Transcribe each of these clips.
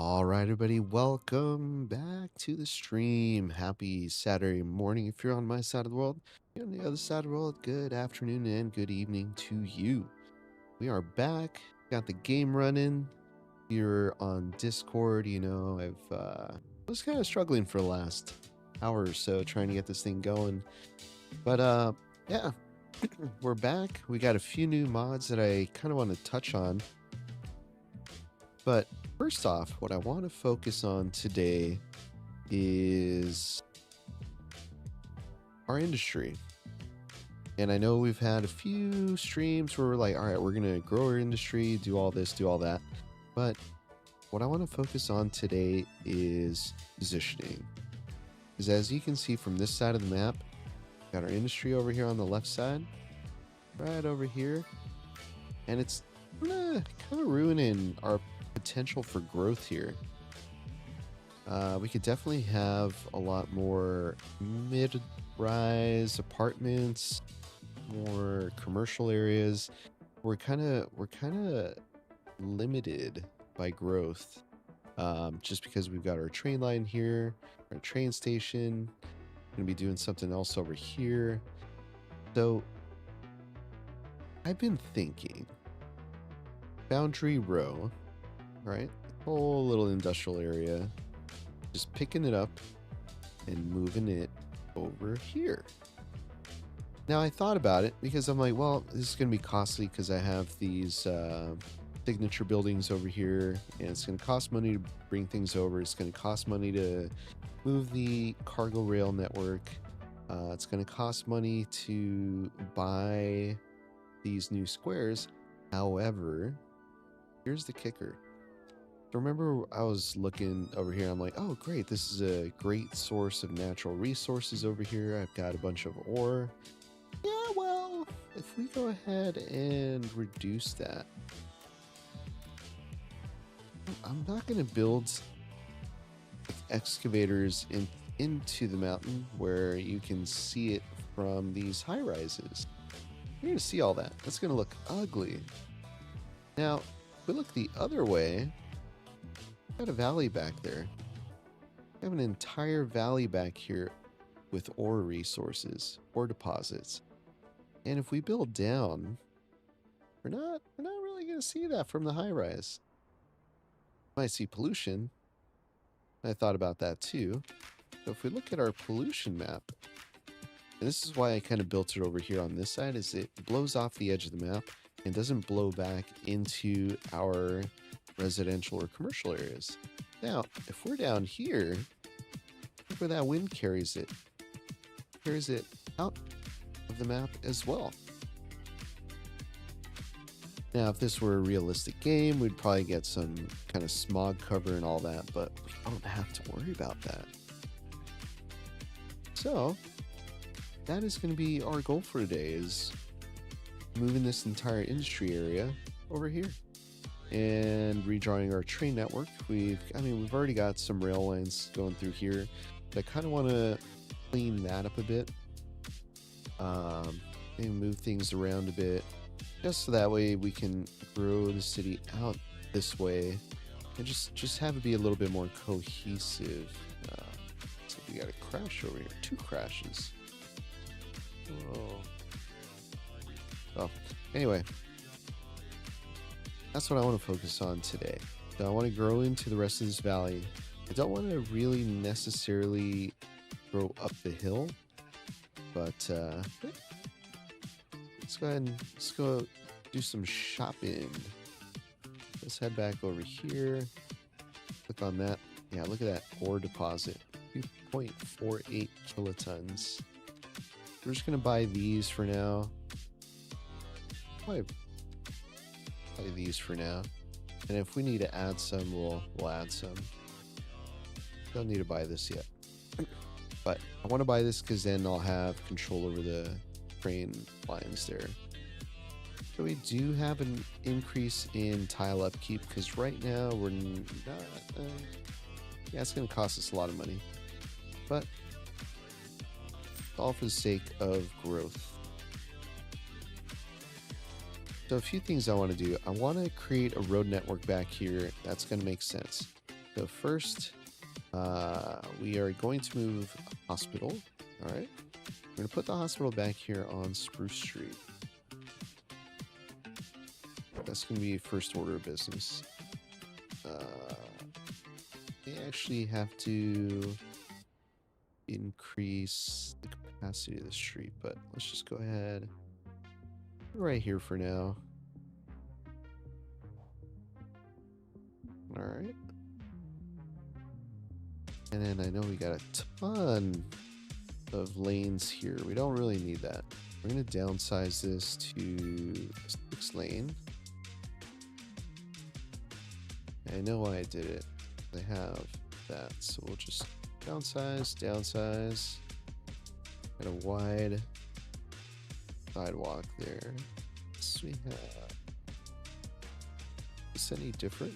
All right, everybody, welcome back to the stream. Happy Saturday morning if you're on my side of the world. If you're on the other side of the world, good afternoon and good evening to you. We are back, got the game running. You're on Discord, I was kind of struggling for the last hour or so trying to get this thing going. But yeah, we're back. We got a few new mods that I kind of want to touch on. But first off, what I want to focus on today is our industry. And I know we've had a few streams where we're like, all right, we're going to grow our industry, do all this, do all that. But what I want to focus on today is positioning. Because as you can see from this side of the map, got our industry over here on the left side, right over here. And it's kind of ruining our potential for growth here. We could definitely have a lot more mid-rise apartments, more commercial areas. We're kind of limited by growth, just because we've got our train line here, our train station. Gonna be doing something else over here. So I've been thinking boundary row, right? Whole little industrial area, just picking it up and moving it over here. Now I thought about it because I'm like, well, this is going to be costly because I have these signature buildings over here, and it's going to cost money to bring things over. It's going to cost money to move the cargo rail network. It's going to cost money to buy these new squares. However, here's the kicker. So remember, I was looking over here. I'm like, oh, great. This is a great source of natural resources over here. I've got a bunch of ore. Yeah, well, if we go ahead and reduce that, I'm not going to build excavators into the mountain where you can see it from these high rises. You're going to see all that. That's going to look ugly. Now, if we look the other way, got a valley back there. We have an entire valley back here with ore resources, ore deposits. And if we build down, we're not really going to see that from the high rise. Might see pollution. I thought about that too. So if we look at our pollution map, and this is why I kind of built it over here on this side, is it blows off the edge of the map and doesn't blow back into our residential or commercial areas. Now, if we're down here, look where that wind carries it. Carries it out of the map as well. Now, if this were a realistic game, we'd probably get some kind of smog cover and all that, but we don't have to worry about that. So, that is going to be our goal for today, is moving this entire industry area over here and redrawing our train network. We've already got some rail lines going through here, but I kind of want to clean that up a bit, maybe move things around a bit, just so that way we can grow the city out this way and just have it be a little bit more cohesive. So we got a crash over here, 2 crashes. Whoa. Oh, anyway, that's what I want to focus on today. So I want to grow into the rest of this valley. I don't want to really necessarily grow up the hill, but let's go do some shopping. Let's head back over here. Click on that. Yeah, look at that ore deposit, 2.48 kilotons. We're just gonna buy these for now. Probably buy these for now, and if we need to add some, we'll add some. Don't need to buy this yet, but I want to buy this because then I'll have control over the train lines there. So we do have an increase in tile upkeep because right now we're not. Yeah, it's going to cost us a lot of money, but all for the sake of growth. So a few things I want to do. I want to create a road network back here. That's going to make sense. So first, we are going to move a hospital. All right. We're going to put the hospital back here on Spruce Street. That's going to be first order of business. We actually have to increase the capacity of the street, but let's just go ahead right here for now. All right. And then I know we got a ton of lanes here. We don't really need that. We're going to downsize this to 6 lane. I know why I did it. I have that, so we'll just downsize. Got a wide sidewalk there. So we have. Is this any different?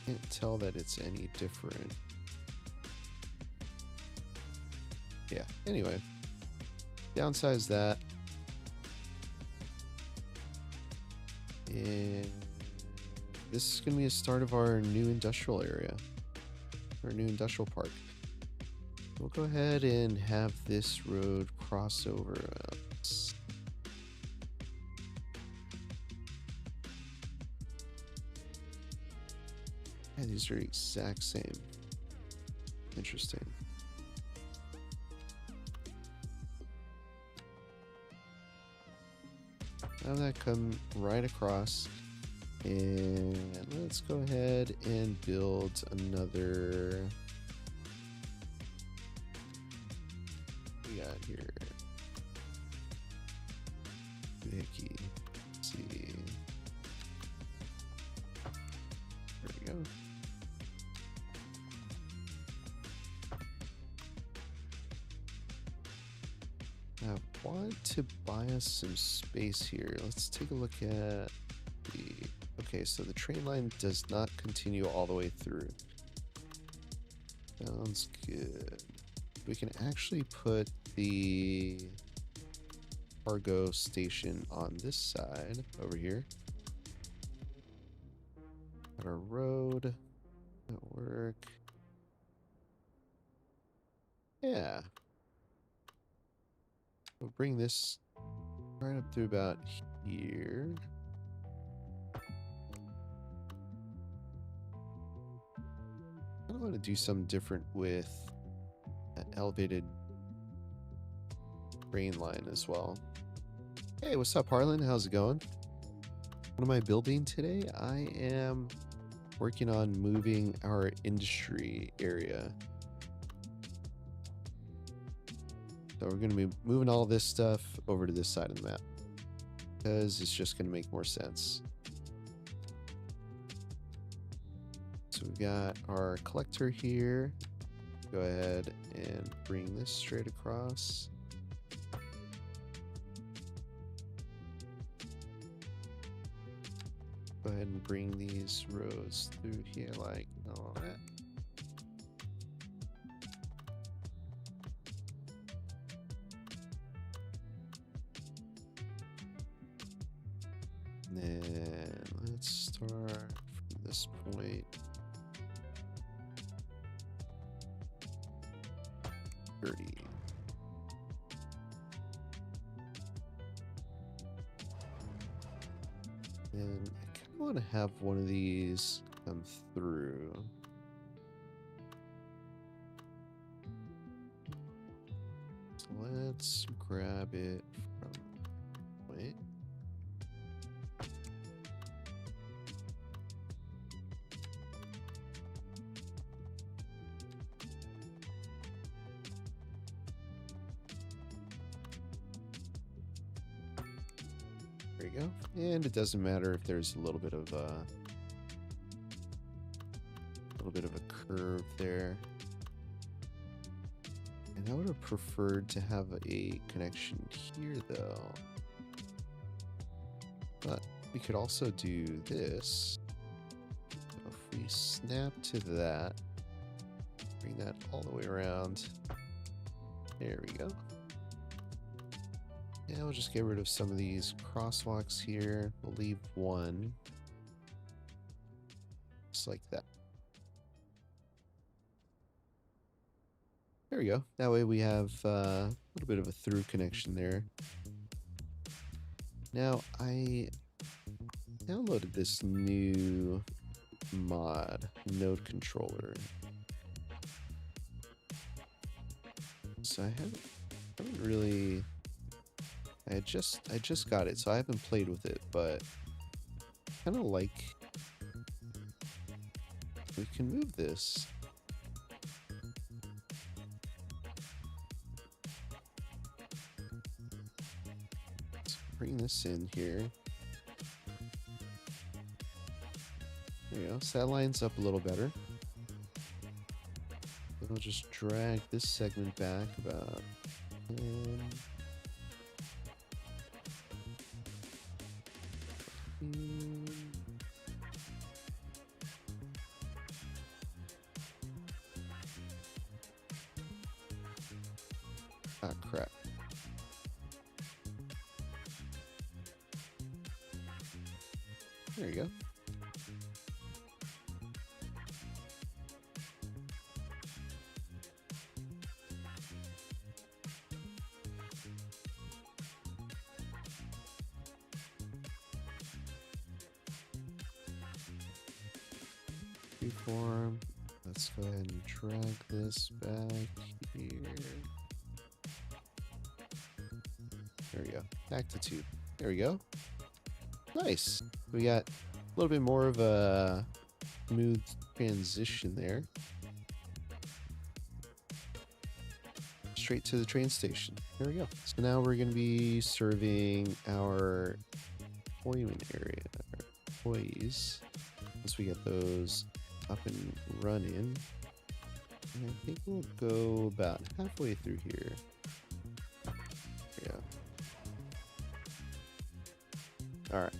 Can't tell that it's any different. Yeah, anyway. Downsize that. And this is going to be a start of our new industrial area. Our new industrial park. We'll go ahead and have this road cross over us. Yeah, these are exact same. Interesting. Have that come right across, and let's go ahead and build another. What we got here? Vicky. Let's see. There we go. I want to buy us some space here. Let's take a look at the... Okay, so the train line does not continue all the way through. Sounds good. We can actually put the cargo station on this side over here. Got our road. That work. Yeah. We'll bring this right up to about here. I want to do something different with an elevated train line as well. Hey, what's up, Harlan? How's it going? What am I building today? I am working on moving our industry area. So we're going to be moving all this stuff over to this side of the map because it's just going to make more sense. So we've got our collector here. Go ahead and bring this straight across. Go ahead and bring these roads through here like all that. And then let's start from this point. 30. And I kind of want to have one of these come through. So let's grab it from... Wait. There you go. And it doesn't matter if there's a little bit of a curve there. And I would have preferred to have a connection here though. But we could also do this. So if we snap to that, bring that all the way around. There we go. Yeah, we'll just get rid of some of these crosswalks here. We'll leave one. Just like that. There we go. That way we have a little bit of a through connection there. Now, I downloaded this new mod, node controller. So I haven't really... I just got it, so I haven't played with it, but kind of like we can move this. Let's bring this in here. There you go. So that lines up a little better. Then we'll just drag this segment back about 10. Ah, crap. There you go. Freeform. Let's go ahead and drag this back here. There we go. Back to 2. There we go. Nice. We got a little bit more of a smooth transition there. Straight to the train station. There we go. So now we're going to be serving our employment area, our employees. Once we get those up and running, and I think we'll go about halfway through here. Yeah. All right.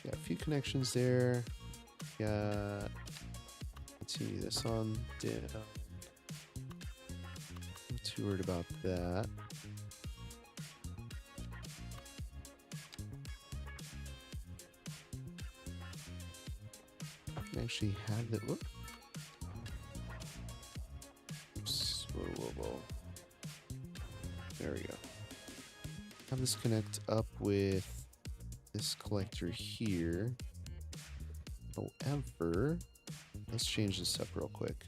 Got a few connections there. Got. Continue this on down. Not too worried about that. Actually have it. Whoop. Oops. Whoa. There we go. Have this connect up with this collector here. However, let's change this up real quick.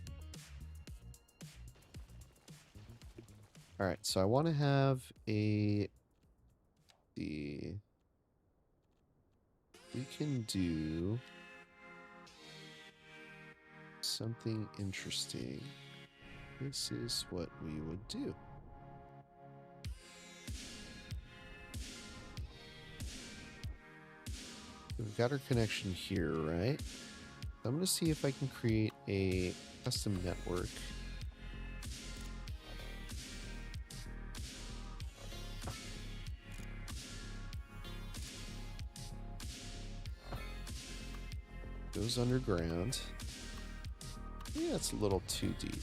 All right, so I want to have we can do something interesting. This is what we would do. We've got our connection here, right? I'm going to see if I can create a custom network. Goes underground. Yeah, it's a little too deep.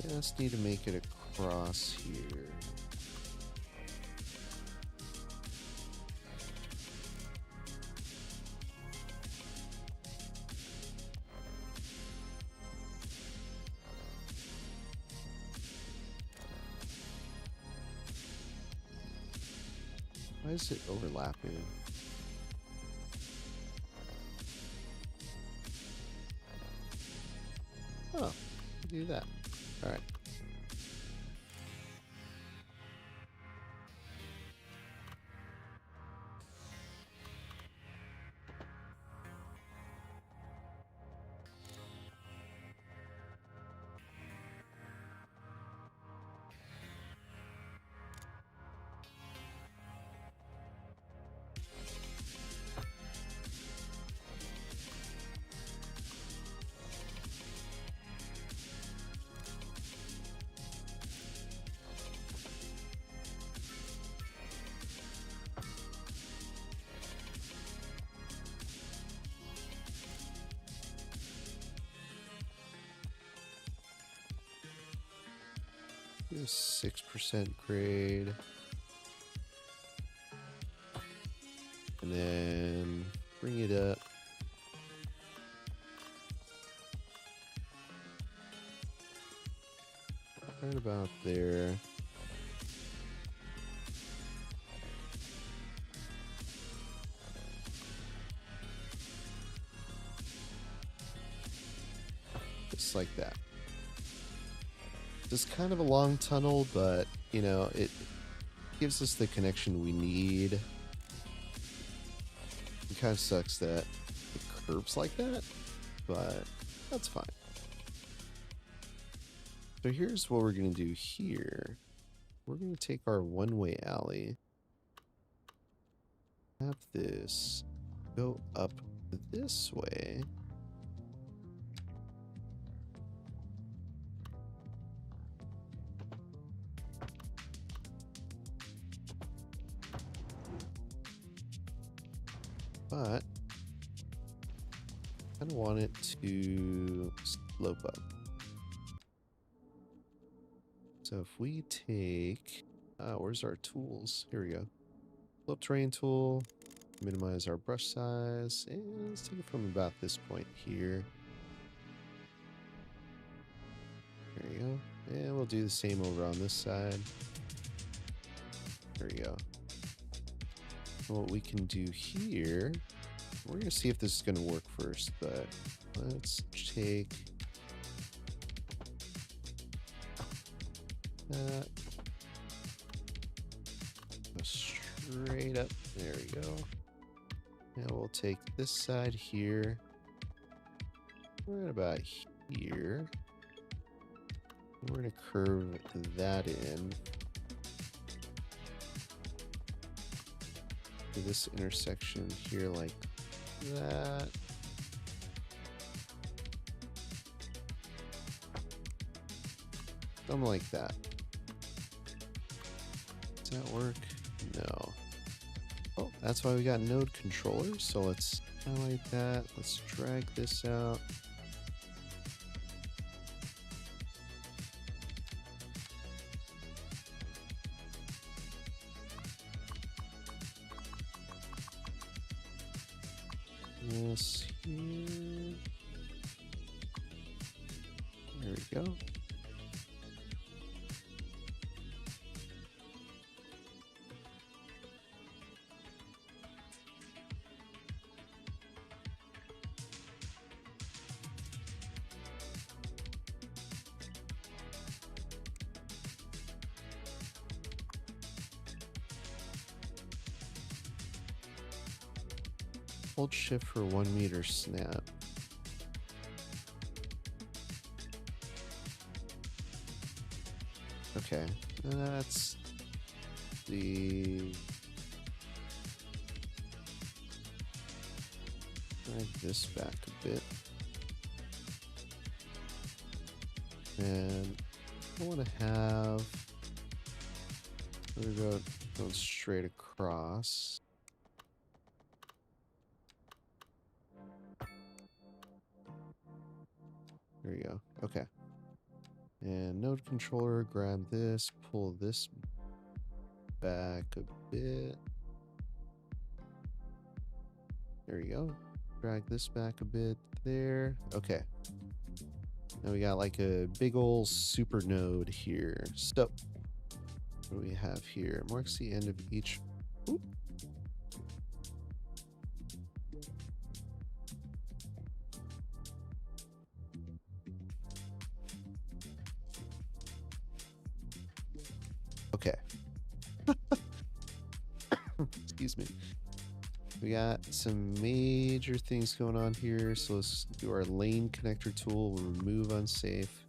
Just need to make it across here. Why is it overlapping? Oh, do that. All right. Do 6% grade. And then bring it up. Right about there. Just like that. It's kind of a long tunnel, but, you know, it gives us the connection we need. It kind of sucks that it curves like that, but that's fine. So here's what we're going to do here. We're going to take our one-way alley, have this go up this way. But I kind of want it to slope up. So if we take, where's our tools? Here we go. Slope terrain tool, minimize our brush size, and let's take it from about this point here. There you go. And we'll do the same over on this side. There you go. What we can do here, we're going to see if this is going to work first, but let's take that. Go straight up. There we go. Now we'll take this side here. Right about here. We're going to curve that in to this intersection here like that. Something like that. Does that work? No. Oh, that's why we got node controllers. So let's highlight that. Let's drag this out. This here. There we go. Hold shift for 1 meter snap. Okay, that's the... Drag this back a bit. And I want to have... We're going straight across. There you go. Okay. And node controller, grab this, pull this back a bit. There you go. Drag this back a bit there. Okay. Now we got like a big old super node here. So, what do we have here? Marks the end of each. Oop. Okay. Excuse me. We got some major things going on here. So let's do our lane connector tool. We'll remove unsafe.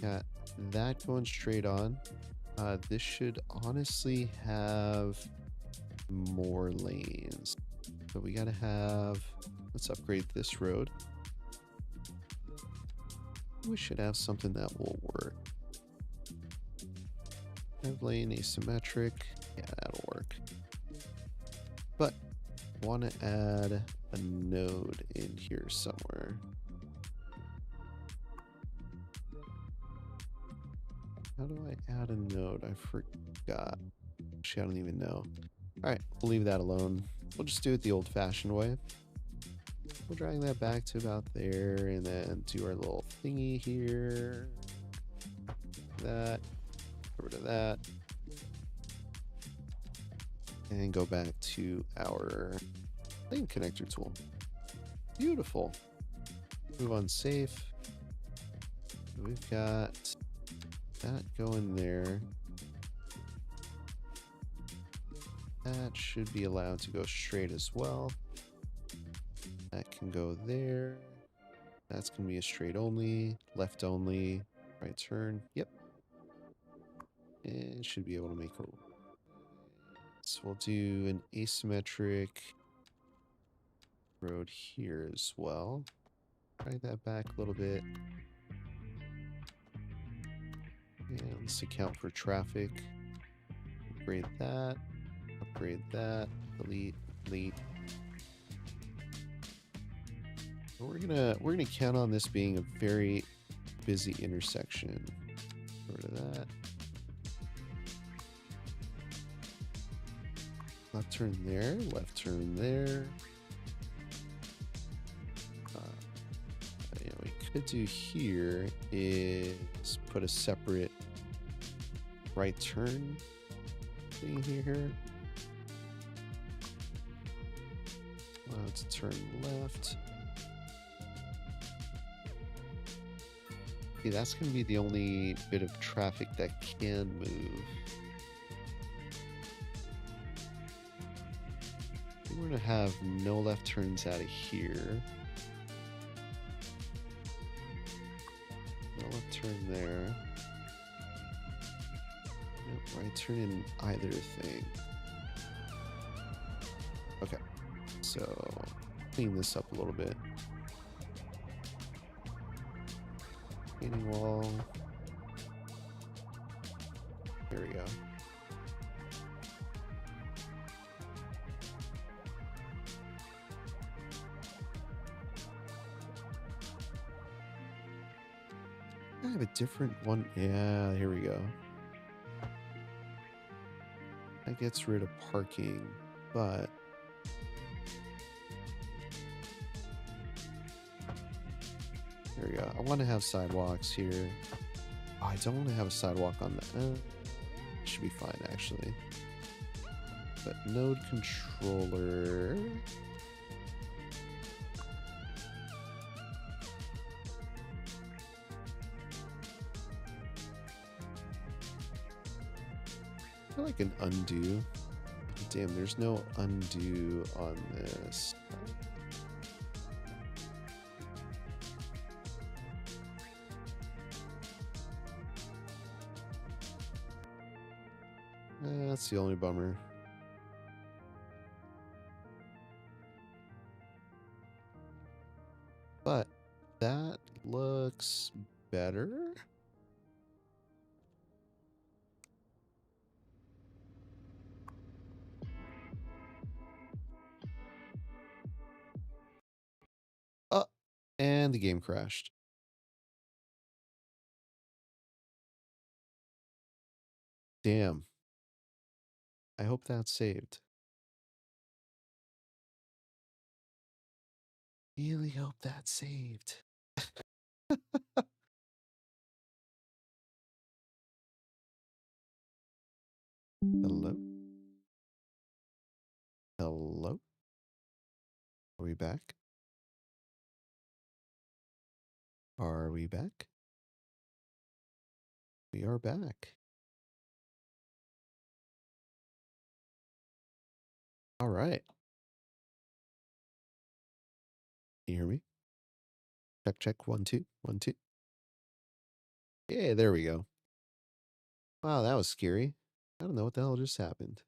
Got that going straight on. This should honestly have more lanes. So we gotta have, let's upgrade this road. We should have something that will work. Have lane asymmetric. Yeah, that'll work. But want to add a node in here somewhere. How do I add a node? I forgot. Actually, I don't even know. All right, we'll leave that alone. We'll just do it the old-fashioned way. We'll drag that back to about there and then do our little thingy here. That. Get rid of that. And go back to our lane connector tool. Beautiful. Move on safe. We've got that going there. That should be allowed to go straight as well. That can go there. That's going to be a straight only, left only, right turn. Yep. And should be able to make a... So we'll do an asymmetric road here as well. Drag that back a little bit. And let's account for traffic. Upgrade that. Upgrade that. Delete. Delete. We're gonna count on this being a very busy intersection. Get rid of that. Left turn there. Left turn there. What we could do here is put a separate right turn thing here. Allow it to turn left. See, that's going to be the only bit of traffic that can move. We're going to have no left turns out of here. No left turn there. Yep, right turn in either thing. Okay, so clean this up a little bit. Retaining wall. There we go. I have a different one. Yeah, here we go. That gets rid of parking, but there we go. I want to have sidewalks here. Oh, I don't want to have a sidewalk on the... should be fine, actually. But node controller... I feel like an undo. Damn, there's no undo on this. That's the only bummer. But that looks better. And the game crashed. Damn. I hope that's saved. Really hope that's saved. Hello? Hello? Are we back? Are we back? We are back. All right. Can you hear me? Check, check. 1, 2, 1, 2. Yeah, there we go. Wow, that was scary. I don't know what the hell just happened.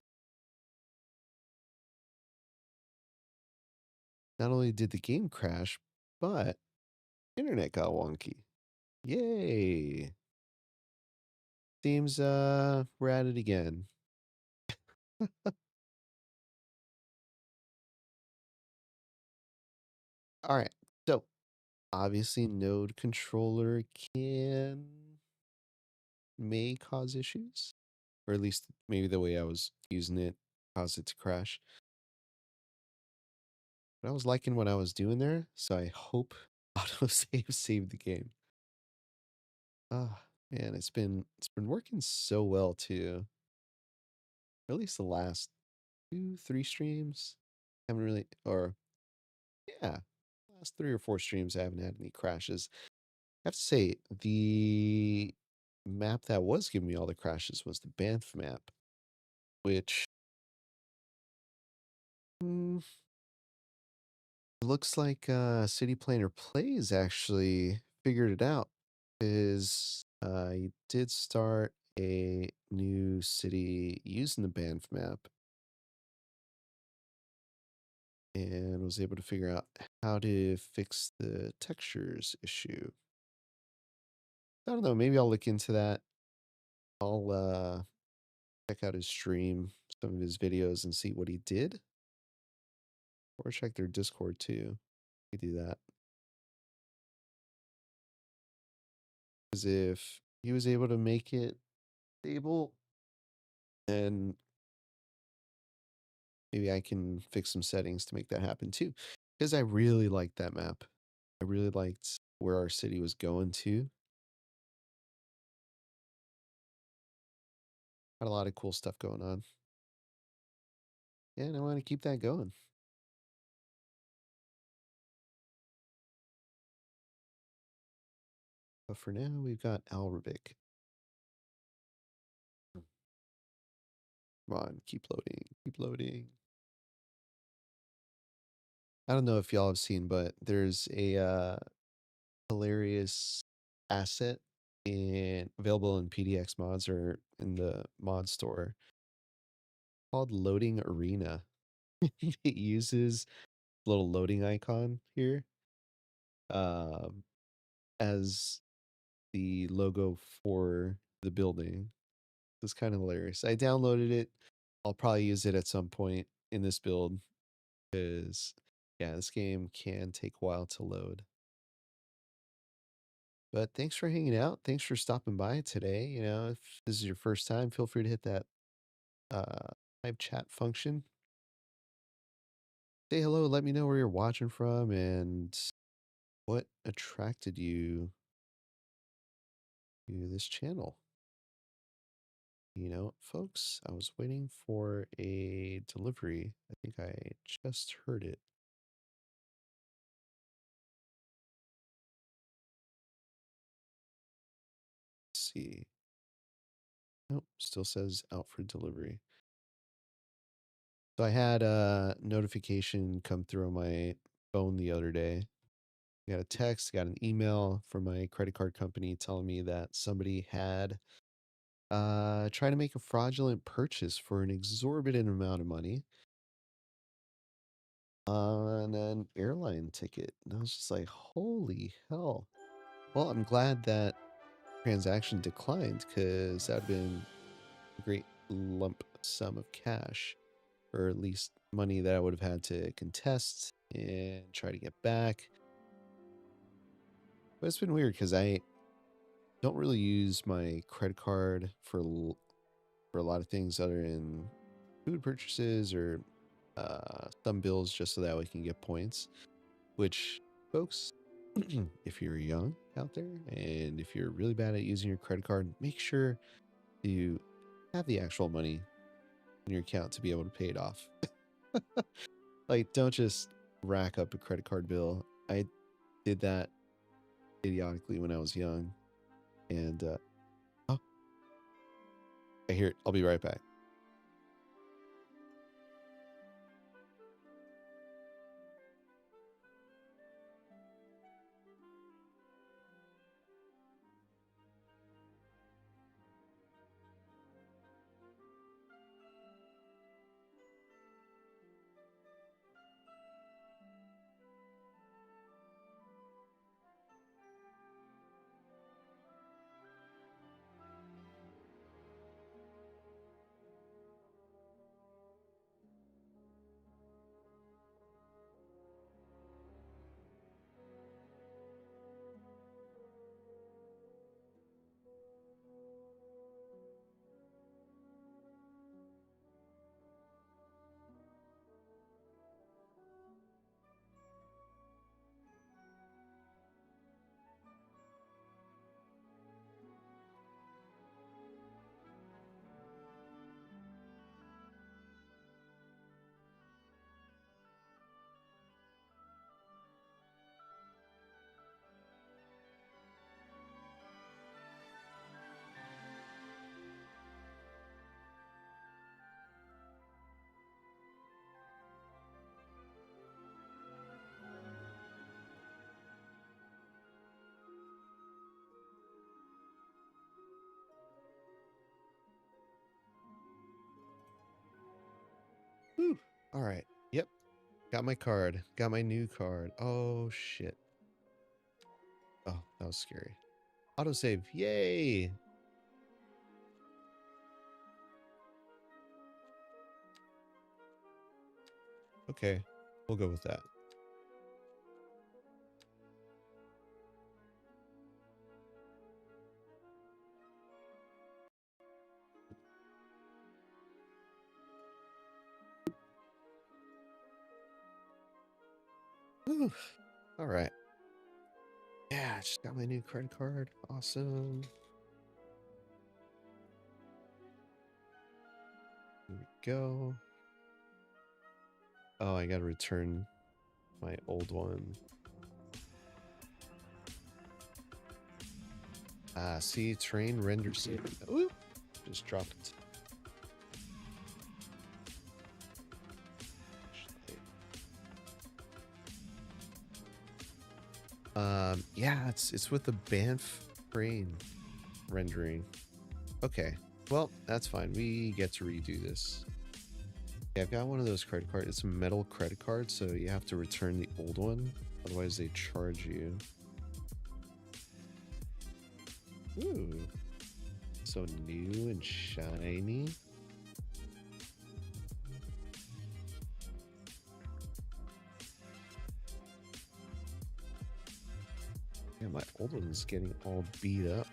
Not only did the game crash, but internet got wonky. Yay. Seems we're at it again. All right. So, obviously node controller can may cause issues, or at least maybe the way I was using it caused it to crash. But I was liking what I was doing there, so I hope autosave saved the game. Ah, man, it's been working so well too. Or at least the last 2, 3 streams. Haven't really, or yeah, last 3 or 4 streams I haven't had any crashes. I have to say, the map that was giving me all the crashes was the Banff map, which mm, looks like City Planner Plays actually figured it out. Is he did start a new city using the Banff map and was able to figure out how to fix the textures issue. I don't know, maybe I'll look into that. I'll check out his stream, some of his videos, and see what he did. Or check their Discord too. We do that. Because if he was able to make it stable, then maybe I can fix some settings to make that happen too. Because I really liked that map. I really liked where our city was going to. Had a lot of cool stuff going on. Yeah, and I want to keep that going. But for now, we've got Alrivik. Come on, keep loading, keep loading. I don't know if y'all have seen, but there's a hilarious asset available in PDX mods or in the mod store called Loading Arena. It uses a little loading icon here um, as the logo for the building. It's kind of hilarious. I downloaded it. I'll probably use it at some point in this build because, yeah, this game can take a while to load. But thanks for hanging out. Thanks for stopping by today. You know, if this is your first time, feel free to hit that live chat function. Say hello, let me know where you're watching from and what attracted you to this channel. You know, folks, I was waiting for a delivery. I think I just heard it. Let's see. Nope, still says out for delivery. So I had a notification come through on my phone the other day. I got a text, got an email from my credit card company telling me that somebody had tried to make a fraudulent purchase for an exorbitant amount of money on an airline ticket. And I was just like, holy hell. Well, I'm glad that transaction declined because that would have been a great lump sum of cash, or at least money that I would have had to contest and try to get back. But it's been weird because I don't really use my credit card for a lot of things other than food purchases or some bills just so that we can get points. Which, folks, if you're young out there and if you're really bad at using your credit card, make sure you have the actual money in your account to be able to pay it off. Like, don't just rack up a credit card bill. I did that idiotically when I was young, and oh, I hear it. I'll be right back. All right. Yep. Got my card. Got my new card. Oh, shit. Oh, that was scary. Autosave. Yay. Okay. We'll go with that. Whew. All right. Yeah, I just got my new credit card. Awesome. Here we go. Oh, I gotta return my old one. See, train render save. Oop, just dropped it. Yeah, it's with the Banff train rendering. Okay, well, that's fine. We get to redo this. Yeah, I've got one of those credit cards. It's a metal credit card, so you have to return the old one. Otherwise, they charge you. Ooh. So new and shiny. Yeah, my old one's getting all beat up.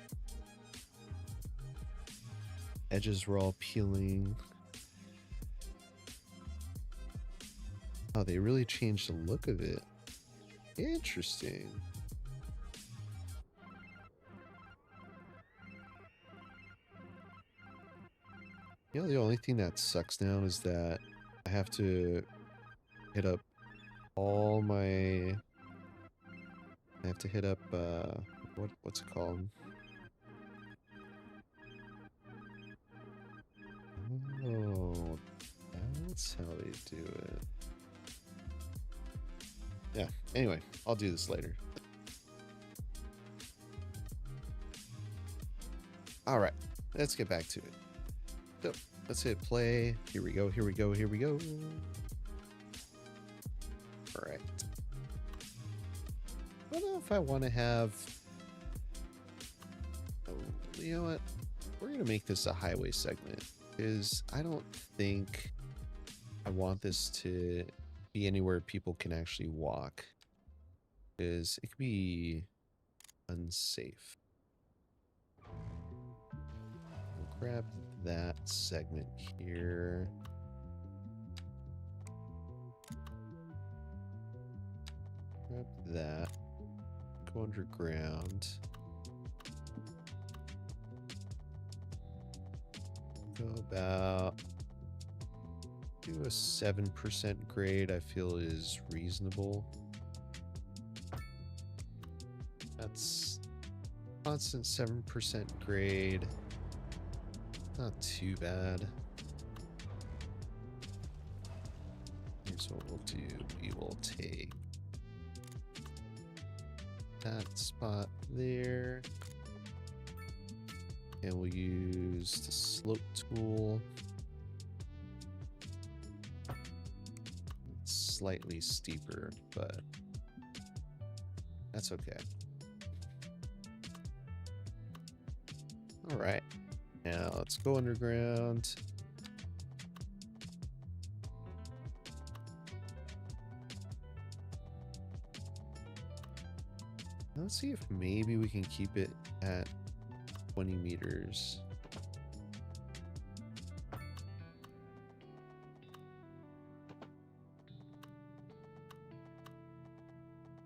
Edges were all peeling. Oh, they really changed the look of it. Interesting. You know, the only thing that sucks now is that I have to hit up all my... I have to hit up, what's it called? Oh, that's how they do it. Yeah, anyway, I'll do this later. All right, let's get back to it. So, let's hit play. Here we go, here we go, here we go. All right. I don't know if I want to have... Oh, you know what? We're going to make this a highway segment, because I don't think I want this to be anywhere people can actually walk, because it could be unsafe. We'll grab that segment here. Grab that. Go underground. Go about... do a 7% grade, I feel is reasonable. That's constant 7% grade. Not too bad. Here's what we'll do. We will take that spot there. And we'll use the slope tool. It's slightly steeper, but that's okay. All right, now let's go underground. Let's see if maybe we can keep it at 20 meters.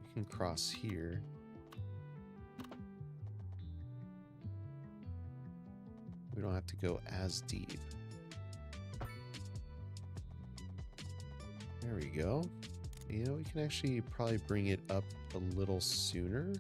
We can cross here. We don't have to go as deep. There we go. You know, we can actually probably bring it up a little sooner.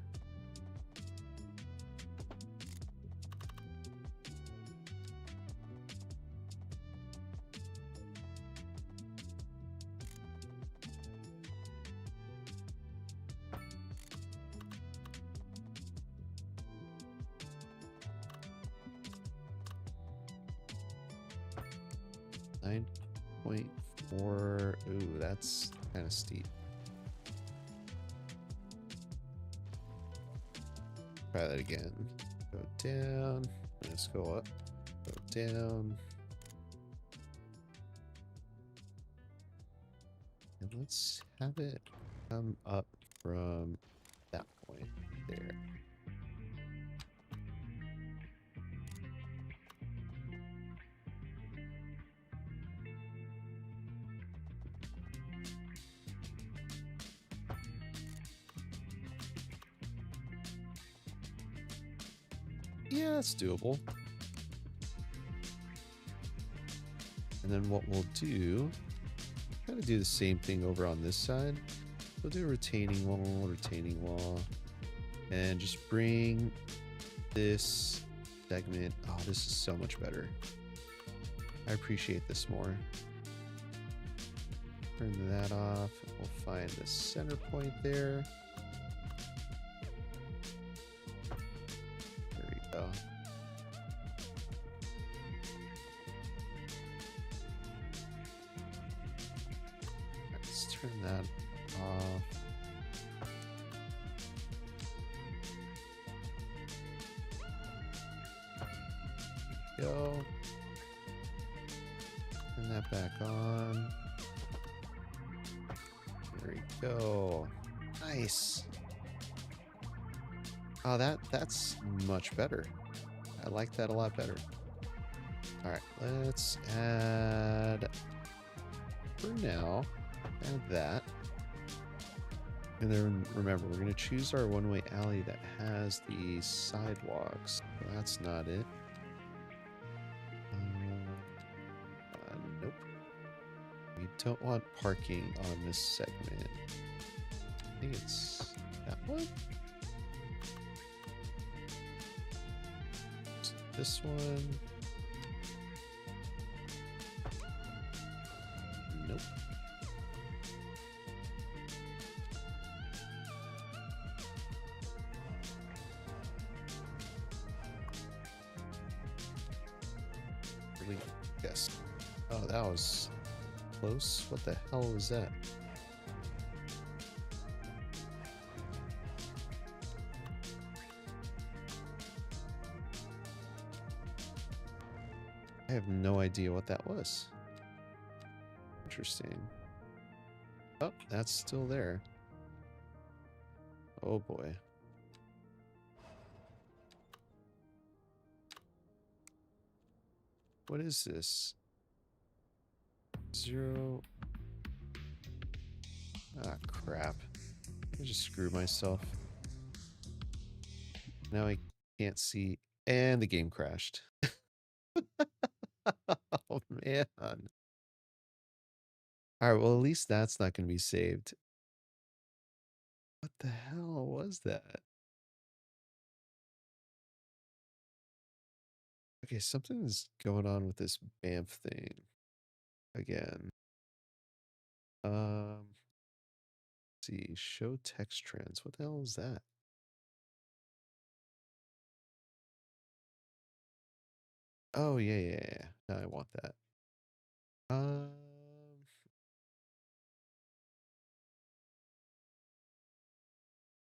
0.4. Ooh, that's kind of steep. Try that again. Go down. Let's go up. Go down. And let's have it come up from that point there. Yeah, it's doable. And then what we'll do, kind of do the same thing over on this side. We'll do a retaining wall, and just bring this segment. Oh, this is so much better. I appreciate this more. Turn that off. We'll find the center point there. There we go. Let's turn that off. Go. Turn that back on. There we go. Nice. Oh, that's much better. I like that a lot better. All right, let's add, for now, add that. And then remember, we're going to choose our one-way alley that has the sidewalks. That's not it. Nope. We don't want parking on this segment. I think it's that one. This one. Nope. Really? Yes. Oh, that was close. What the hell was that? I have no idea what that was. Interesting. Oh, that's still there. Oh boy. What is this? 0. Ah, crap. I just screwed myself. Now I can't see. And the game crashed. Oh, man. All right, well, at least that's not going to be saved. What the hell was that? Okay, something's going on with this BAMF thing again. Let's see, show text trends. What the hell is that? Oh, yeah. No, I want that. Um,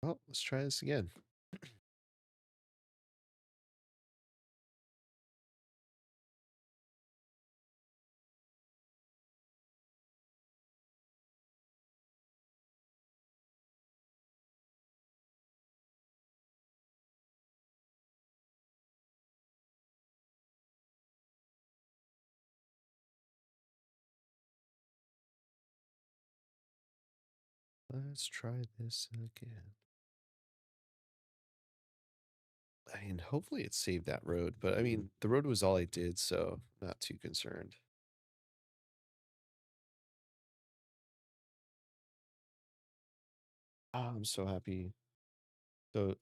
well, let's try this again. Let's try this again. I mean, hopefully it saved that road, but I mean, the road was all I did, so not too concerned. Oh, I'm so happy. So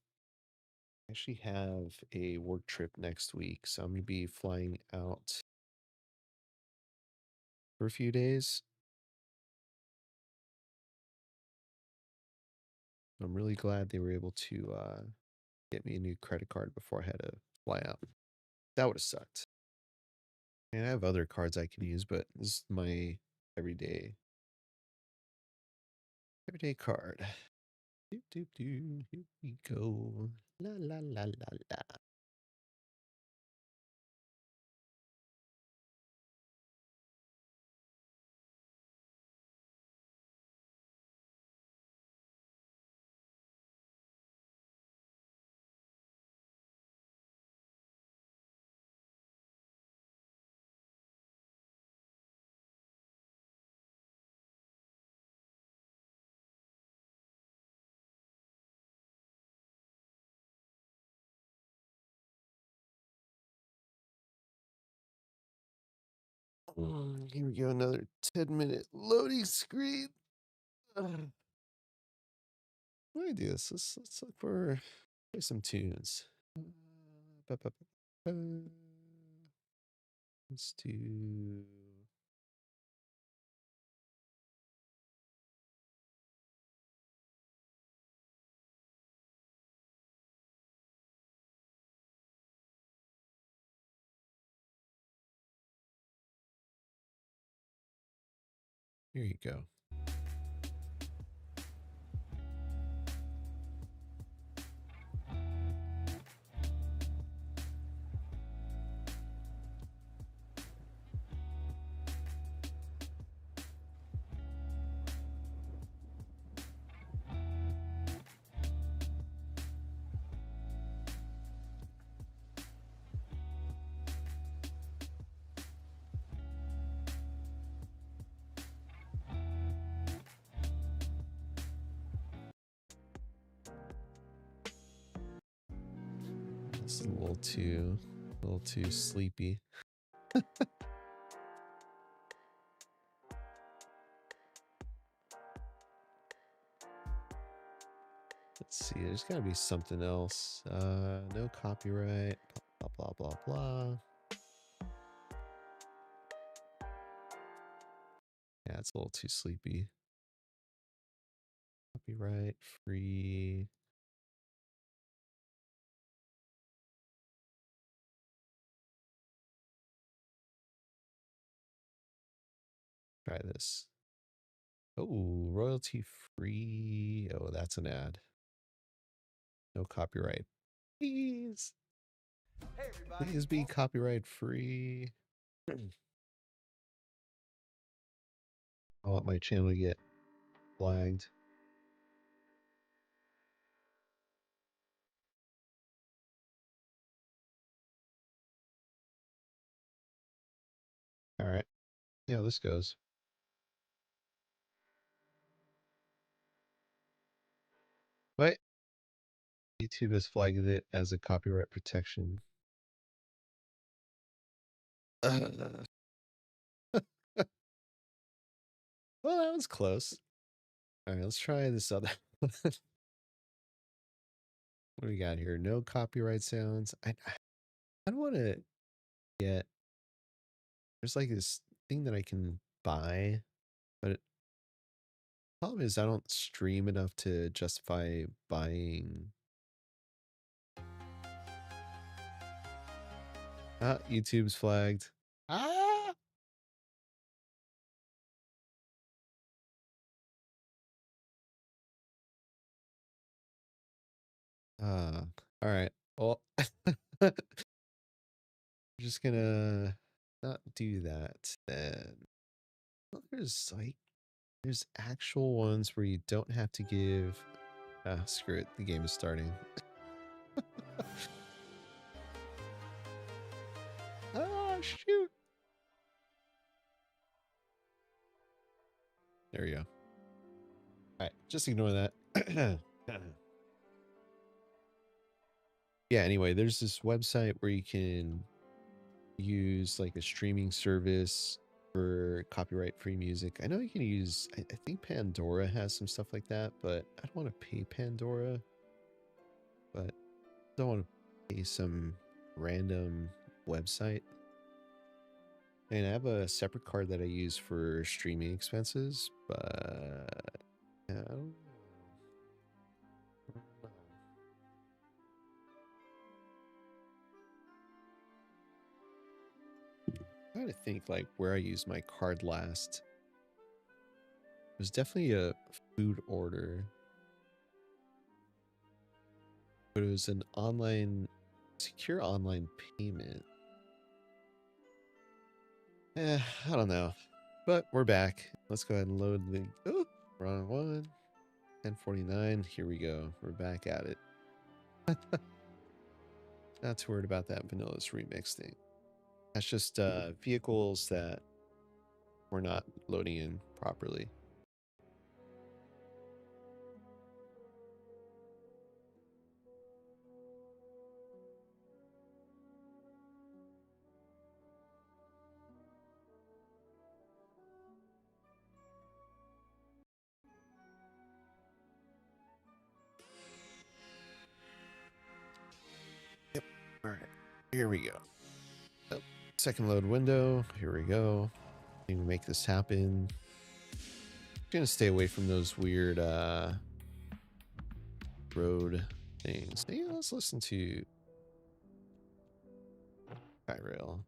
I actually have a work trip next week, so I'm gonna be flying out for a few days. I'm really glad they were able to get me a new credit card before I had to fly out. That would have sucked. And I have other cards I can use, but this is my everyday card. Doop doop doo. Here we go. La la la la la. Here we go. Another 10-minute loading screen. Ugh. Why do I do this? Let's look for play some tunes. Ba, ba, ba, ba. Let's do. Here you go. It's a little too sleepy. Let's see. There's got to be something else. No copyright. Blah blah blah blah blah. Yeah, it's a little too sleepy. Copyright free. Try this. Oh, royalty free. Oh, that's an ad. No copyright. Please. Hey, everybody. Please be copyright free. I want my channel to get flagged. All right. Yeah, this goes. What? YouTube has flagged it as a copyright protection. Well, that was close. All right, let's try this other one. What do we got here? No copyright sounds. I don't want to get. There's like this thing that I can buy, but the problem is I don't stream enough to justify buying. Ah, YouTube's flagged. Ah! All right. Well, I'm just gonna not do that then. Well, there's actual ones where you don't have to give. Ah, screw it. The game is starting. Ah, shoot. There we go. All right, just ignore that. Yeah, anyway, there's this website where you can use like a streaming service for copyright free music. I know you can use, I think Pandora has some stuff like that, but I don't want to pay Pandora. But I don't want to pay some random website. And I have a separate card that I use for streaming expenses, but I don't know. trying to think like where I used my card last. It was definitely a food order. But it was an secure online payment. I don't know. But we're back. Let's go ahead and load the... Oh, wrong one. 1049. Here we go. We're back at it. Not too worried about that Vanilla's remix thing. That's just vehicles that we're not loading in properly. Yep. All right. Here we go. Oh, second load window. Here we go. Make this happen. I'm gonna stay away from those weird road things. Yeah, let's listen to Skyrail.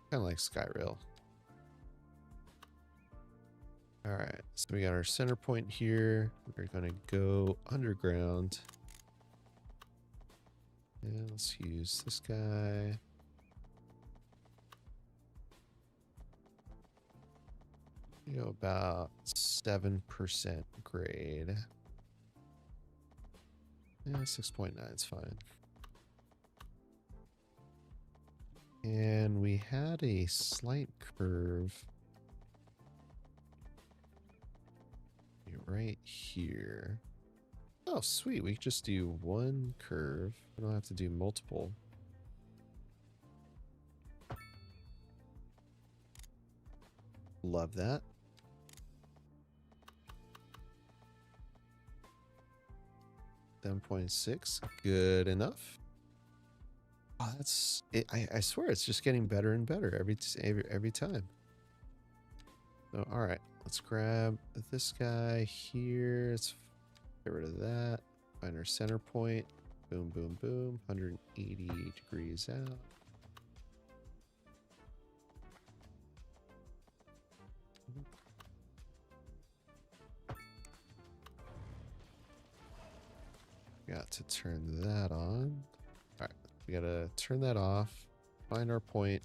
Kind of like Skyrail. All right, so we got our center point here. We're gonna go underground. And let's use this guy. You know, about 7% grade. Yeah, 6.9 is fine. And we had a slight curve right here. Oh, sweet. We could just do one curve. We don't have to do multiple. Love that. $7.6. Good enough. Oh, that's it. I swear it's just getting better and better every time. So, all right, let's grab this guy here. Let's get rid of that. Find our center point. Boom, boom, boom. 180 degrees out. Got to turn that on. All right, we gotta turn that off. Find our point.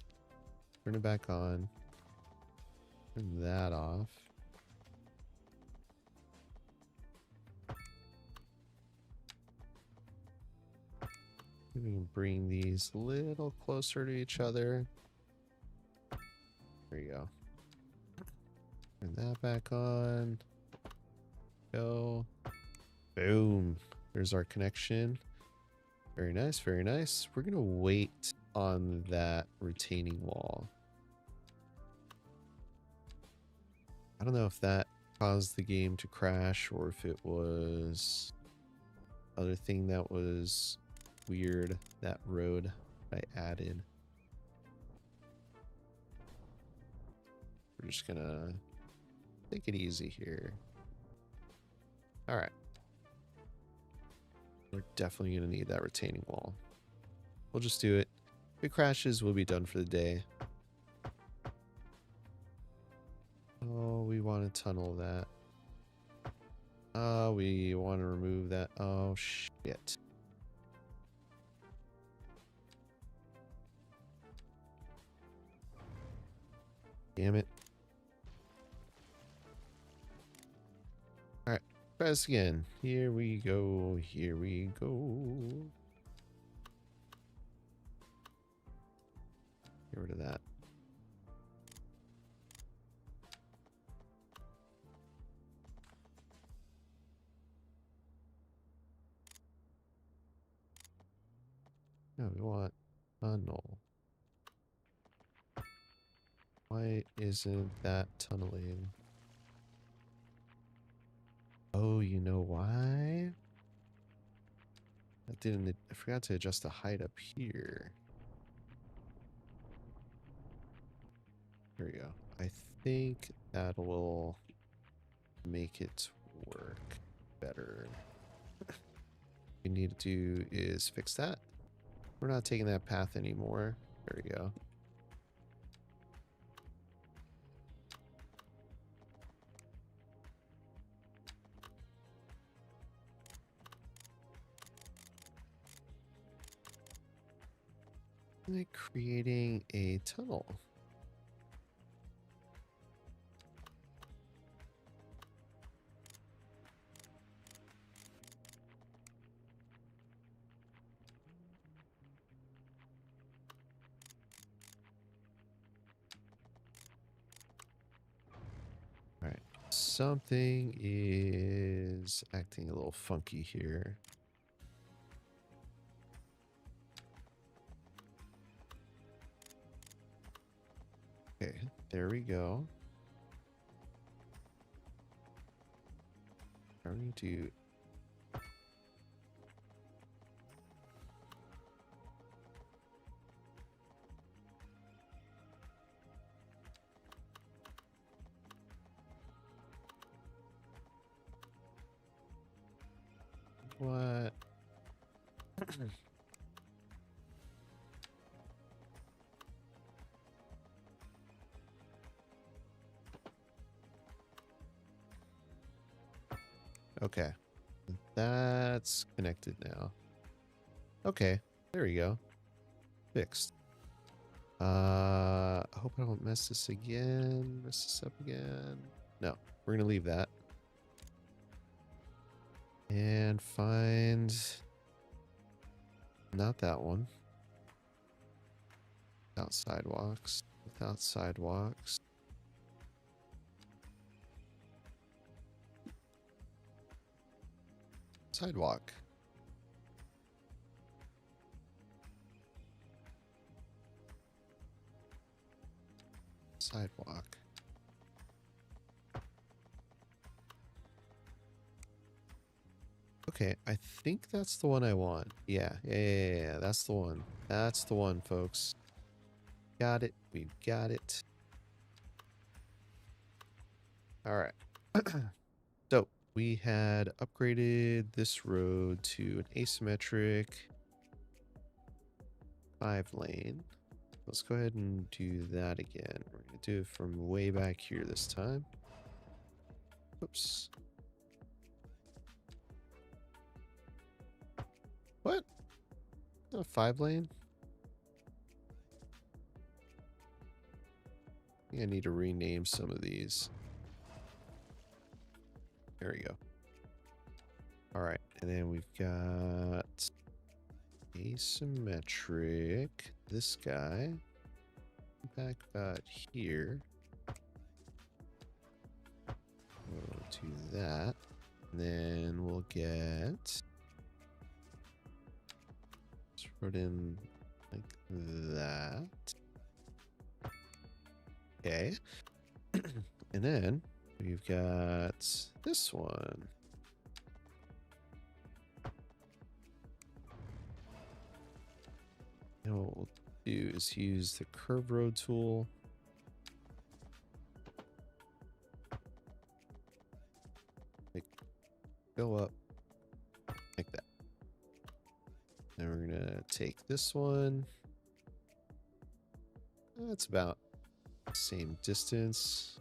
Turn it back on. Turn that off. We can bring these a little closer to each other. There you go. Turn that back on. Go. Boom. There's our connection. Very nice, very nice. We're gonna wait on that retaining wall. I don't know if that caused the game to crash or if it was other thing that was weird, that road I added. We're just gonna take it easy here. All right. We're definitely gonna need that retaining wall. We'll just do it. If it crashes, we'll be done for the day. Oh, we want to tunnel that. Oh, we want to remove that. Oh, shit. Damn it. Alright, try this again. Here we go. Here we go. Get rid of that. No, we want tunnel. Why isn't that tunneling? Oh, you know why? That didn't. I forgot to adjust the height up here. There we go. I think that will make it work better. What we need to do is fix that. We're not taking that path anymore. There we go. Like creating a tunnel. All right. Something is acting a little funky here. Okay, there we go. I need to... What? Okay. That's connected now. Okay, there we go. Fixed. I hope I don't mess this again. Mess this up again. No, we're gonna leave that. And find... Not that one. Without sidewalks. Without sidewalks. Sidewalk. Sidewalk. Okay, I think that's the one I want. Yeah, that's the one. That's the one, folks. Got it. We've got it. All right. So we had upgraded this road to an asymmetric 5-lane. Let's go ahead and do that again. We're going to do it from way back here this time. Oops. What? A 5-lane? I think I need to rename some of these. There we go. All right, and then we've got asymmetric. This guy. Back about here. Go to that. And then we'll get... Let's put in like that. Okay. And then we've got this one. And what we'll do is use the curve road tool. Go up like that. Then we're gonna take this one. That's about the same distance.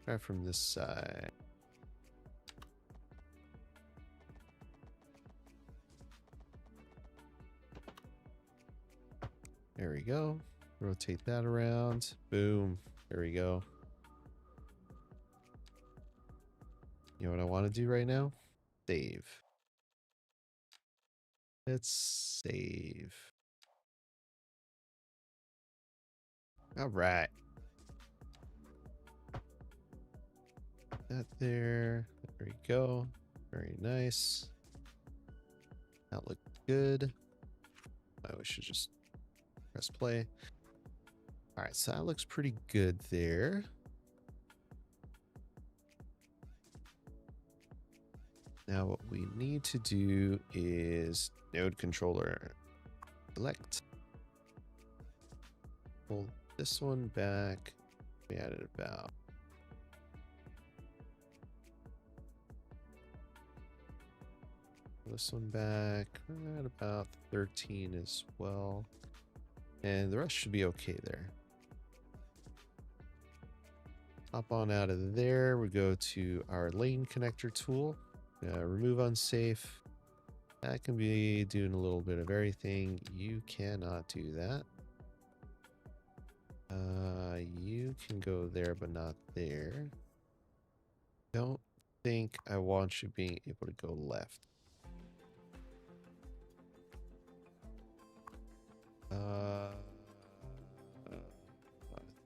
Try from this side. There we go. Rotate that around. Boom. There we go. You know what I want to do right now? Save. Let's save. All right. That there. There we go. Very nice. That looked good. We should just press play. All right, so that looks pretty good there. Now what we need to do is node controller select. Pull this one back We added about. This one back at about 13 as well. And the rest should be okay there. Hop on out of there. We go to our lane connector tool. Remove unsafe. That can be doing a little bit of everything. You cannot do that. You can go there, but not there. Don't think I want you being able to go left. I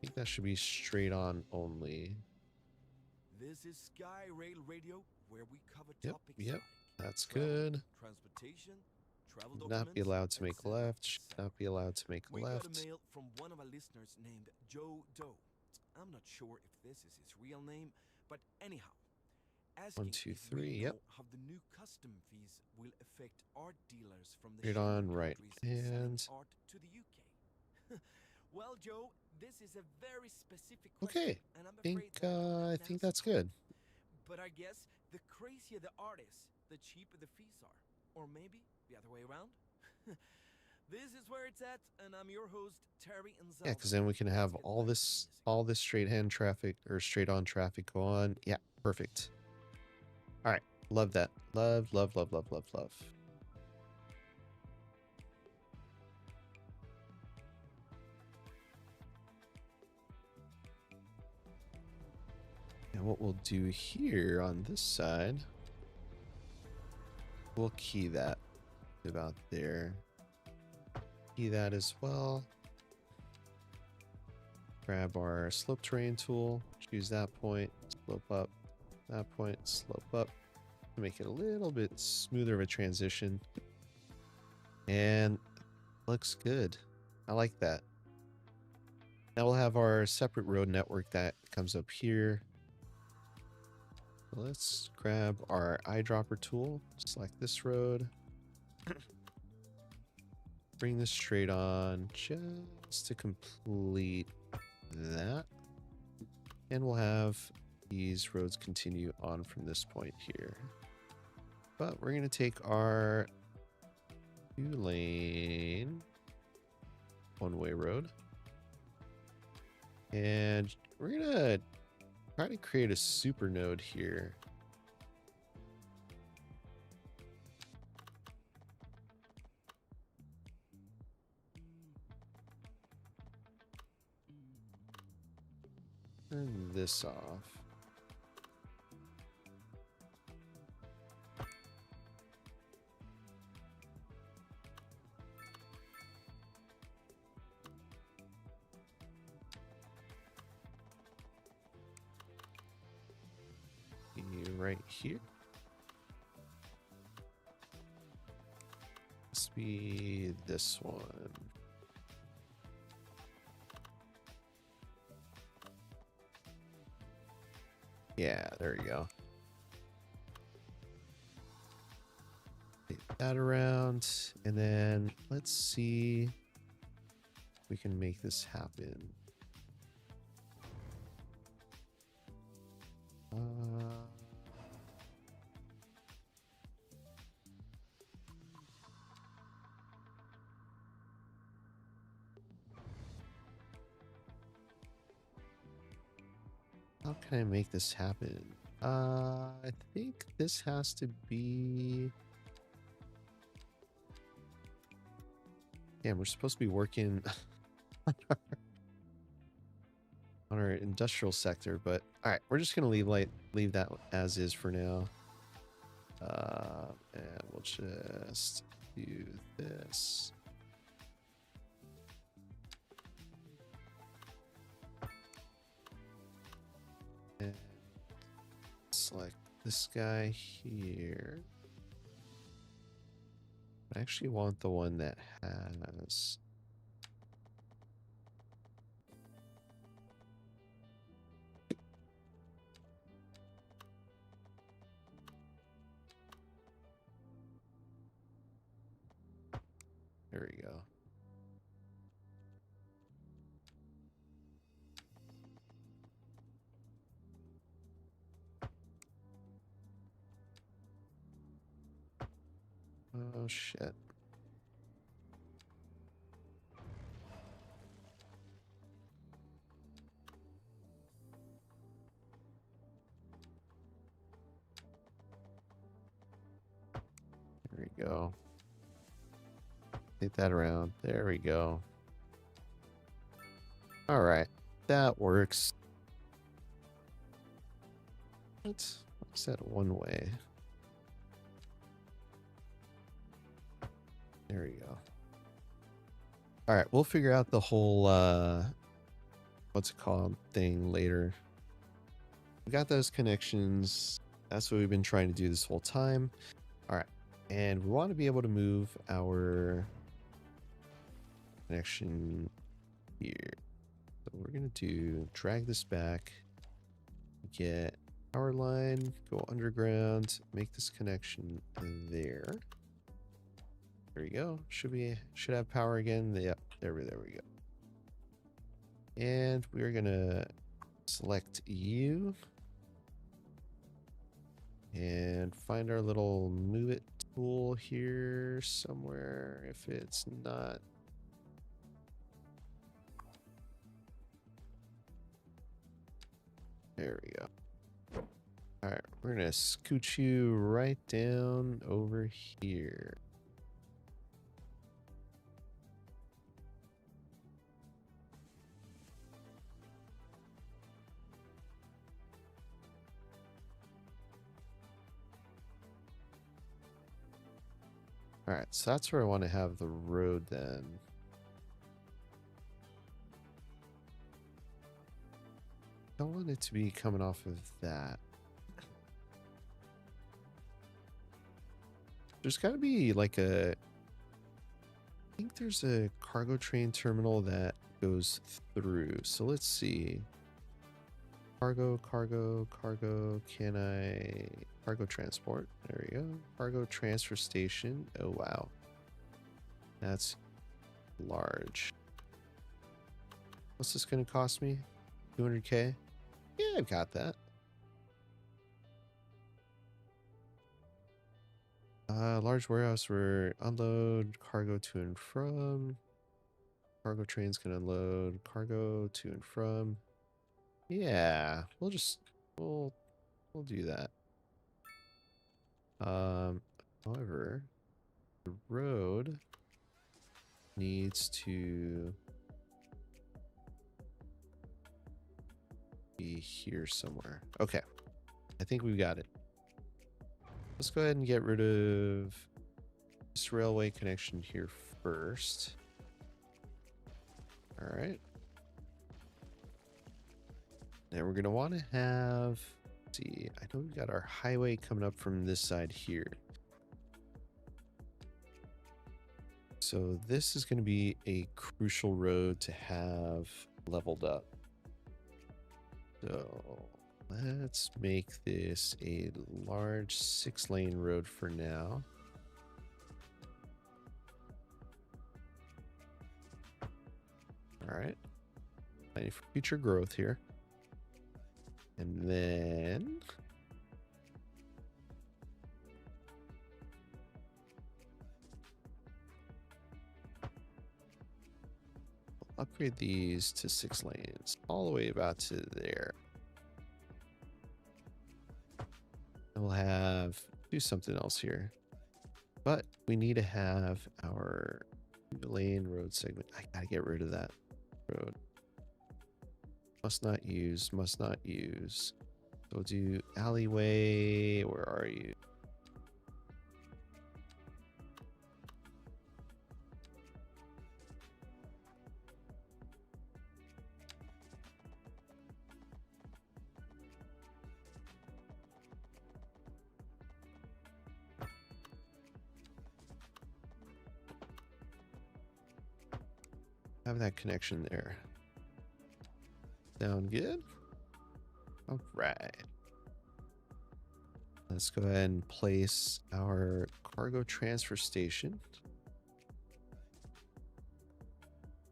think that should be straight on only. This is Sky Rail Radio, where we cover topics Yep, like that's travel, good. transportation, travel Should documents, not be allowed to make etc., left. Should etc. not be allowed to make We got a left. mail from one of our listeners named Joe Doe. I'm not sure if this is his real name, but anyhow, asking 1, 2, if 3. we Yep. know how the new custom fees will affect art dealers from the Straight Schengen on right countries selling hand. art to the UK. Well, Joe, this is a very specific Okay. question, and I'm afraid that I don't think answer that's for you. good. But I guess the crazier the art is, the cheaper the fees are. Or maybe the other way around. This is where it's at, and I'm your host, Terry and Yeah, because then we can have all this straight hand traffic or straight on traffic go on. Yeah, perfect. All right, love that. Love, love, love, love, love, love. And what we'll do here on this side, we'll key that about there. Key that as well. Grab our slope terrain tool, choose that point, slope up, that point, slope up. Make it a little bit smoother of a transition. And looks good. I like that. Now we'll have our separate road network that comes up here. Let's grab our eyedropper tool, select this road, bring this straight on just to complete that. And we'll have these roads continue on from this point here. But we're going to take our 2-lane one-way road. And we're going to try to create a super node here. Turn this off. Right here. Must be this one. Yeah, there you go. Take that around, and then let's see if we can make this happen. How can I make this happen? I think this has to be... Yeah, we're supposed to be working on our industrial sector, but all right, we're just gonna leave that as is for now. And we'll just do this. And select this guy here. I actually want the one that has... There we go. shit. There we go. Take that around. There we go. All right. That works. What? What's that one way? There we go. All right. We'll figure out the whole, what's it called thing later. We got those connections. That's what we've been trying to do this whole time. All right. And we want to be able to move our connection here. So we're going to do drag this back, get power line, go underground, make this connection there. There we go. Should have power again. Yep, there we go. And we're going to select you and find our little move it tool here somewhere. If it's not, there we go. All right, we're gonna scooch you right down over here. All right, so that's where I want to have the road then. Don't want it to be coming off of that. There's got to be like I think there's a cargo train terminal that goes through. So let's see. Cargo, cargo transport. There we go. Cargo transfer station. Oh, wow. That's large. What's this going to cost me? 200K? Yeah, I've got that. Large warehouse where unload cargo to and from. Cargo trains can unload cargo to and from. Yeah, we'll do that. However, the road needs to be here somewhere. Okay, I think we've got it. Let's go ahead and get rid of this railway connection here first. All right. Now we're going to want to have, let's see, I know we've got our highway coming up from this side here. So this is going to be a crucial road to have leveled up. So let's make this a large 6-lane road for now. All right. Planning for future growth here. And then we'll upgrade these to 6 lanes all the way about to there. And we'll do something else here. But we need to have our lane road segment. I gotta get rid of that road. Must not use. So we'll do alleyway. Where are you? Have that connection there. Sound good? All right. Let's go ahead and place our cargo transfer station.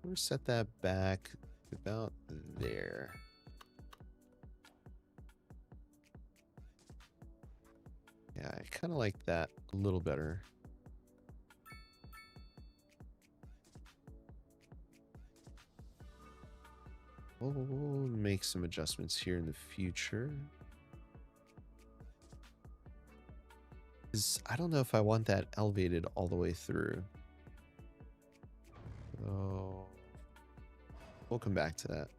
We'll set that back about there. Yeah, I kind of like that a little better. We'll make some adjustments here in the future. 'Cause I don't know if I want that elevated all the way through. So we'll come back to that.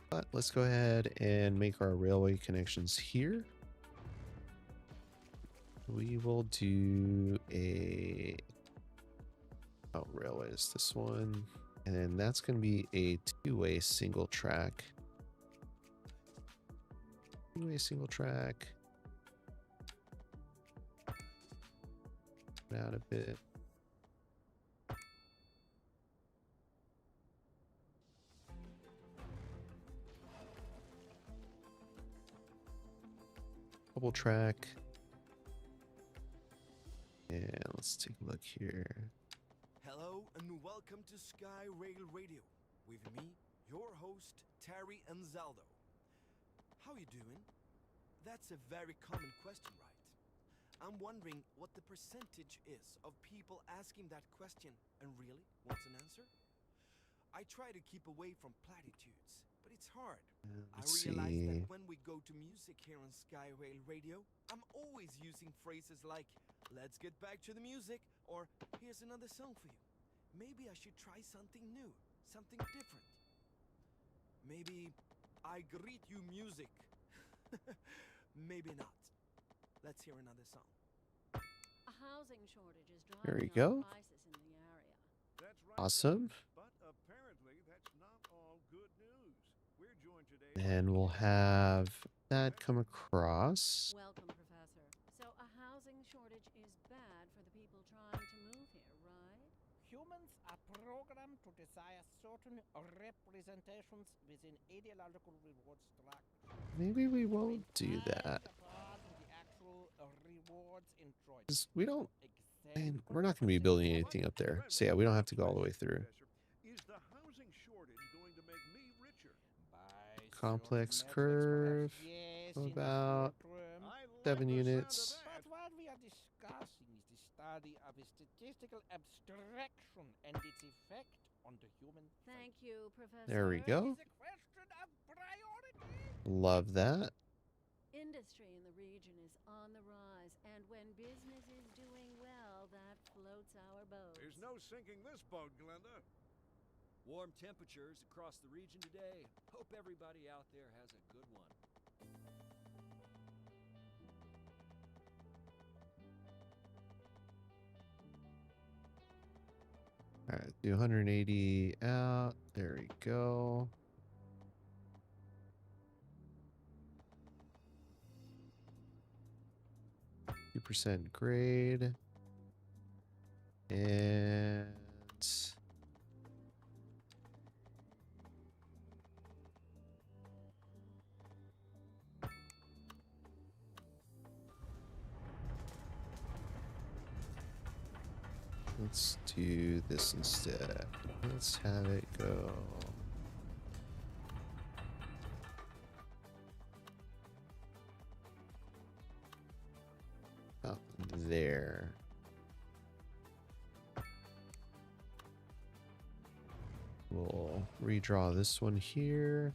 But let's go ahead and make our railway connections here. We will do a railway is this one, and then that's going to be a two-way single track. Two-way single track. Out a bit. Double track. And let's take a look here. Hello and welcome to Sky Rail Radio with me, your host, Terry Anzaldo. How you doing? That's a very common question, right? I'm wondering what the percentage is of people asking that question and really wants an answer. I try to keep away from platitudes, but it's hard. I realize that when we go to music here on Sky Rail Radio, I'm always using phrases like, let's get back to the music, or here's another song for you. Maybe I should try something new, something different. Maybe I greet you music. Maybe not. Let's hear another song. A housing shortage is There we driving go. up prices in the area. That's right, Awesome. but apparently that's not all good news. We're joined today And we'll have that come across. Welcome, Professor. So a housing shortage is bad for the people trying to move here, right? Humans are programmed to desire certain representations within ideological reward structure. Maybe we won't do that. The actual rewards enjoyed. 'Cause we don't, and we're not going to be building anything up there. So yeah, we don't have to go all the way through. Is the housing shortage going to make me richer? Complex curve, about 7 units. But what we are discussing is the study of a statistical abstraction and its effect on the human Thank you, Professor. There we go. It's a question of priority. Love that. Industry in the region is on the rise, and when business is doing well, that floats our boat. There's no sinking this boat, Glenda. Warm temperatures across the region today. Hope everybody out there has a good one. All right, do 180 out. There we go. %2% grade. And let's do this instead. Let's have it go. Up there. We'll redraw this one here.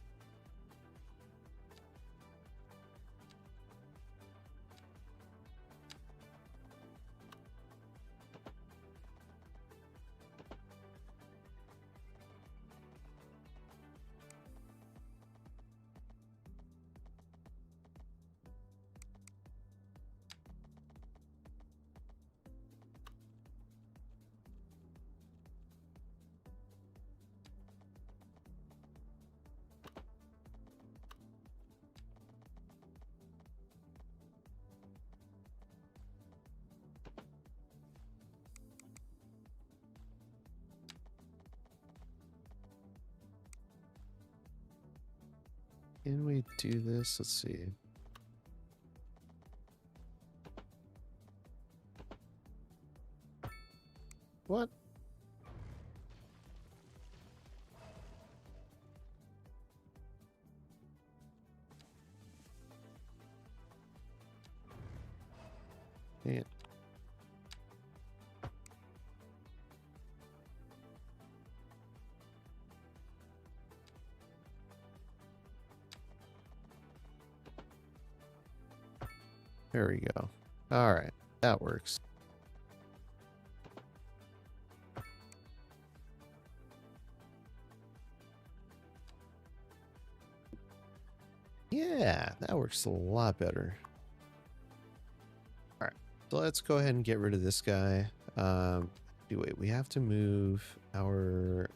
Can we do this? Let's see. What? Yeah. There we go. All right, that works. Yeah, that works a lot better. All right, so let's go ahead and get rid of this guy. Wait, we have to move our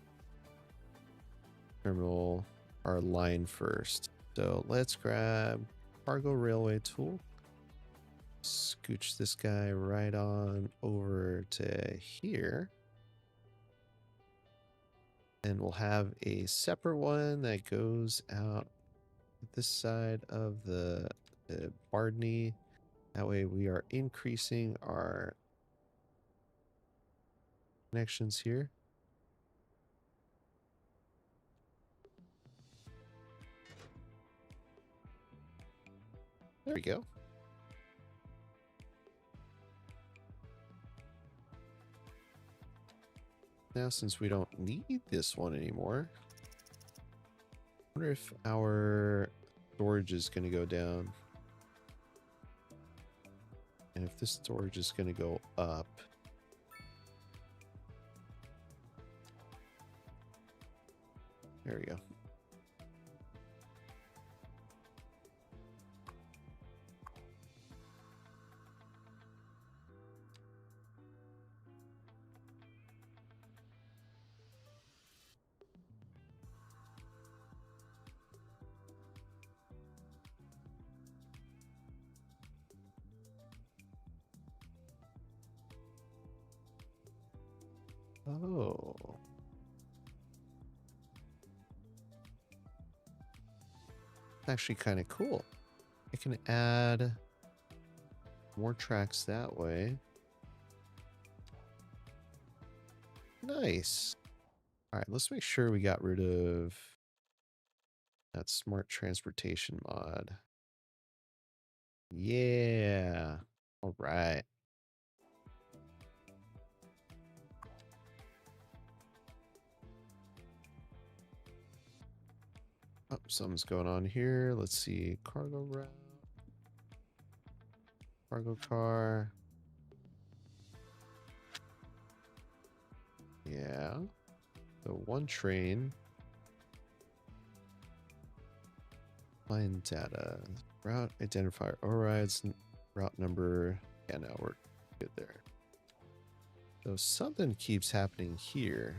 terminal, our line first. So let's grab cargo railway tool. Scooch this guy right on over to here. And we'll have a separate one that goes out this side of the Bardney. That way we are increasing our connections here. There we go. Now, since we don't need this one anymore, I wonder if our storage is going to go down. And if this storage is going to go up. There we go. Oh. Actually kind of cool. I can add more tracks that way. Nice. All right, let's make sure we got rid of that smart transportation mod. Yeah. All right. Oh, something's going on here. Let's see. Cargo route. Cargo car. Yeah. So one train. Line data. Route identifier. Overrides. Route number. Yeah, no, we're good there. So something keeps happening here.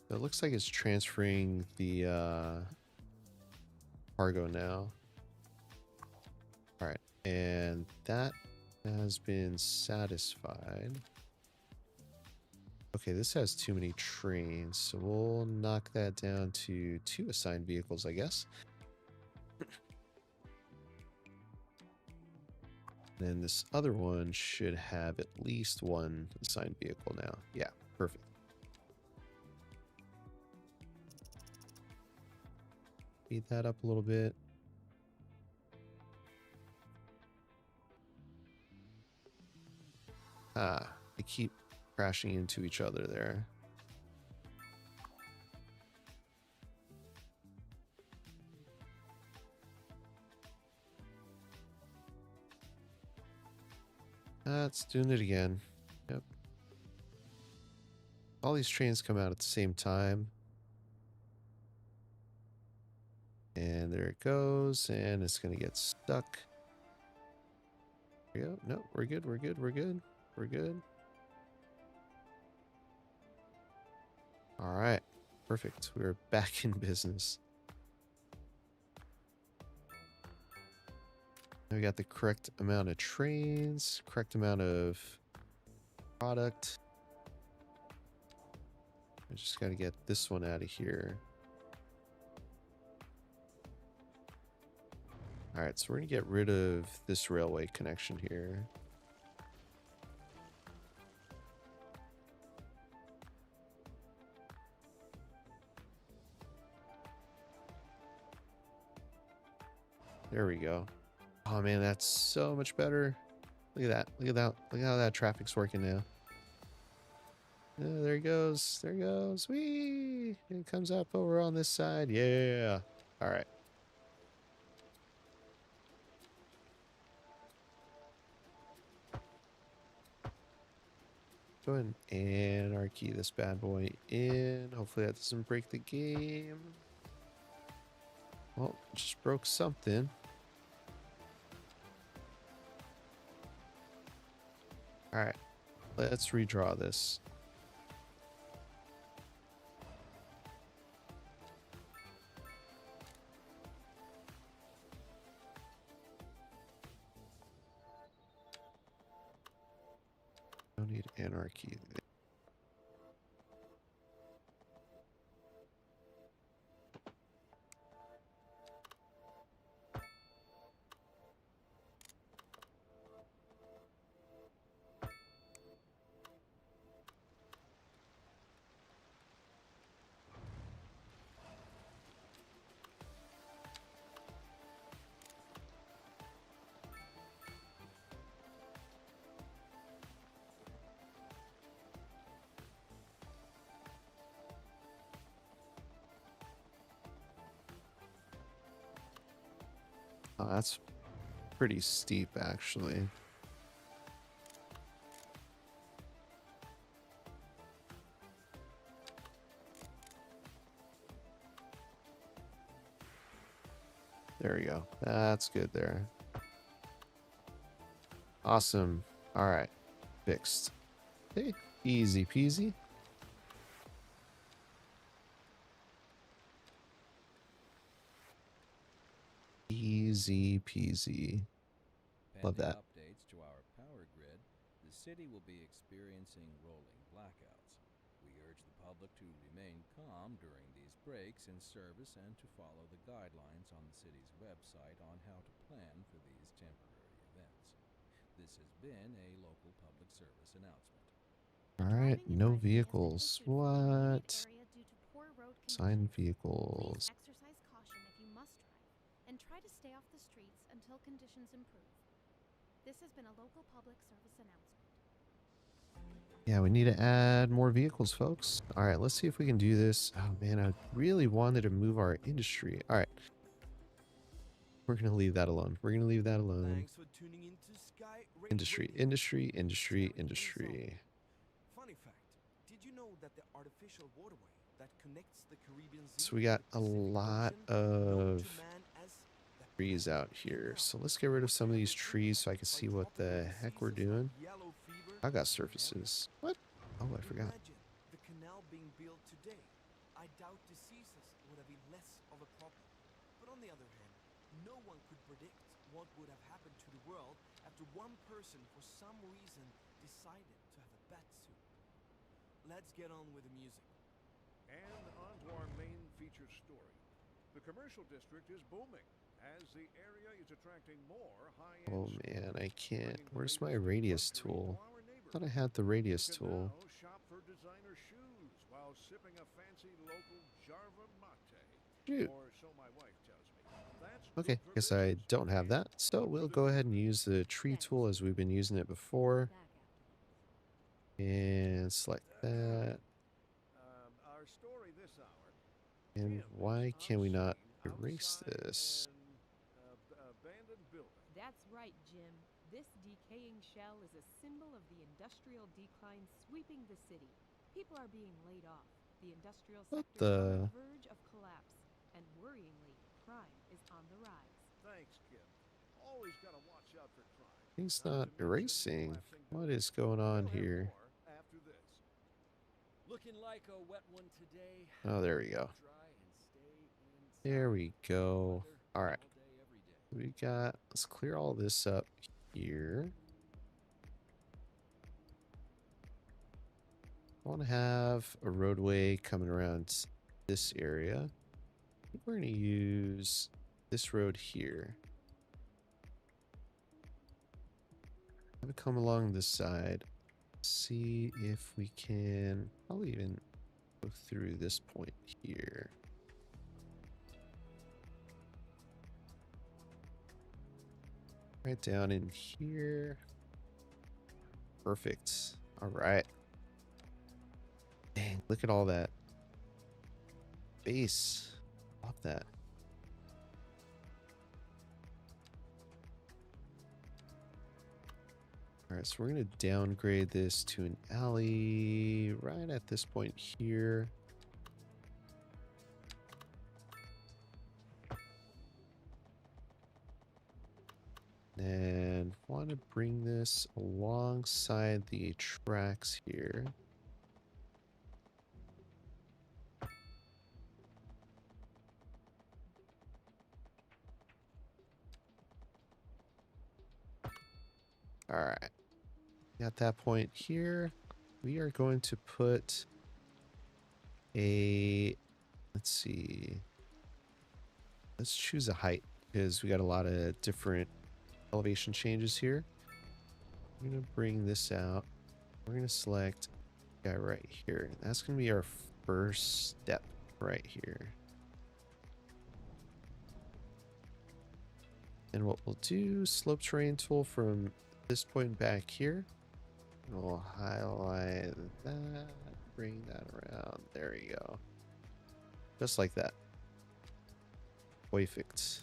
So it looks like it's transferring the cargo now. All right, and that has been satisfied. Okay, this has too many trains, so we'll knock that down to 2 assigned vehicles, I guess. Then this other one should have at least 1 assigned vehicle now. Yeah, perfect. Speed that up a little bit. Ah, they keep crashing into each other there. It's doing it again. Yep. All these trains come out at the same time. And there it goes, and it's going to get stuck. There we go. No, we're good, we're good, we're good. We're good. All right, perfect. We're back in business. Now we got the correct amount of trains, correct amount of product. I just got to get this one out of here. All right, so we're going to get rid of this railway connection here. There we go. Oh man, that's so much better. Look at that. Look at that. Look at how that traffic's working now. There he goes. There he goes. Whee! It comes up over on this side. Yeah. All right. Go ahead and anarchy this bad boy in. Hopefully that doesn't break the game. Well, just broke something. All right. Let's redraw this. Don't need anarchy. Oh, that's pretty steep, actually. There we go. That's good there. Awesome. All right. Fixed. Hey, easy peasy. Easy peasy. Love Pending that. updates to our power grid, the city will be experiencing rolling blackouts. We urge the public to remain calm during these breaks in service and to follow the guidelines on the city's website on how to plan for these temporary events. This has been a local public service announcement. All right. No vehicles. What? Sign vehicles. Please exercise caution if you must drive, and try to stay off the streets until conditions improve. This has been a local public service announcement. Yeah, we need to add more vehicles, folks. All right, let's see if we can do this. Oh man, I really wanted to move our industry. All right. We're going to leave that alone. We're going to leave that alone. Thanks for tuning into Sky Rail Industry, Radio. industry, industry, Terry industry. Funny fact, did you know that the artificial waterway that connects the Caribbean Sea So we got a to the Pacific lot Ocean, known of to man as the trees out here. So let's get rid of some of these trees so I can see what the heck we're doing. Yellow fever I got and surfaces. What? Oh, I forgot. Imagine the canal being built today. I doubt diseases would have been less of a problem. But on the other hand, no one could predict what would have happened to the world after one person for some reason decided to have a bat suit. Let's get on with the music. And on to our main featured story. The commercial district is booming as the area is attracting more high-end Oh stores, man, I can't. bringing the Where's my latest in radius luxury tool? to our neighborhood. Thought I had the radius You can tool. now shop for designer shoes while sipping a fancy local Jarva mate. Shoot. Or so my wife tells me. That's Okay, good for guess I business don't have and that. So good for we'll the go ahead and community. use the tree tool as we've been using it before. And select that. Our story this hour. And Jim why is can we not unseen erase outside this? an abandoned building. That's right, Jim. This decaying shell is a symbol of the industrial decline sweeping the city. People are being laid off. The industrial What sector is on the- the verge of collapse. And worryingly, crime is on the rise. Thanks, Kip. Always gotta watch out for crime. Thing's Not not to mention erasing. collapsing What buildings. is going on We'll have here? more after this. Looking like a wet one today. Oh, there we go. Dry and stay inside. There we go. Weather All right. all day, every day. We got, let's clear all this up here. I want to have a roadway coming around this area. I think we're going to use this road here. Have it come along this side. See if we can probably even go through this point here. right down in here. Perfect. All right. Dang, look at all that base. Love that. All right, so we're going to downgrade this to an alley right at this point here. And want to bring this alongside the tracks here. All right. At that point here, we are going to put a, let's see, let's choose a height because we got a lot of different elevation changes here. I'm going to bring this out. We're going to select guy right here. That's going to be our first step right here. And what we'll do, slope terrain tool from this point back here. We'll highlight that, bring that around. There you go. Just like that. Perfect.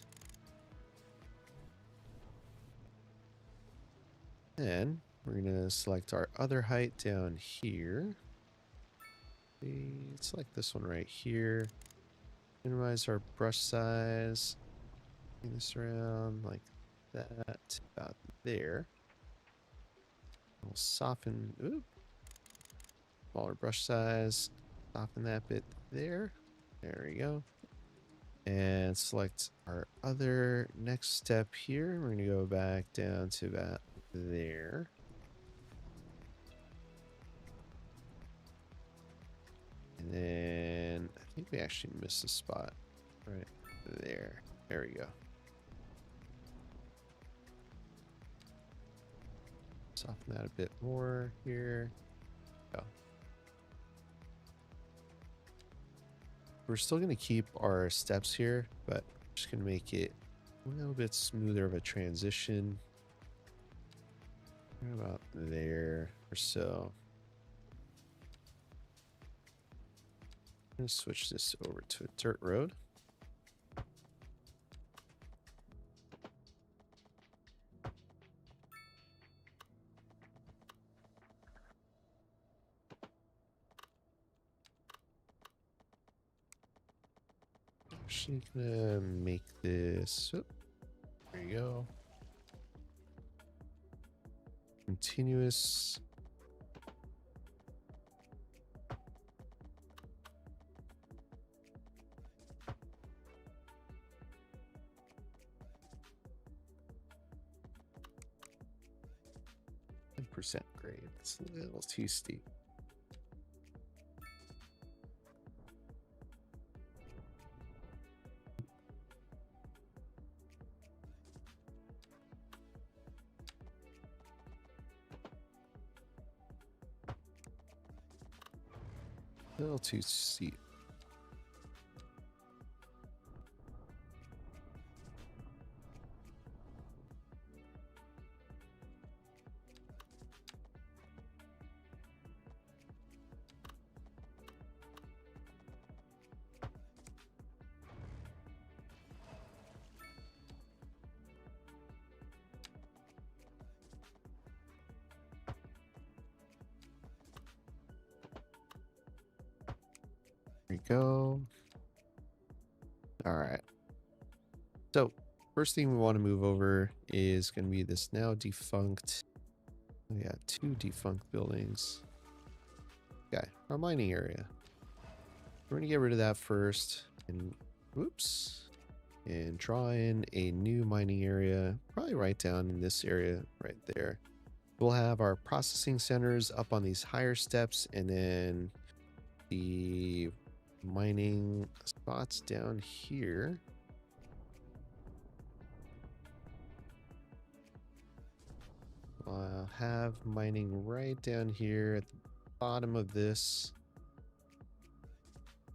Then we're going to select our other height down here. Select this one right here. Minimize our brush size. Bring this around like that, about there. We'll soften, oop, smaller brush size, soften that bit there. There we go. And select our other next step here. We're going to go back down to about there. And then I think we actually missed a spot right there. There we go. Soften that a bit more here. Go. We're still going to keep our steps here, but I'm just going to make it a little bit smoother of a transition. Right about there or so. I'm going to switch this over to a dirt road. Actually gonna make this, oh, there you go, continuous. Percent grade. It's a little too steep. A little too steep. There we go. All right. So first thing we want to move over is going to be this now defunct. We got 2 defunct buildings. Okay, our mining area. We're going to get rid of that first and whoops. And draw in a new mining area, probably right down in this area right there. We'll have our processing centers up on these higher steps and then the mining spots down here. I'll have mining right down here at the bottom of this.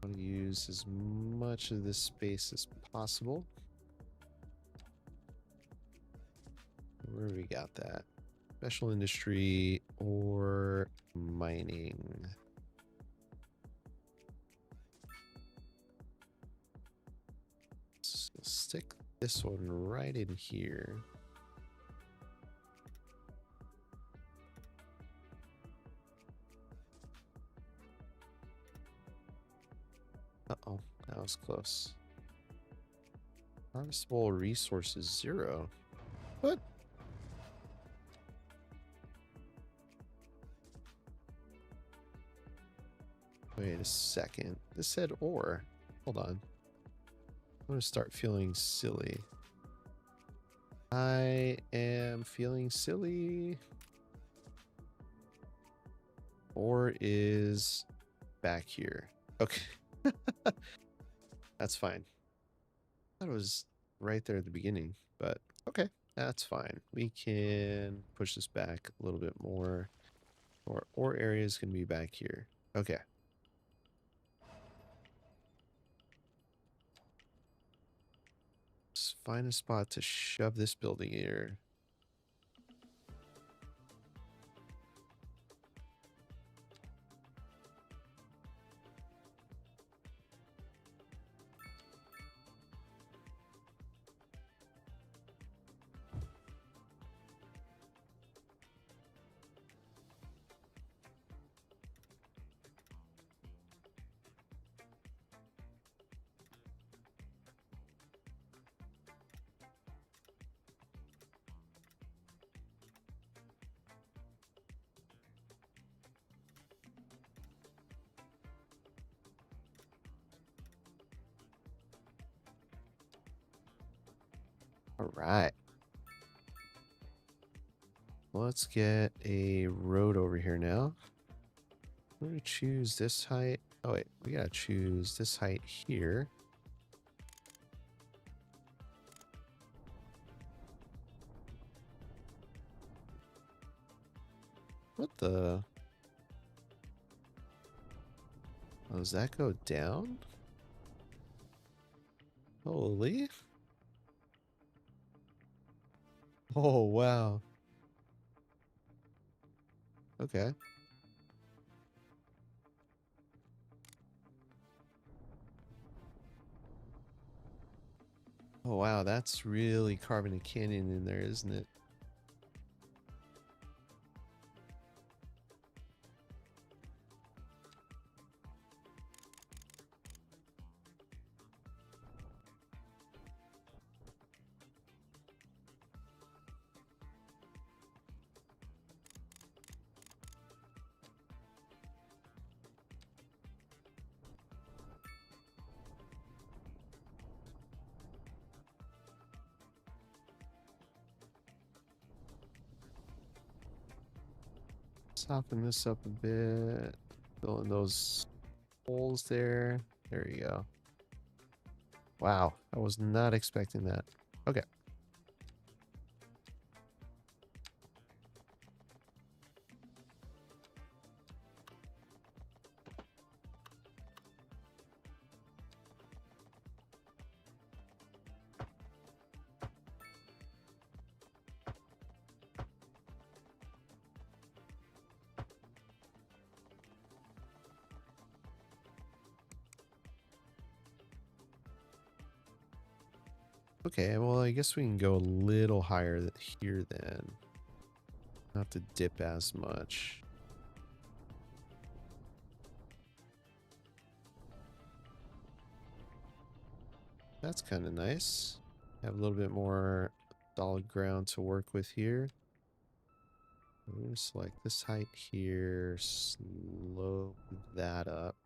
I want to use as much of this space as possible. Where we got that? Special industry or mining? So stick this one right in here. Uh-oh, that was close. Harvestable resources 0. What? Wait a second. This said ore. Hold on. I'm going to start feeling silly. I am feeling silly. Ore is back here. Okay. That's fine. I thought it was right there at the beginning, but okay. That's fine. We can push this back a little bit more. Our ore area is going to be back here. Okay. Let's find a spot to shove this building here. All right. Let's get a road over here now. I'm going to choose this height. Oh, wait. We got to choose this height here. What the? Oh, does that go down? Holy. Oh, wow. Okay. Oh, wow. That's really carving a canyon in there, isn't it? Soften this up a bit. Fill in those holes there. There you go. Wow, I was not expecting that. Okay. Okay, well, I guess we can go a little higher here then. Not have to dip as much. That's kind of nice. Have a little bit more solid ground to work with here. I'm going to select this height here, slope that up.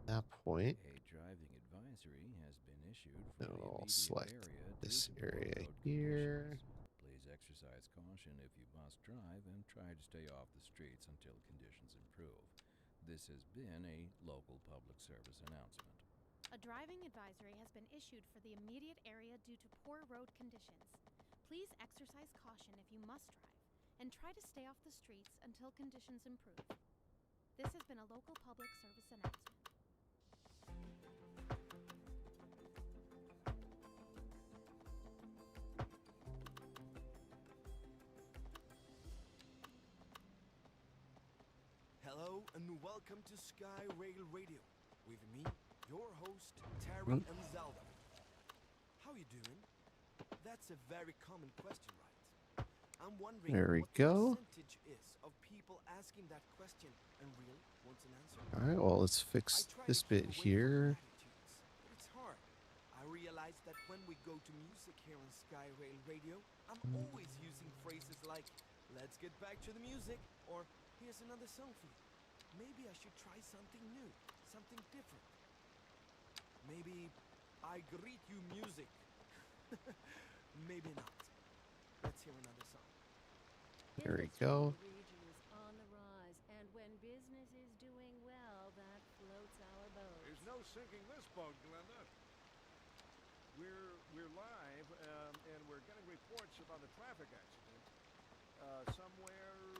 That point. A driving advisory has been issued for Then the I'll immediate select area this due to poor area road here. conditions. Please exercise caution if you must drive and try to stay off the streets until conditions improve. This has been a local public service announcement. A driving advisory has been issued for the immediate area due to poor road conditions. Please exercise caution if you must drive, and try to stay off the streets until conditions improve. This has been a local public service announcement. Hello and welcome to Sky Rail Radio with me, your host, Terry and Zelda. How you doing? That's a very common question, right? I'm wondering There we what the go. percentage is of people asking that question and really wants an answer. All right, well, let's I fix try to this keep bit away from here. platitudes, but it's hard. I realize that when we go to music here on Sky Rail Radio, I'm always using phrases like, let's get back to the music, or here's another song for you. Maybe I should try something new, something different. Maybe I greet you music. Maybe not. Let's hear another song. There we Industry in go. the region is on the rise, and when business is doing well, that floats our boat. There's no sinking this boat, Glenda. We're live, and we're getting reports about a traffic accident somewhere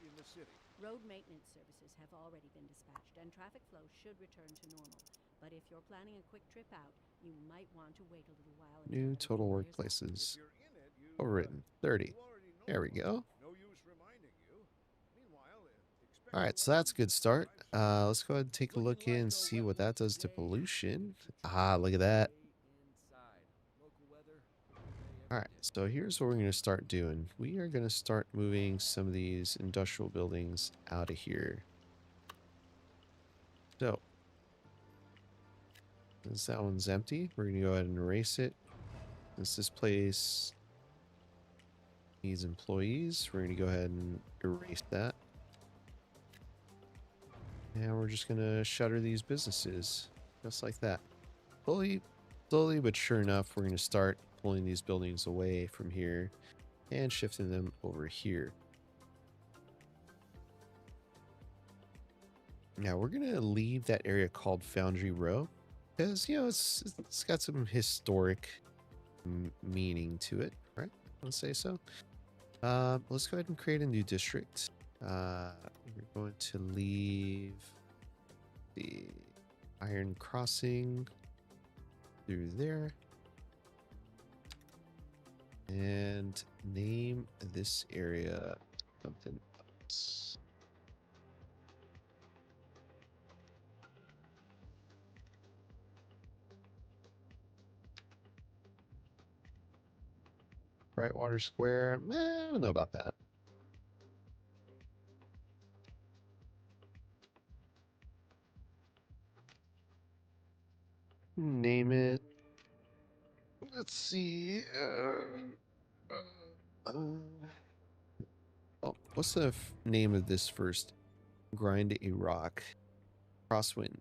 in the city. Road maintenance services have already been dispatched, and traffic flow should return to normal. But if you're planning a quick trip out, you might want to wait a little while. New until total everything clears up. workplaces. If you're in it, Overwritten 30. you already know. There we go. No use reminding you. Meanwhile, expect All right, so that's a good start. Let's go ahead and take a look in and see what that does to pollution. Ah, look at that. All right, so here's what we're going to start doing. We are going to start moving some of these industrial buildings out of here. So, since that one's empty, we're going to go ahead and erase it. Since this place needs employees, we're going to go ahead and erase that. And we're just going to shutter these businesses, just like that. Slowly but sure enough, we're going to start pulling these buildings away from here and shifting them over here. Now we're going to leave that area called Foundry Row because, you know, it's got some historic meaning to it, right? Let's say so. Let's go ahead and create a new district. We're going to leave the Iron Crossing through there. And name this area something else. Brightwater Square. I don't know about that. Name it. Let's see. Oh, what's the name of this first? Grind a rock. Crosswind.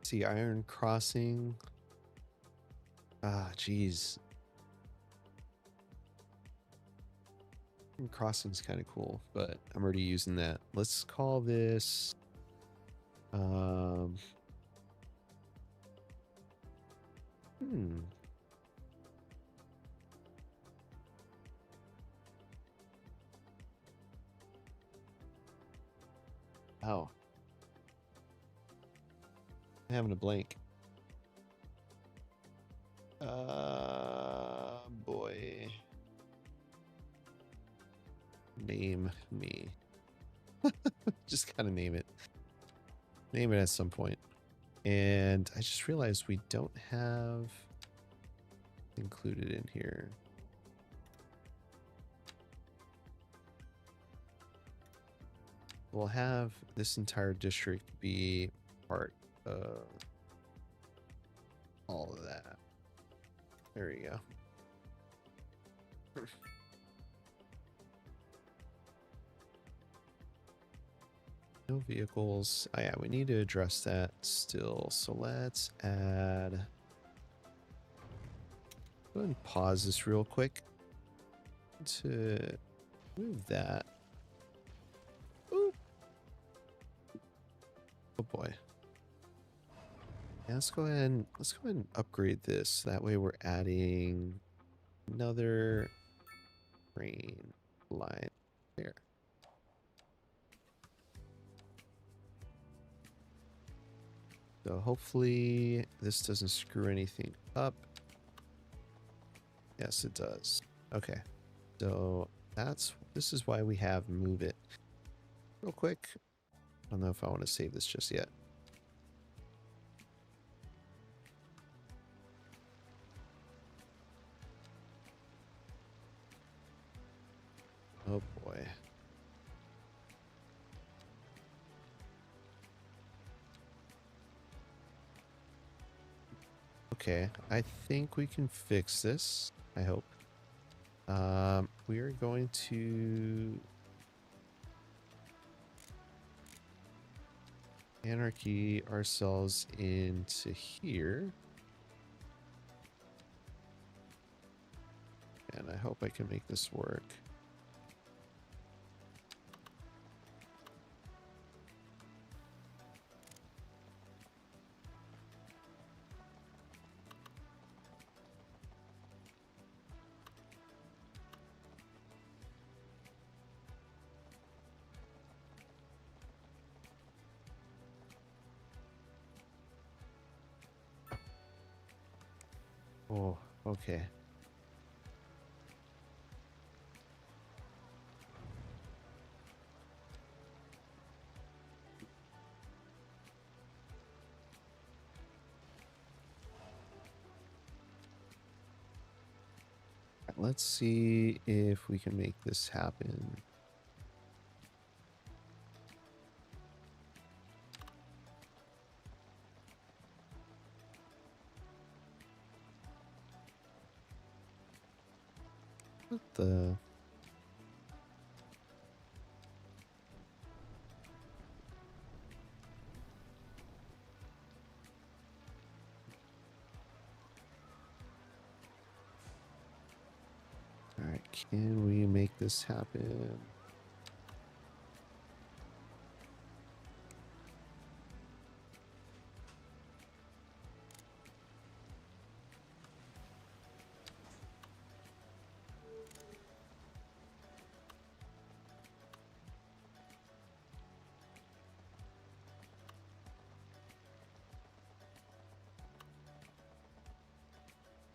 See, Iron Crossing. Ah, jeez. Iron Crossing's kind of cool, but I'm already using that. Let's call this. Oh. I'm having a blank. Boy. Name me. Just gotta name it. Name it at some point. And I just realized we don't have included in here. We'll have this entire district be part of all of that. There you go. No vehicles. Oh yeah, we need to address that still. So let's add. Go ahead and pause this real quick to move that. Ooh. Oh boy. Yeah, let's go ahead and upgrade this. That way we're adding another train line there. So hopefully this doesn't screw anything up. Yes, it does. Okay. So this is why we have move it. Real quick. I don't know if I want to save this just yet. Oh boy. Okay, I think we can fix this. I hope. We are going to anarchy ourselves into here. And I hope I can make this work. Oh, okay. Let's see if we can make this happen. What the... Alright, can we make this happen?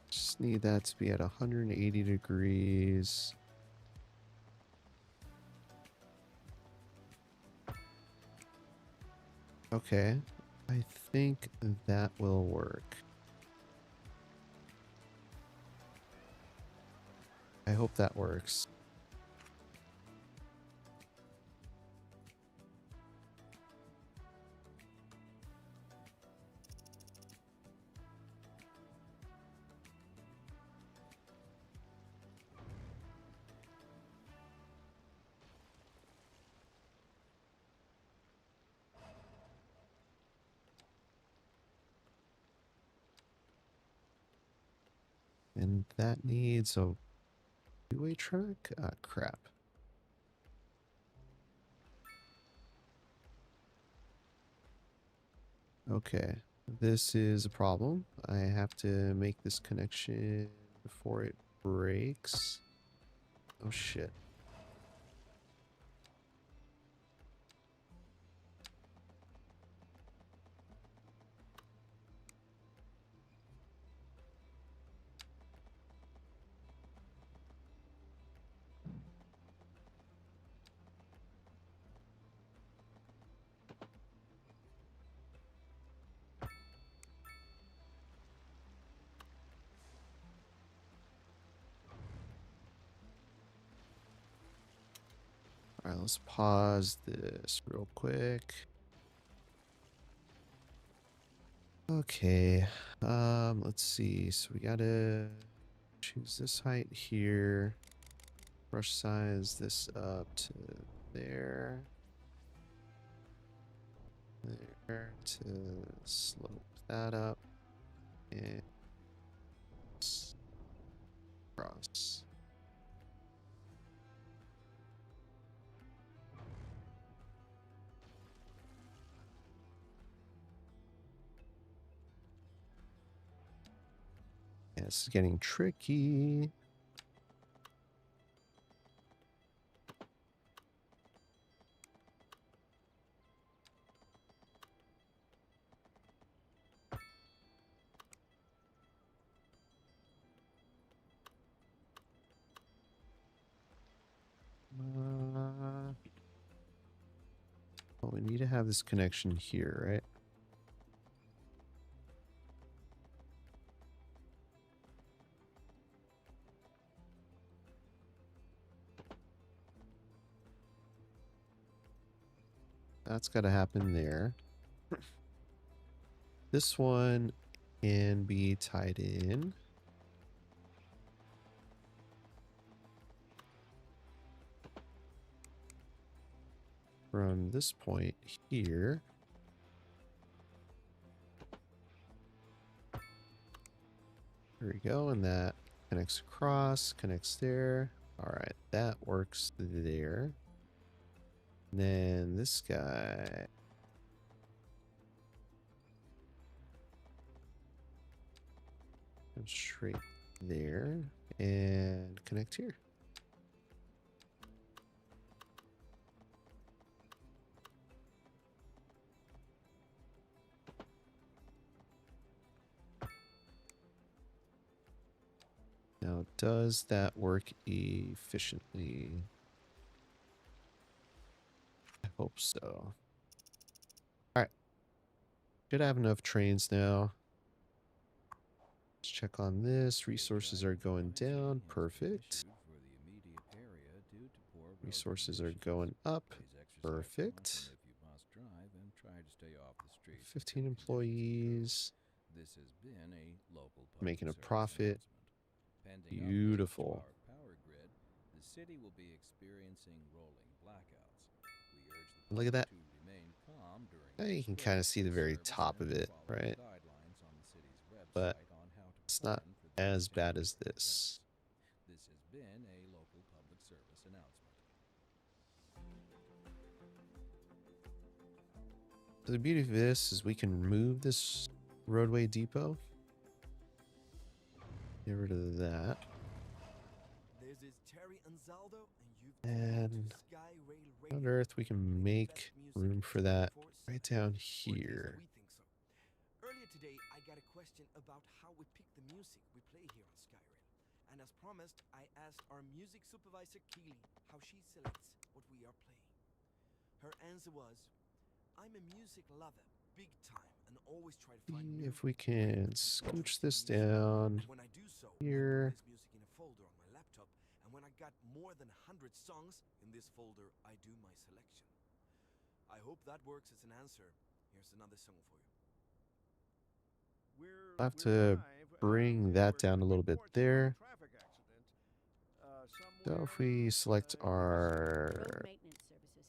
Just need that to be at 180 degrees. Okay, I think that will work. I hope that works. And that needs a two-way track? Ah, crap. Okay, this is a problem. I have to make this connection before it breaks. Oh shit. All right, let's pause this real quick. Okay, let's see. So we gotta choose this height here. Brush size this up to there. There to slope that up. And cross. Yeah, this is getting tricky. have this connection here, right? That's got to happen there. This one can be tied in. From this point here. There we go, and that connects across, connects there. All right, that works there. And then this guy. Goes straight there and connect here. Now, does that work efficiently? I hope so. All right. Should have enough trains now. Let's check on this. Resources are going down. Perfect. Resources are going up. Perfect. 15 employees. This has been a local Making a profit. Beautiful. Power grid, the city will be experiencing rolling blackouts. We urge the Look at that. to remain calm during Now you can kind of see the very top of it, right? But it's not as bad as this. This has been a local public service announcement. So the beauty of this is we can remove this roadway depot. Get rid of that. This is Terry and Zaldo, And Sky Rail on Radio. Earth, we can make room for that right down here. Earlier today, I got a question about how we pick the music we play here on Skyrail. And as promised, I asked our music supervisor Keely how she selects what we are playing. Her answer was, I'm a music lover, big time, and always try to find new If we can scooch this down and when I do so, here. I put this music in a folder on my laptop, and when I got more than 100 songs in this folder, I do my selection. I hope that works as an answer. Here's another song for you. I'll have to bring that down a little bit there. So if we select our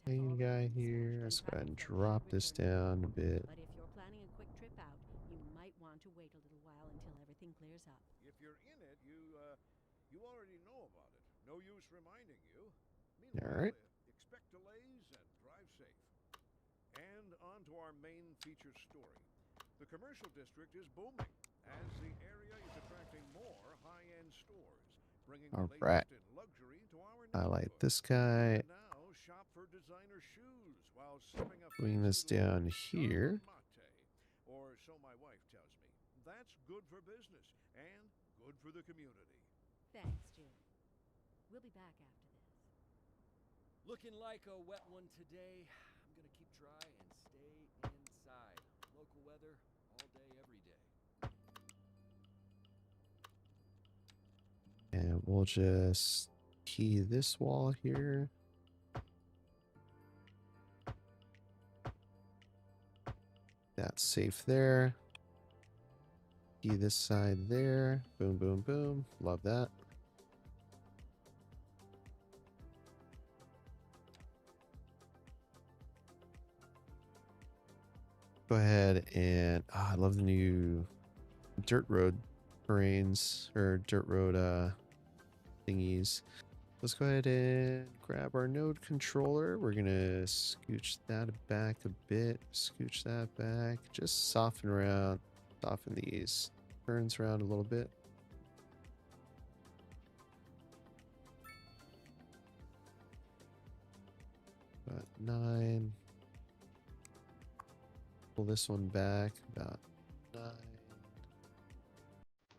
main guy here, let's go ahead and drop this down a bit. But if you're planning a quick trip out, you might want to wait a little while until everything clears up. If you're in it, you already know about it. No use reminding you. All right. Expect delays and drive safe. And on to our main feature story. The commercial district is booming as the area is attracting more high-end stores, bringing the Alright. latest in luxury to our Highlight neighborhood. this guy. And now shop for designer shoes while sipping a Bring this fancy down little here. Charlotte Mate. Or so my wife tells me. That's good for business and good for the community. Thanks, Jim. We'll be back after this. Looking like a wet one today. I'm gonna keep dry and stay inside. Local weather all day, every day. And we'll just key this wall here. That's safe there. Key this side there. Boom, boom, boom. Love that. Go ahead and I love the new dirt road terrains or dirt road thingies. Let's go ahead and grab our node controller. We're gonna scooch that back a bit, scooch that back, just soften these turns around a little bit. About 9. Pull this one back about 9.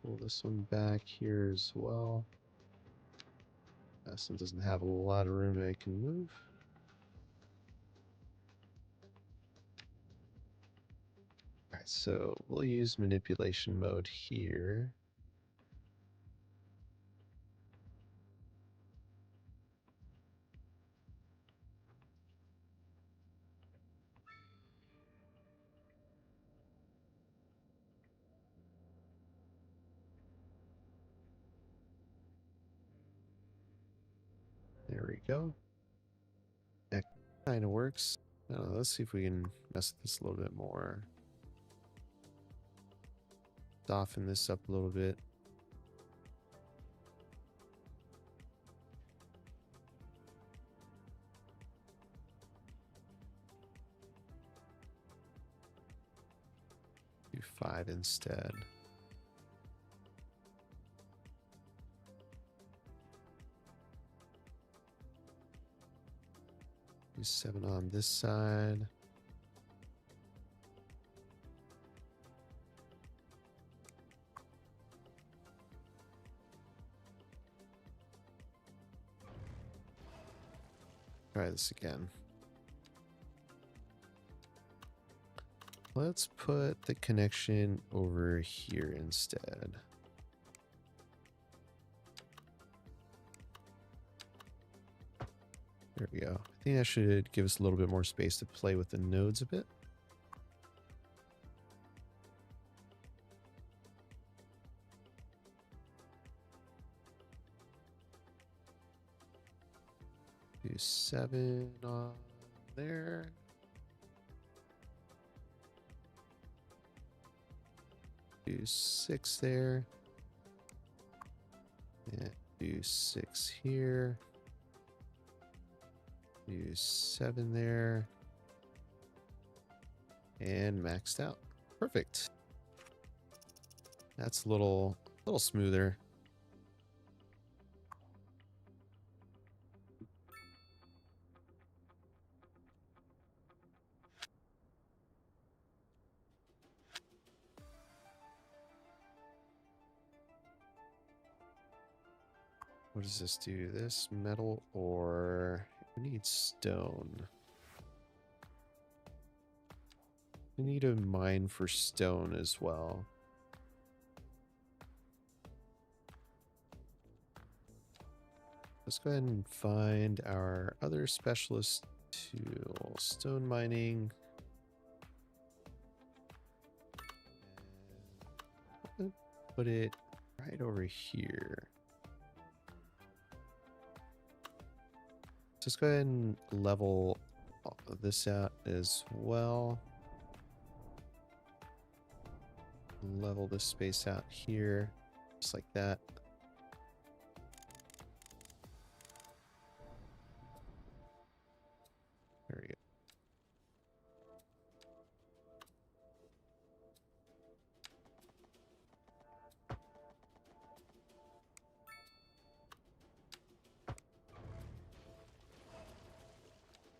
Pull this one back here as well. This one doesn't have a lot of room I can move. so we'll use manipulation mode here. There we go. That kind of works. Let's see if we can mess with this a little bit more. Soften this up a little bit. Do 5 instead. Do 7 on this side. Try this again. Let's put the connection over here instead. There we go. I think that should give us a little bit more space to play with the nodes a bit. Do 7 on there. Do 6 there. And do 6 here. Do 7 there. And maxed out. Perfect. That's a little smoother. What does this do? This metal or we need stone. We need a mine for stone as well. Let's go ahead and find our other specialist tool. Stone mining. And put it right over here. Let's go ahead and level this out as well. Level this space out here, just like that. There we go.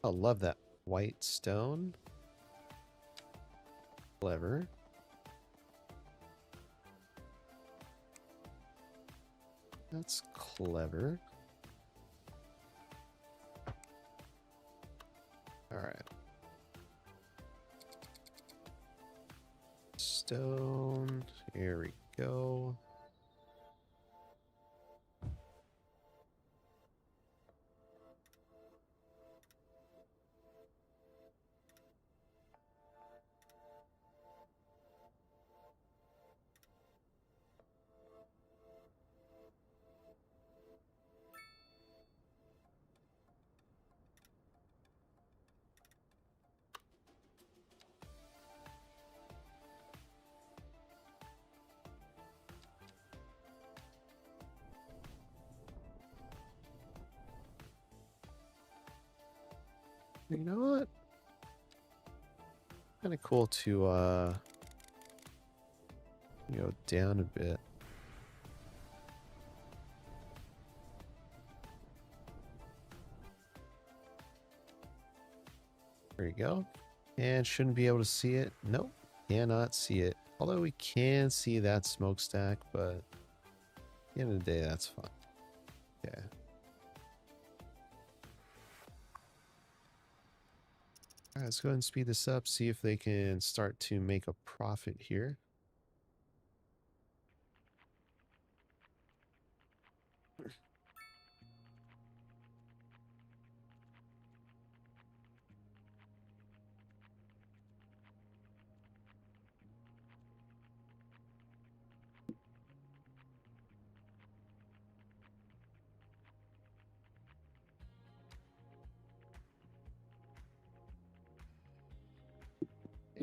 I love that white stone. Clever. That's clever. All right. Stone. Here we go. You know what? Kind of cool to go down a bit. There you go. And shouldn't be able to see it. Nope, cannot see it. Although we can see that smokestack, but at the end of the day, that's fine. Okay. All right, let's go ahead and speed this up, see if they can start to make a profit here.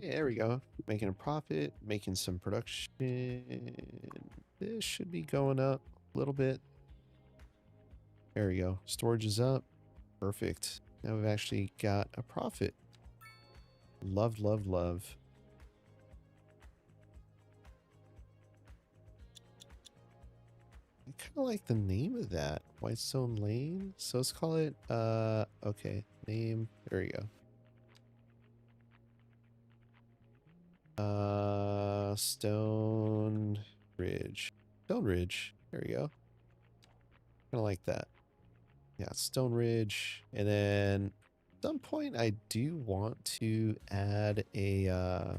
Hey, there we go. Making a profit, making some production. This should be going up a little bit. There we go. Storage is up. Perfect. Now we've actually got a profit. Love, love, love. I kind of like the name of that. Whitestone Lane. So let's call it, okay. Name. There we go. Stone Ridge. Stone Ridge. There we go. Kind of like that. Yeah, Stone Ridge. And then at some point I do want to add a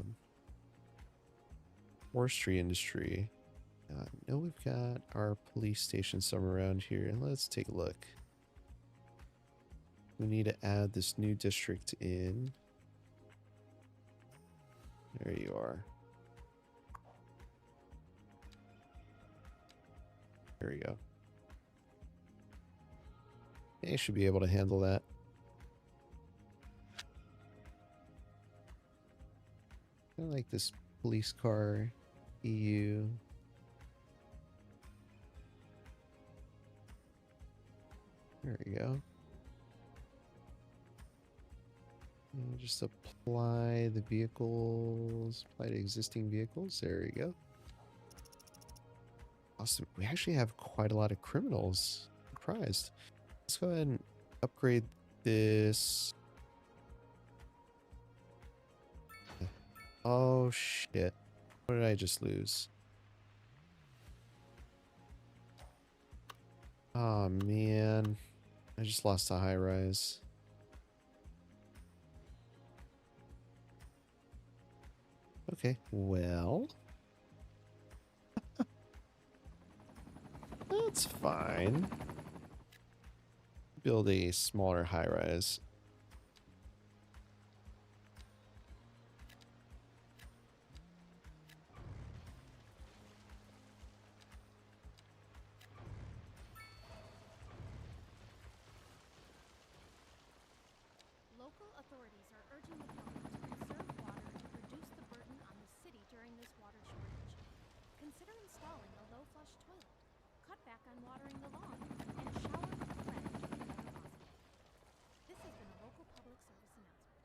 forestry industry. I know we've got our police station somewhere around here. Let's take a look. We need to add this new district in. There you are. There we go. They should be able to handle that. I like this police car. EU. There we go. And just apply the vehicles. Apply to existing vehicles. There we go. Awesome. We actually have quite a lot of criminals. Surprised. Let's go ahead and upgrade this. Oh shit. What did I just lose? Oh man. I just lost a high rise. Okay, well. That's fine. Build a smaller high rise. Local authorities are urging the public to conserve water and reduce the burden on the city during this water shortage. Consider installing a low-flush toilet, cut back on watering the lawn, and shower with pledge whenever possible. This has been a local public service announcement.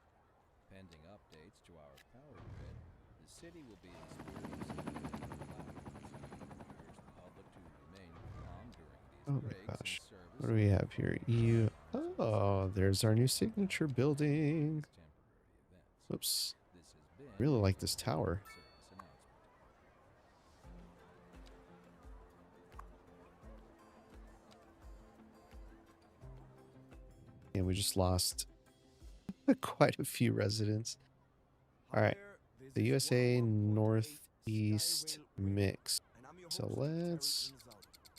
Pending updates to our power grid, the city will be experiencing blackouts. We urge the public to remain calm during these Oh my breaks gosh. in service. What do we have here? EU. Oh, there's our new signature building. Whoops. This has been Really a like this local tower. public service announcement. And we just lost quite a few residents. All right. The USA Northeast mix. So let's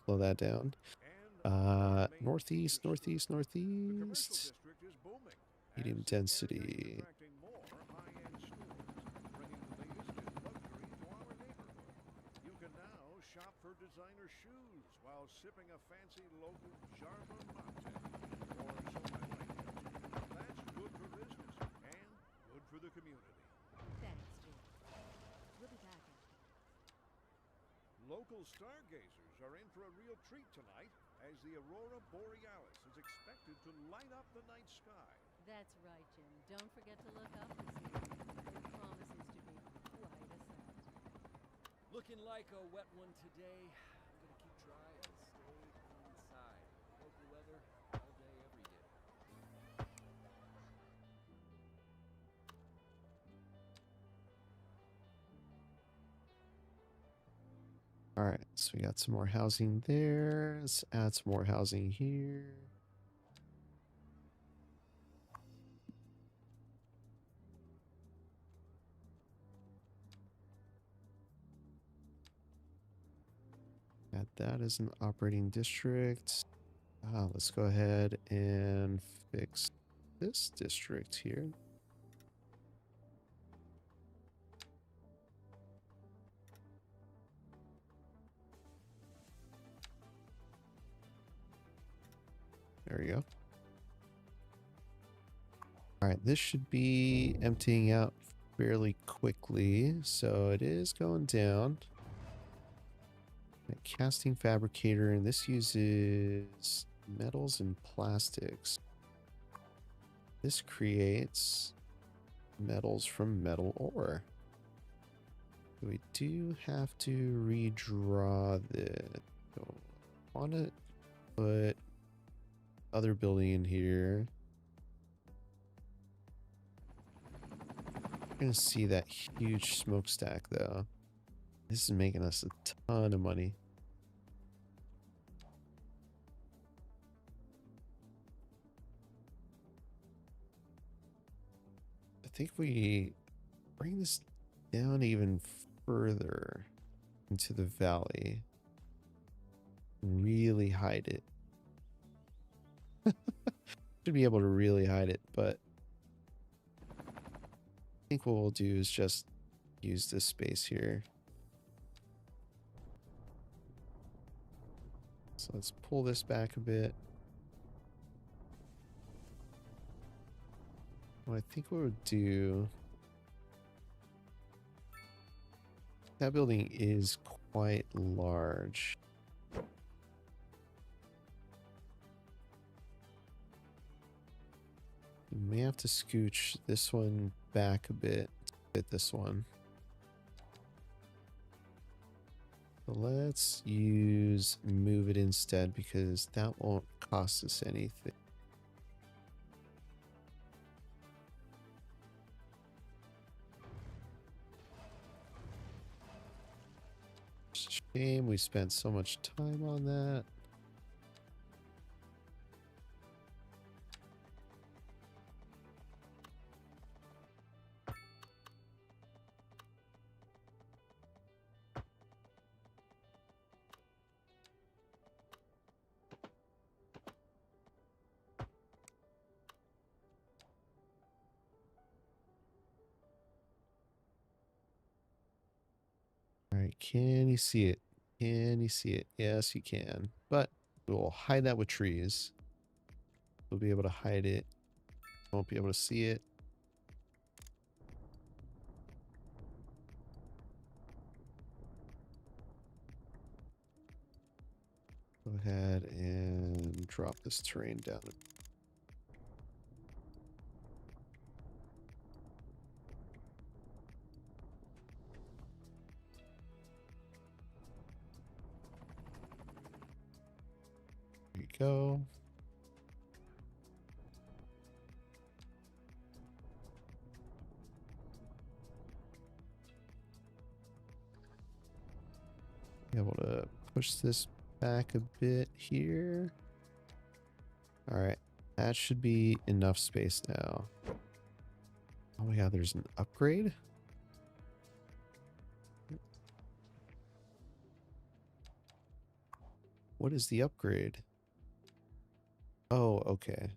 slow that down. Northeast, northeast, northeast. Medium density. You can now shop for designer shoes while sipping a fancy local Jarman mocktail or something like that. That's good for business and good for the community. Thanks, Jim. We'll be back after. Local stargazers are in for a real treat tonight as the aurora borealis is expected to light up the night sky. That's right, Jim. Don't forget to look up this evening. It promises to be quite a sight. Looking like a wet one today. I'm gonna keep dry and stay inside. Local weather all day, every day. All right, so we got some more housing there. Let's add some more housing here. Add that as an operating district. Let's go ahead and fix this district here. There we go. All right, this should be emptying out fairly quickly. So it is going down. A casting fabricator, and this uses metals and plastics. This creates metals from metal ore. We do have to redraw this. So I want to put other building in here. We're going to see that huge smokestack though. This is making us a ton of money. I think we bring this down even further into the valley. Really hide it. Should be able to really hide it, but I think what we'll do is just use this space here. So let's pull this back a bit. What I think we would do... That building is quite large. We may have to scooch this one back a bit to fit this one. So let's move it instead because that won't cost us anything. Shame we spent so much time on that. All right, can you see it? Can you see it? Yes, you can. But we'll hide that with trees. We'll be able to hide it. Won't be able to see it. Go ahead and drop this terrain down. There you go. Be able to push this back a bit here. All right, that should be enough space now. Oh yeah, there's an upgrade. What is the upgrade? Oh, okay.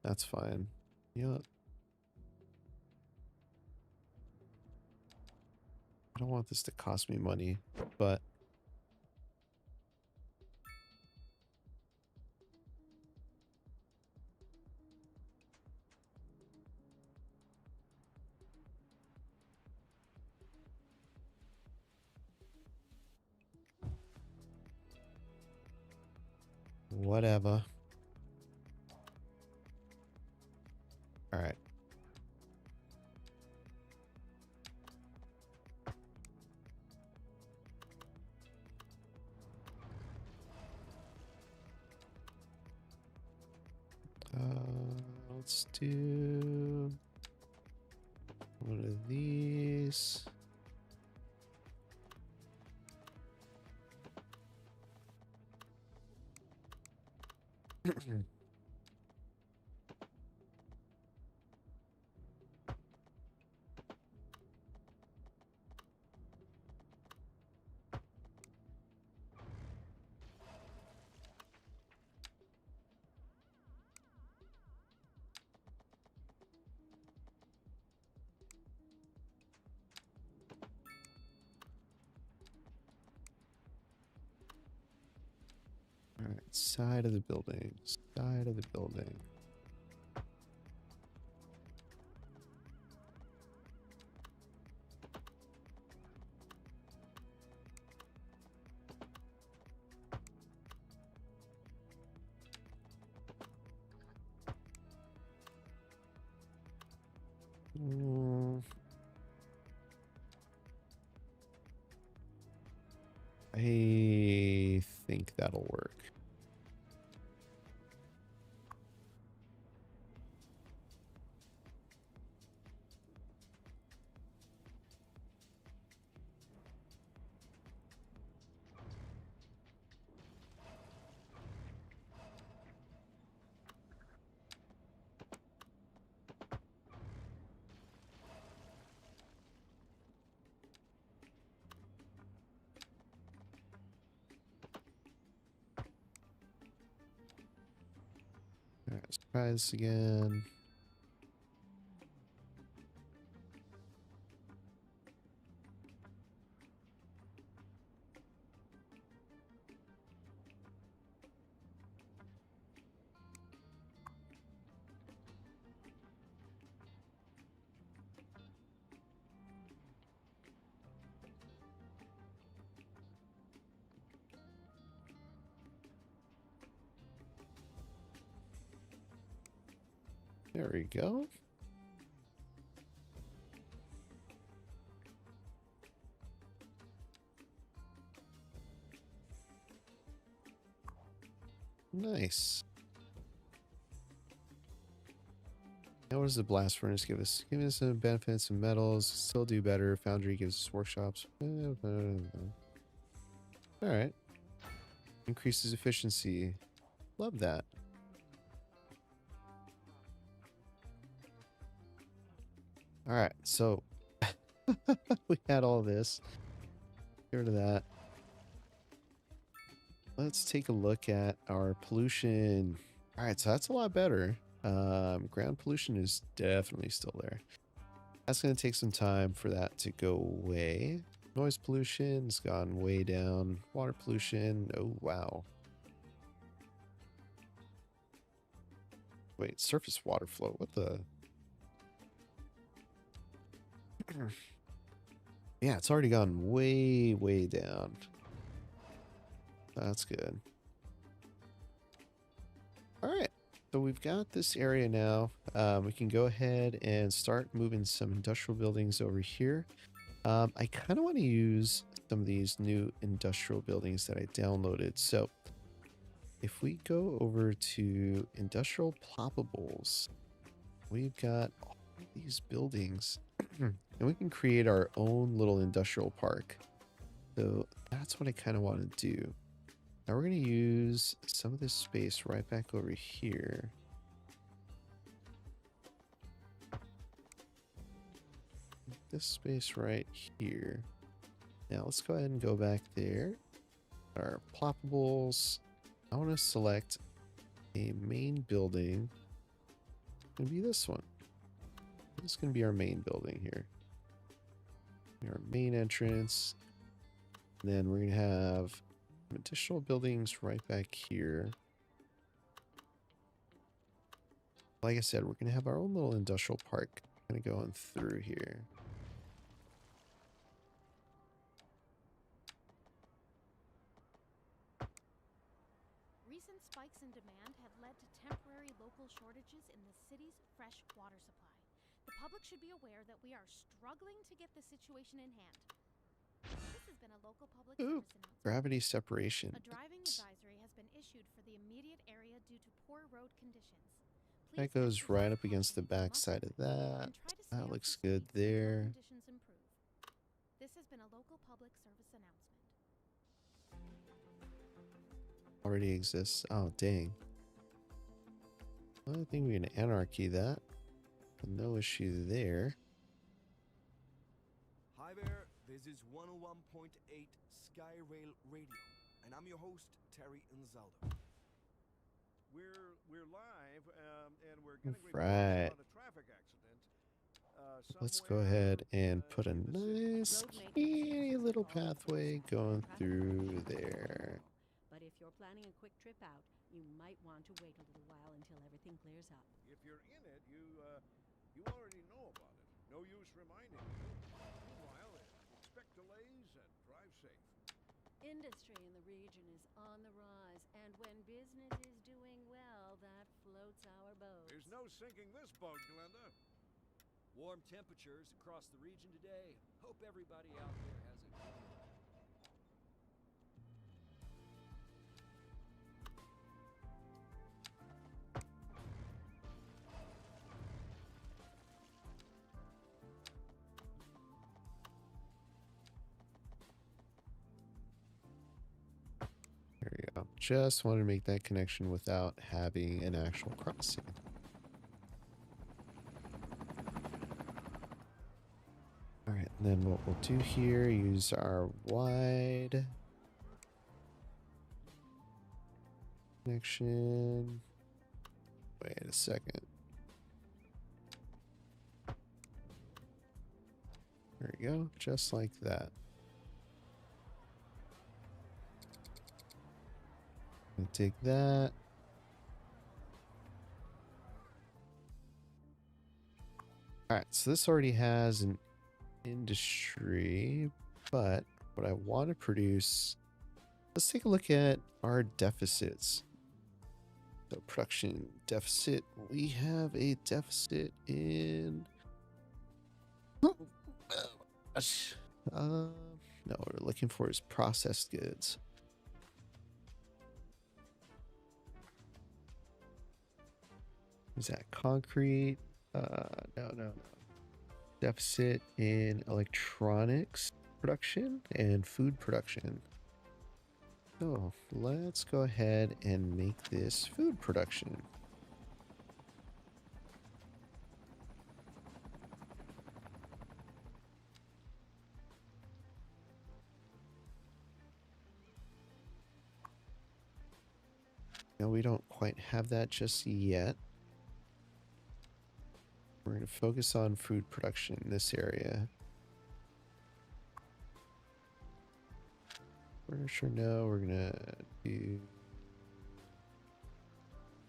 That's fine. You know what? I don't want this to cost me money, but whatever. All right. Let's do one of these. All right, side of the building, side of the building. I think that'll work. All right, let's try this again. There we go. Nice. Now what does the blast furnace give us? Give us some benefits and metals. Still do better. Foundry gives us workshops. Alright. Increases efficiency. Love that. Alright, so we had all this. Get rid of that. Let's take a look at our pollution. Alright, so that's a lot better. Ground pollution is definitely still there. That's going to take some time for that to go away. Noise pollution's gone way down. Water pollution, oh wow. Wait, surface water flow, what the? Yeah, it's already gone way, way down. That's good. All right, so we've got this area now. We can go ahead and start moving some industrial buildings over here. I kind of want to use some of these new industrial buildings that I downloaded. So if we go over to industrial ploppables, we've got all these buildings and we can create our own little industrial park. So that's what I kind of want to do. Now we're going to use some of this space right back over here. This space right here. Now let's go ahead and go back there. Our ploppables. I want to select a main building. It's going to be this one. This is going to be our main building here. Our main entrance. And then we're going to have additional buildings right back here. Like I said, we're going to have our own little industrial park kind of going through here. Recent spikes in demand have led to temporary local shortages in the city's fresh water supply. The public should be aware that we are struggling to get the situation in hand. This has been a local public service announcement. Gravity separation. A driving advisory has been issued for the immediate area due to poor road conditions. That goes right up against the back side of that. That looks good there. This has been a local public service announcement. Already exists. Oh, dang. I think we can anarchy that. No issue there. Hi there, this is 101.8 Skyrail Radio, and I'm your host, Terry Anzaldo. We're live, and we're getting right. reports on a traffic accident. Let's go ahead and put a nice skinny little pathway going through there. But if if you're planning a quick trip out, you might want to wait a little while until everything clears up. If you're in it, you already know about it. No use reminding you. Meanwhile, expect delays and drive safe. Industry in the region is on the rise, and when business is doing well, that floats our boat. There's no sinking this boat, Glenda. Warm temperatures across the region today. Hope everybody out there has a good one. There you go. Just wanted to make that connection without having an actual crossing. All right, and then what we'll do here, use our wide connection. Wait a second. There we go, just like that. I'll take that. All right, so this already has an industry, but what I want to produce, let's take a look at our deficits. So production deficit, we have a deficit in no, what we're looking for is processed goods. Is that concrete? No. Deficit in electronics production and food production. So let's go ahead and make this food production. No, we don't quite have that just yet. We're going to focus on food production in this area. Furniture, no. We're going to do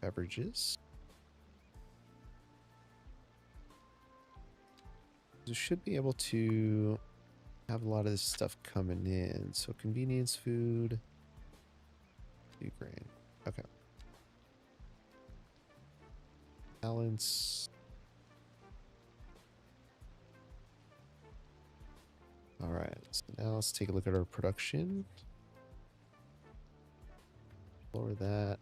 beverages. We should be able to have a lot of this stuff coming in. So convenience food, do grain. Okay. Balance. All right, so now let's take a look at our production. Lower that.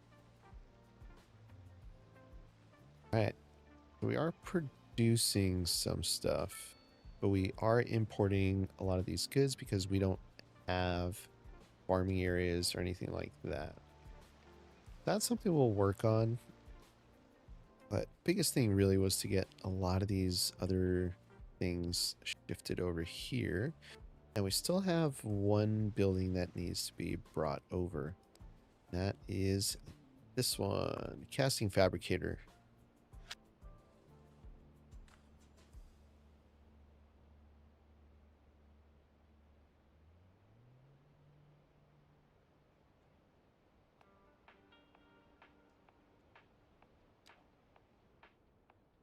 All right, we are producing some stuff, but we are importing a lot of these goods because we don't have farming areas or anything like that. That's something we'll work on. But biggest thing really was to get a lot of these other things shifted over here, and we still have one building that needs to be brought over. That is this one, casting fabricator.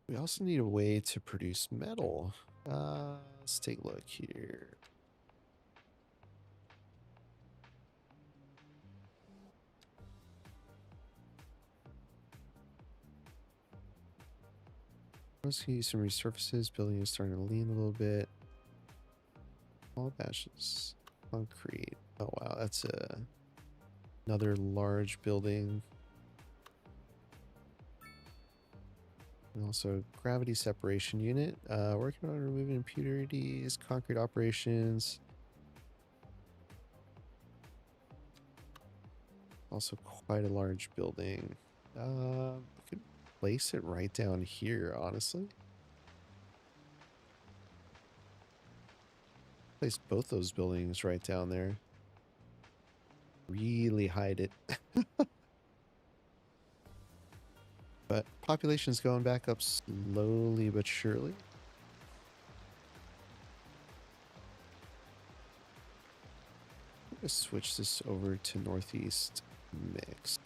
We also need a way to produce metal. Let's take a look here. Let's use some resurfaces. Building is starting to lean a little bit. All batches. Concrete. Oh wow, that's another large building. And also gravity separation unit. Working on removing impurities, concrete operations. Also quite a large building. I could place it right down here, honestly. Place both those buildings right down there. Really hide it. But population's going back up slowly but surely. I'm gonna switch this over to northeast. mix.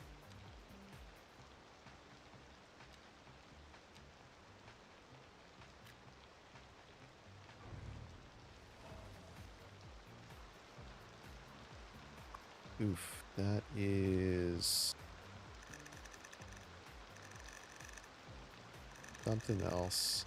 Oof, that is something else.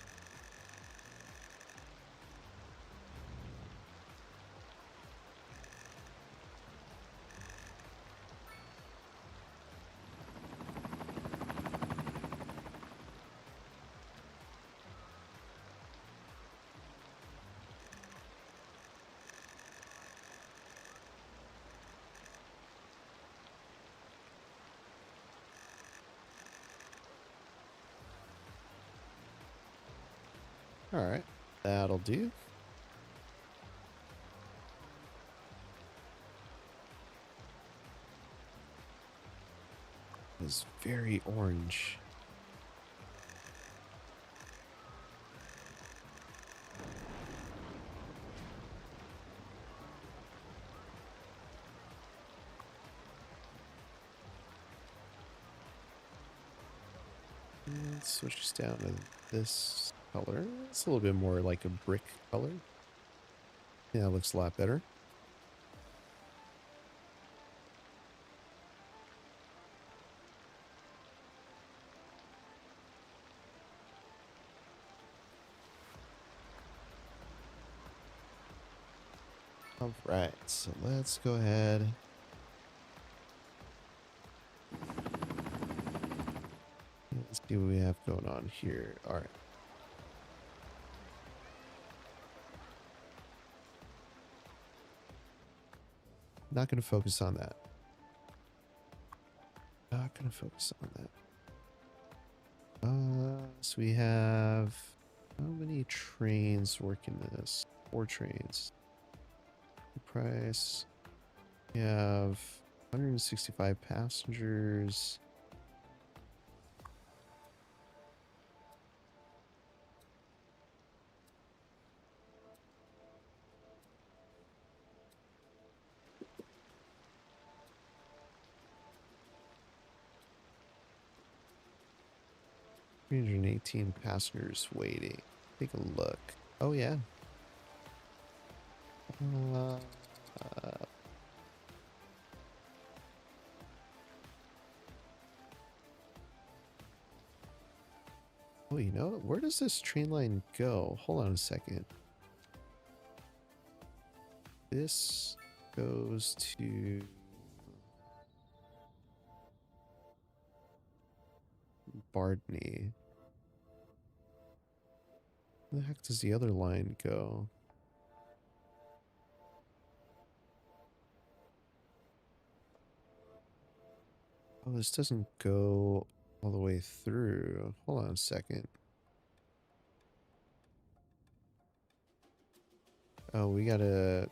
All right, that'll do. It's very orange. Let's switch this down to this color. It's a little bit more like a brick color. Yeah, it looks a lot better. All right, so let's go ahead. Let's see what we have going on here. All right. Not going to focus on that. Not going to focus on that. So we have how many trains working this? 4 trains. The price. We have 165 passengers. $318 passengers waiting. Take a look. Oh yeah. Oh, you know what? Where does this train line go? Hold on a second. This goes to Bardney. Where the heck does the other line go? Oh, this doesn't go all the way through. Hold on a second. Oh, we gotta...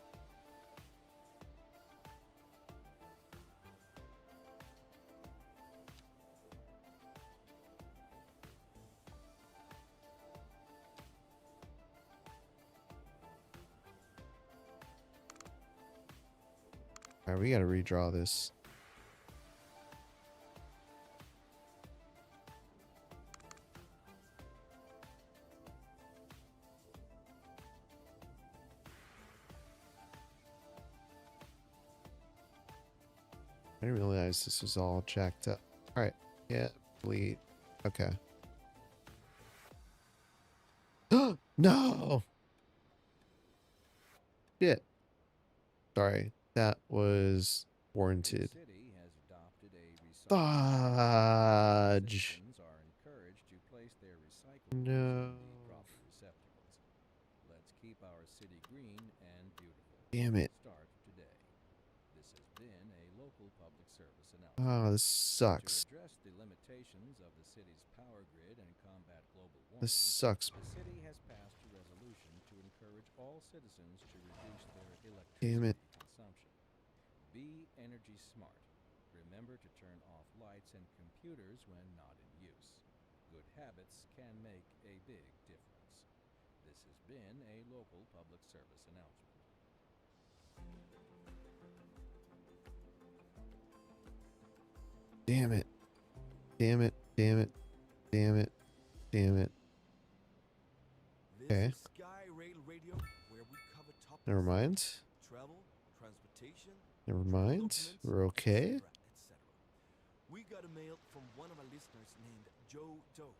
Alright, we gotta redraw this. I didn't realize this was all jacked up. Alright, yeah, bleed. Okay. No! Shit. Sorry, that was warranted. The city has adopted a Fudge. Citizens are encouraged to place their recyclables No. in the proper receptacles. Let's keep our city green and beautiful. Damn it. Start today. This has been a local public service announcement. Oh, this sucks. To address the limitations of the city's power grid and combat global warming, This sucks. the city has passed a resolution to encourage all citizens to reduce their Damn it. electricity consumption. Be energy smart. Remember to turn off lights and computers when not in use. Good habits can make a big difference. This has been a local public service announcement. Damn it. Damn it. Damn it. Damn it. Damn it. This Okay. is Sky Rail Radio, where we cover topics Never like mind. travel, transportation, Never mind. documents, We're okay. etc., etc. We got a mail from one of our listeners named Joe Doe.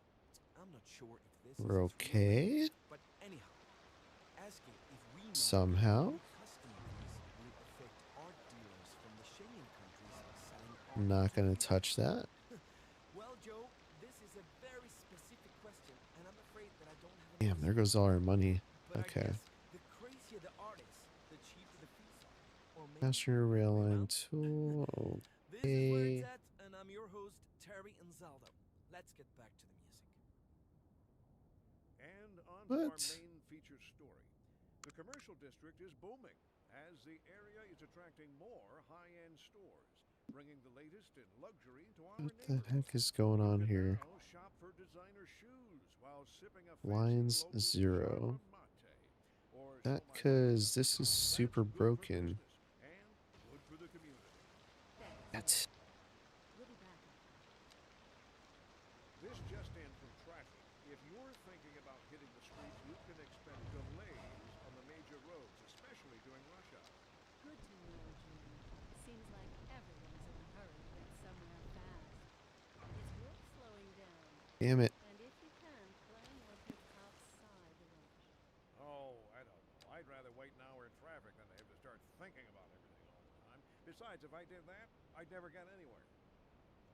I'm not sure if this We're is his real name, okay. but anyhow, asking if we know Somehow. if custom fees will affect art dealers from the Schengen countries selling art I'm not to going the to touch that. Well, Joe, this is a very specific question, and I'm afraid that I don't have an Damn, there answer. goes all our money. But Okay. I guess the crazier the artist, the cheaper the fees are. Or maybe Passenger the rail other way line around. tool. This is where it's Okay. at, and I'm your host, Terry Anzaldo. Let's get back to the music. And on to our What? main feature story. The commercial district is booming as the area is attracting more high-end stores, bringing the latest in luxury to our What the neighborhood. heck is going You on can here? now shop for designer shoes while sipping a Lines fancy local 0. charra mate. Or That so my because wife this is says. super That's good for broken. business and good for the community. Thanks. That. We'll be back. This just in from traffic. If you're thinking about hitting the streets, you can expect delays on the major roads, especially during rush hour. Good to know, Jimmy. Seems like everyone is in a hurry to get somewhere fast. It's worth slowing down. Damn it. And if you can, plan your trip outside the rush. Oh, I don't know. I'd rather wait an hour in traffic than to have to start thinking about everything all the time. Besides, if I did that, I'd never get anywhere.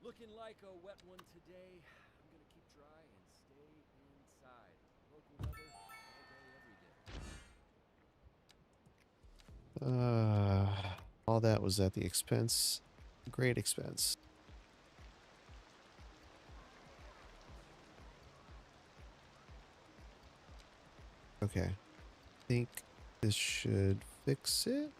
Looking like a wet one today. I'm gonna keep dry and stay inside. Local weather all day, every day. All that was at the expense. Great expense. Okay. I think this should fix it.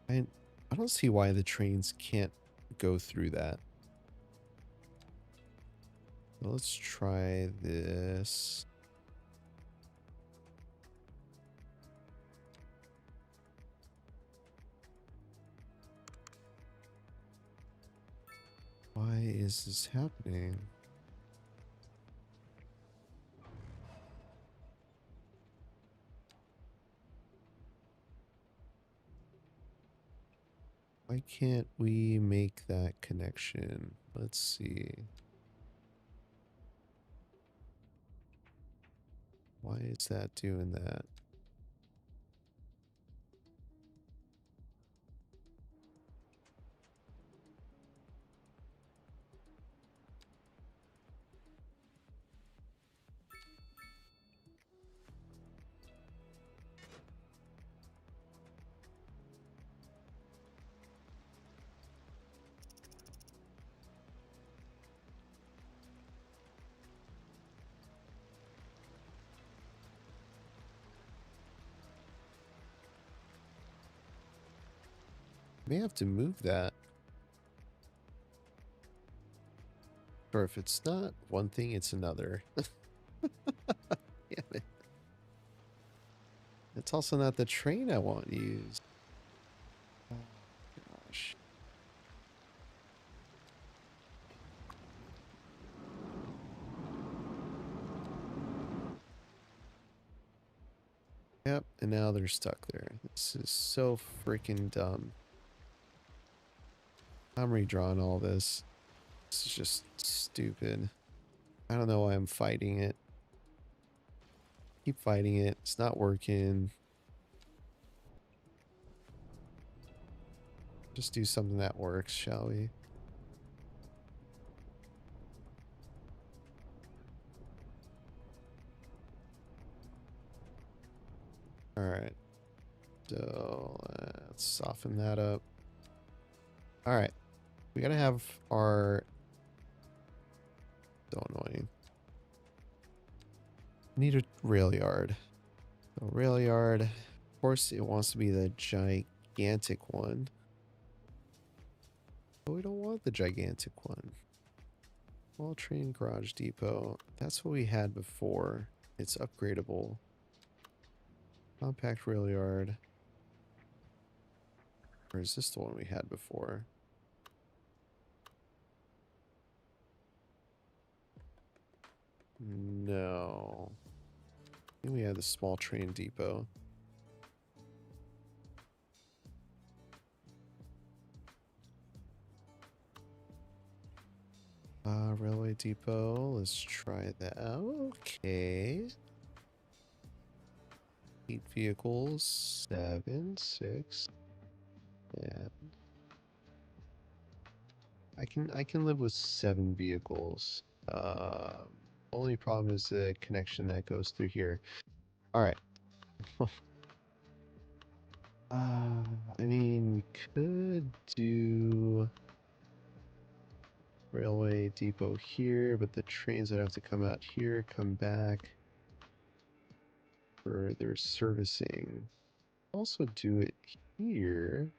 I don't see why the trains can't go through that. Let's try this. Why is this happening? Why can't we make that connection? Let's see. Why is that doing that? May have to move that. Or if it's not one thing, it's another. Damn it. It's also not the train I want to use. Oh, gosh. Yep, and now they're stuck there. This is so freaking dumb. I'm redrawing all this. This is just stupid. I don't know why I'm fighting it. Keep fighting it. It's not working. Just do something that works, shall we? Alright. So, let's soften that up. Alright. We gotta have our... So annoying. Need a rail yard. So rail yard. Of course, it wants to be the gigantic one. But we don't want the gigantic one. Small train garage depot. That's what we had before. It's upgradable. Compact rail yard. Or is this the one we had before? No. I think we had the small train depot. Railway depot. Let's try that. Okay. 8 vehicles. 7, 6. Yeah. I can live with 7 vehicles. Only problem is the connection that goes through here. Alright. I mean, we could do railway depot here, but the trains that have to come out here come back for their servicing. Also do it here.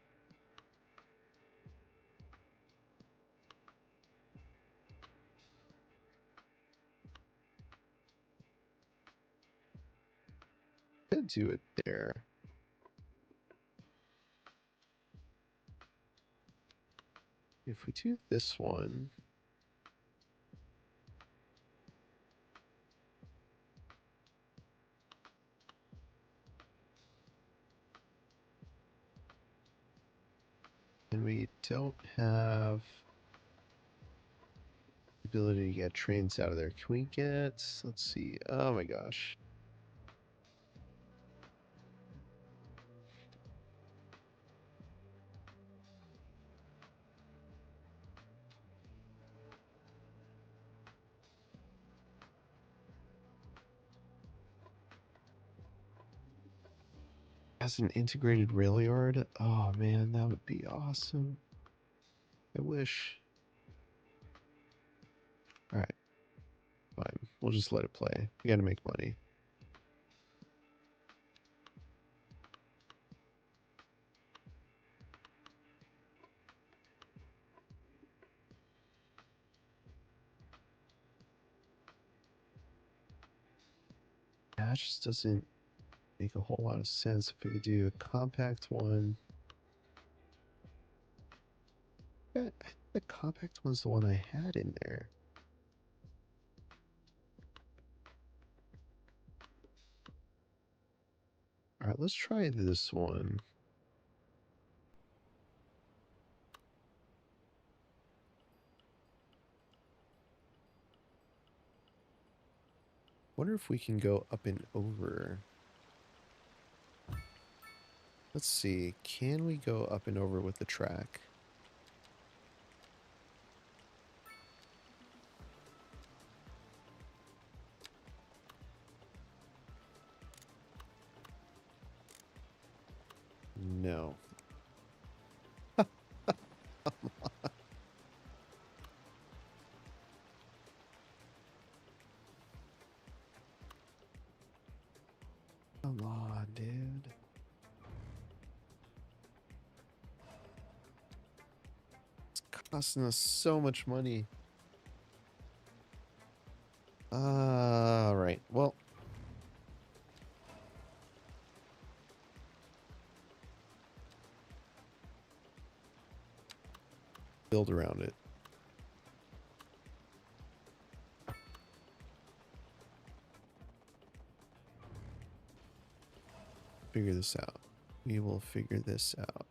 Could do it there. If we do this one, and we don't have the ability to get trains out of there. Can we get, let's see, oh my gosh. As an integrated rail yard? Oh man, that would be awesome. I wish. Alright, fine. We'll just let it play. We gotta make money. That just doesn't make a whole lot of sense if we could do a compact one. Yeah, the compact one's the one I had in there. Alright, let's try this one. Wonder if we can go up and over. Let's see. Can we go up and over with the track? No. Come on, dude. It's costing us so much money. Alright, well. Build around it. Figure this out. We will figure this out.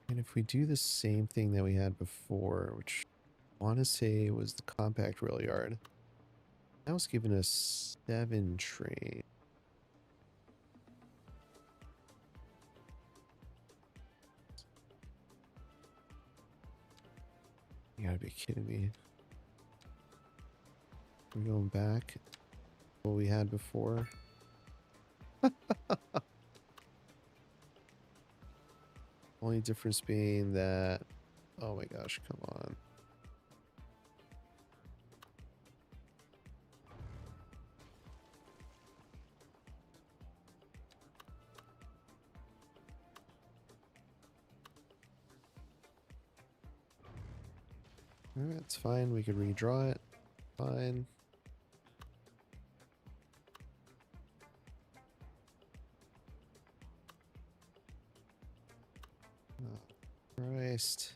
And if we do the same thing that we had before, which I want to say was the compact rail yard, that was giving us 7 trains. You gotta be kidding me. We're going back. What we had before. Only difference being that, oh my gosh, come on. Alright, it's fine. We could redraw it. Fine. Oh, Christ.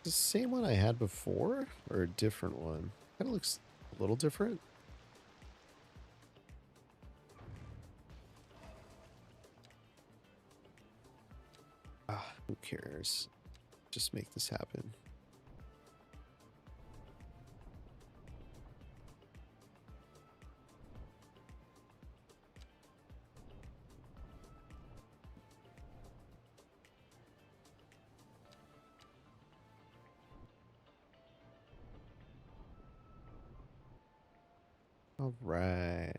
The same one I had before or a different one? Kind of looks a little different. Ah, who cares? Just make this happen. All right.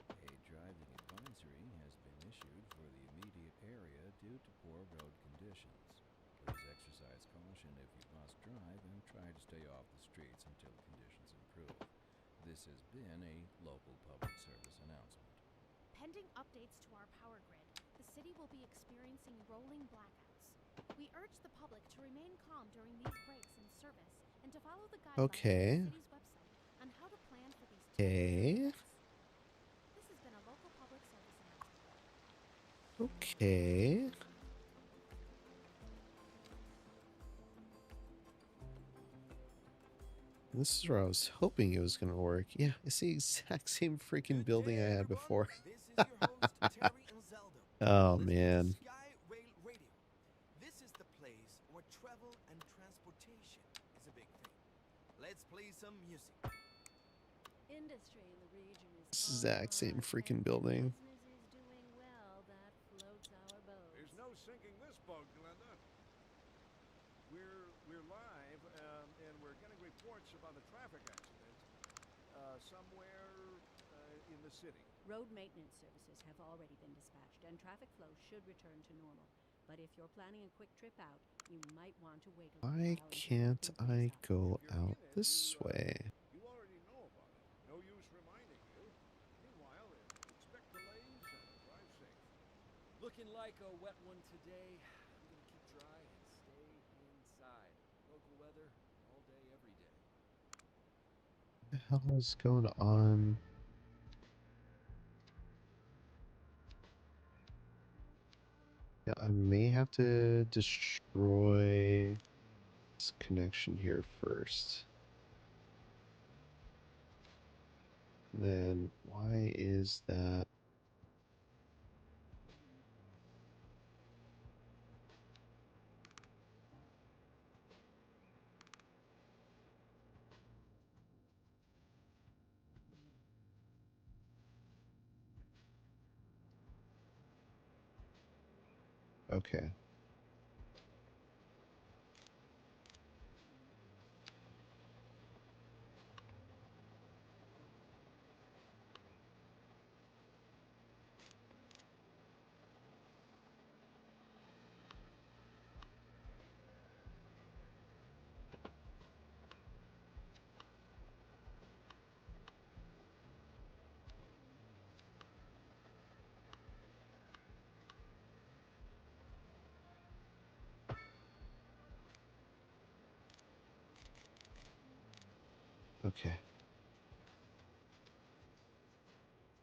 A driving advisory has been issued for the immediate area due to poor road conditions. Please exercise caution if you must drive and try to stay off the streets until conditions improve. This has been a local public service announcement. Pending updates to our power grid, the city will be experiencing rolling blackouts. We urge the public to remain calm during these breaks in service and to follow the guidelines Okay. on the city's website on how to plan for these Okay. events. This has been a local public service announcement. Okay. This is where I was hoping it was going to work. Yeah, it's the exact same freaking Good building day, I had everyone. before. This is your host, Terry and Zelda. Oh, Listening to man. Sky Rail Radio. This is the place where travel and transportation is a big thing. Let's play some music. Industry in the region is Exact same on, freaking and building. business is doing well. That floats our boat. There's no sinking this boat, Glenda. We're live, and we're getting reports about a traffic accident somewhere in the city. Road maintenance services have already been dispatched, and traffic flow should return to normal. But if you're planning a quick trip out, you might want to wait a little Why while until can't everything I clears up. go If you're out in it, this way? you already know about it. No use reminding you. Meanwhile, expect delays and drive safe. Looking like a wet one today. I'm gonna keep dry and stay inside. Local weather all day, every day. What the hell is going on? Yeah, I may have to destroy this connection here first. Then why is that? Okay. Okay.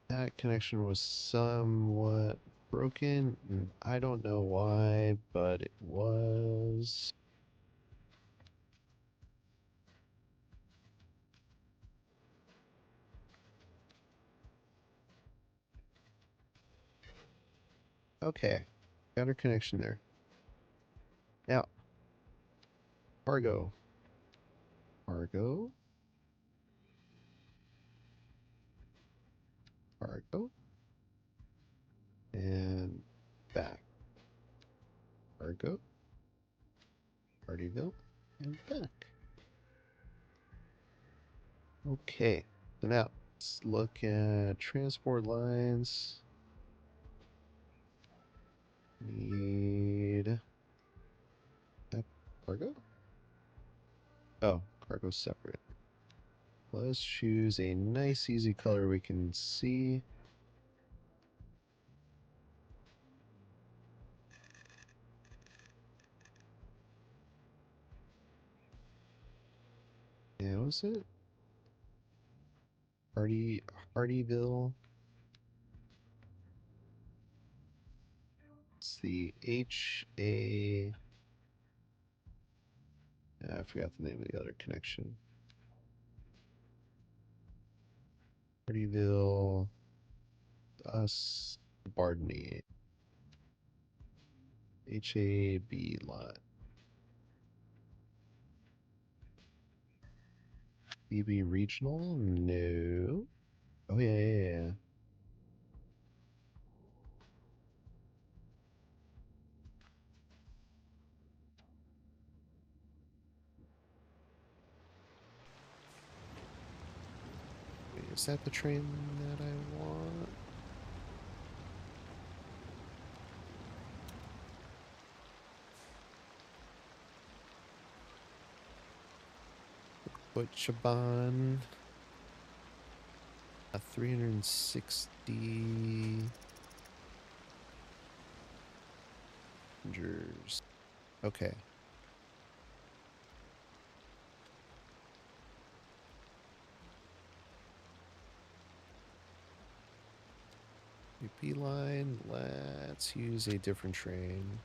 That connection was somewhat broken. And I don't know why, but it was. Okay. Got our connection there. Now, cargo. Cargo. Cargo. And back. Cargo. Partyville. And back. Okay. So now, let's look at transport lines. Need that cargo? Oh, cargo separate. Let's choose a nice easy color we can see. Yeah, what was it? Hardyville. It's the H-A... I forgot the name of the other connection. Hardyville... Us... Bardney. H-A-B lot. BB Regional? No. Oh, yeah. Wait, is that the train that I want? Butchaban. 360 passengers. Okay. UP line. Let's use a different train.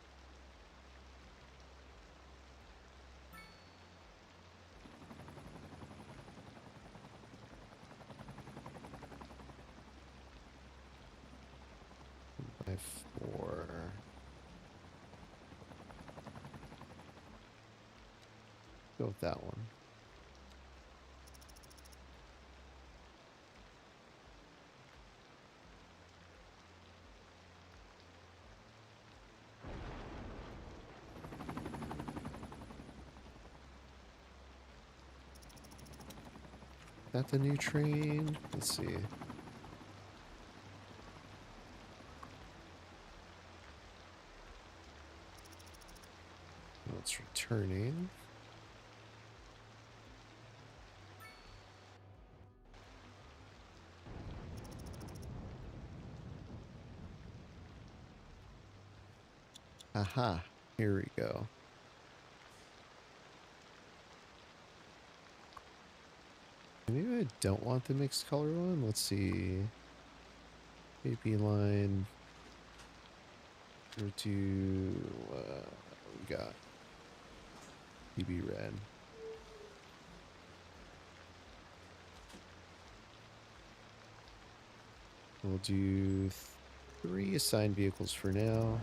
By 4. Go with that one. Is that the new train? Let's see. It's returning. Aha, here we go. Maybe I don't want the mixed color one. Let's see. AP line. Go to we got BB red. We'll do 3 assigned vehicles for now.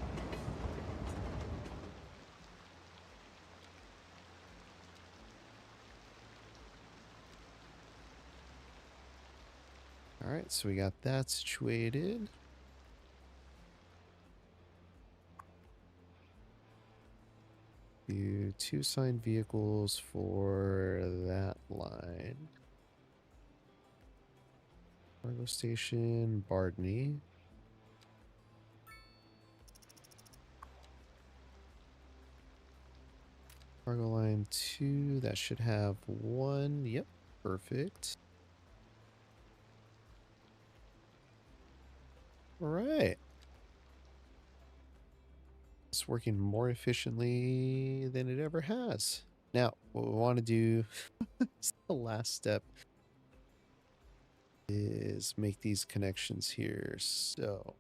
Alright, so we got that situated. Do 2 assigned vehicles for that line. Cargo station, Bardney. Cargo line 2, that should have 1. Yep, perfect. All right. It's working more efficiently than it ever has. Now, what we want to do, the last step, is make these connections here. So,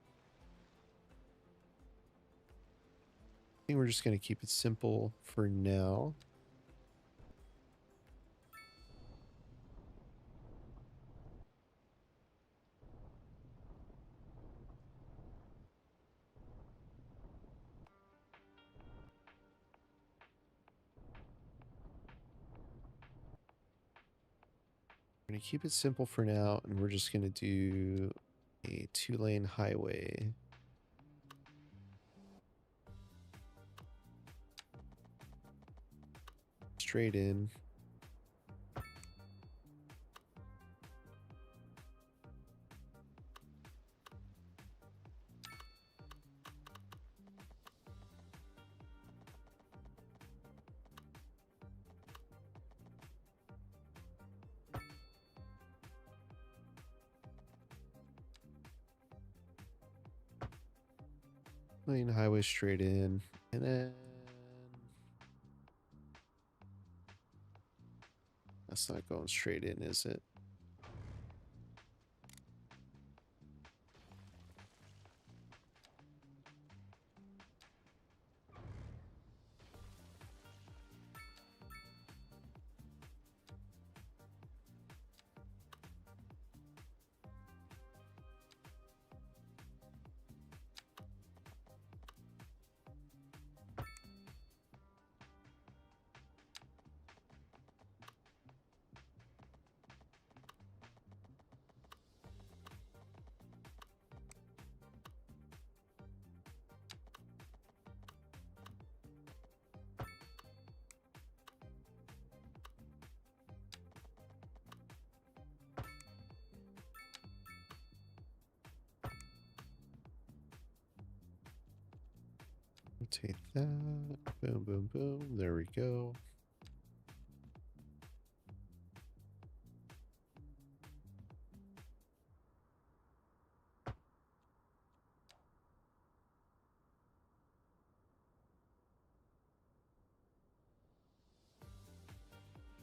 I think we're just going to keep it simple for now. We're going to keep it simple for now, and we're just going to do a 2-lane highway. straight in. Main highway straight in, and then that's not going straight in, is it? Rotate that. Boom, boom, boom. There we go.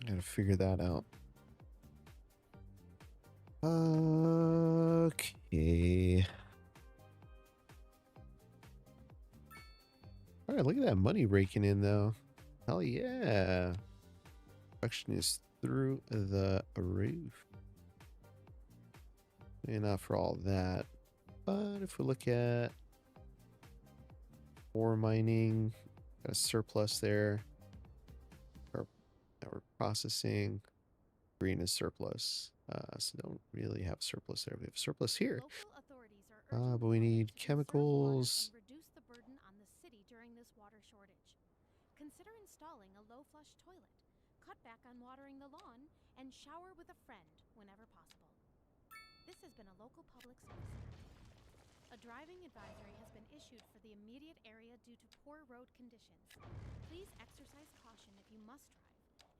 Gotta figure that out. Okay. All right, look at that money raking in, though. Hell yeah. Production is through the roof. Maybe not for all that. But if we look at ore mining, got a surplus there. Or processing. Green is surplus. So don't really have surplus there. We have surplus here. Local authorities are urging But we the need public to conserve water chemicals. and reduce the burden on the city during this water shortage. Consider installing a low-flush toilet, cut back on watering the lawn, and shower with a friend whenever possible. This has been a local public service announcement. A driving advisory has been issued for the immediate area due to poor road conditions. Please exercise caution if you must drive,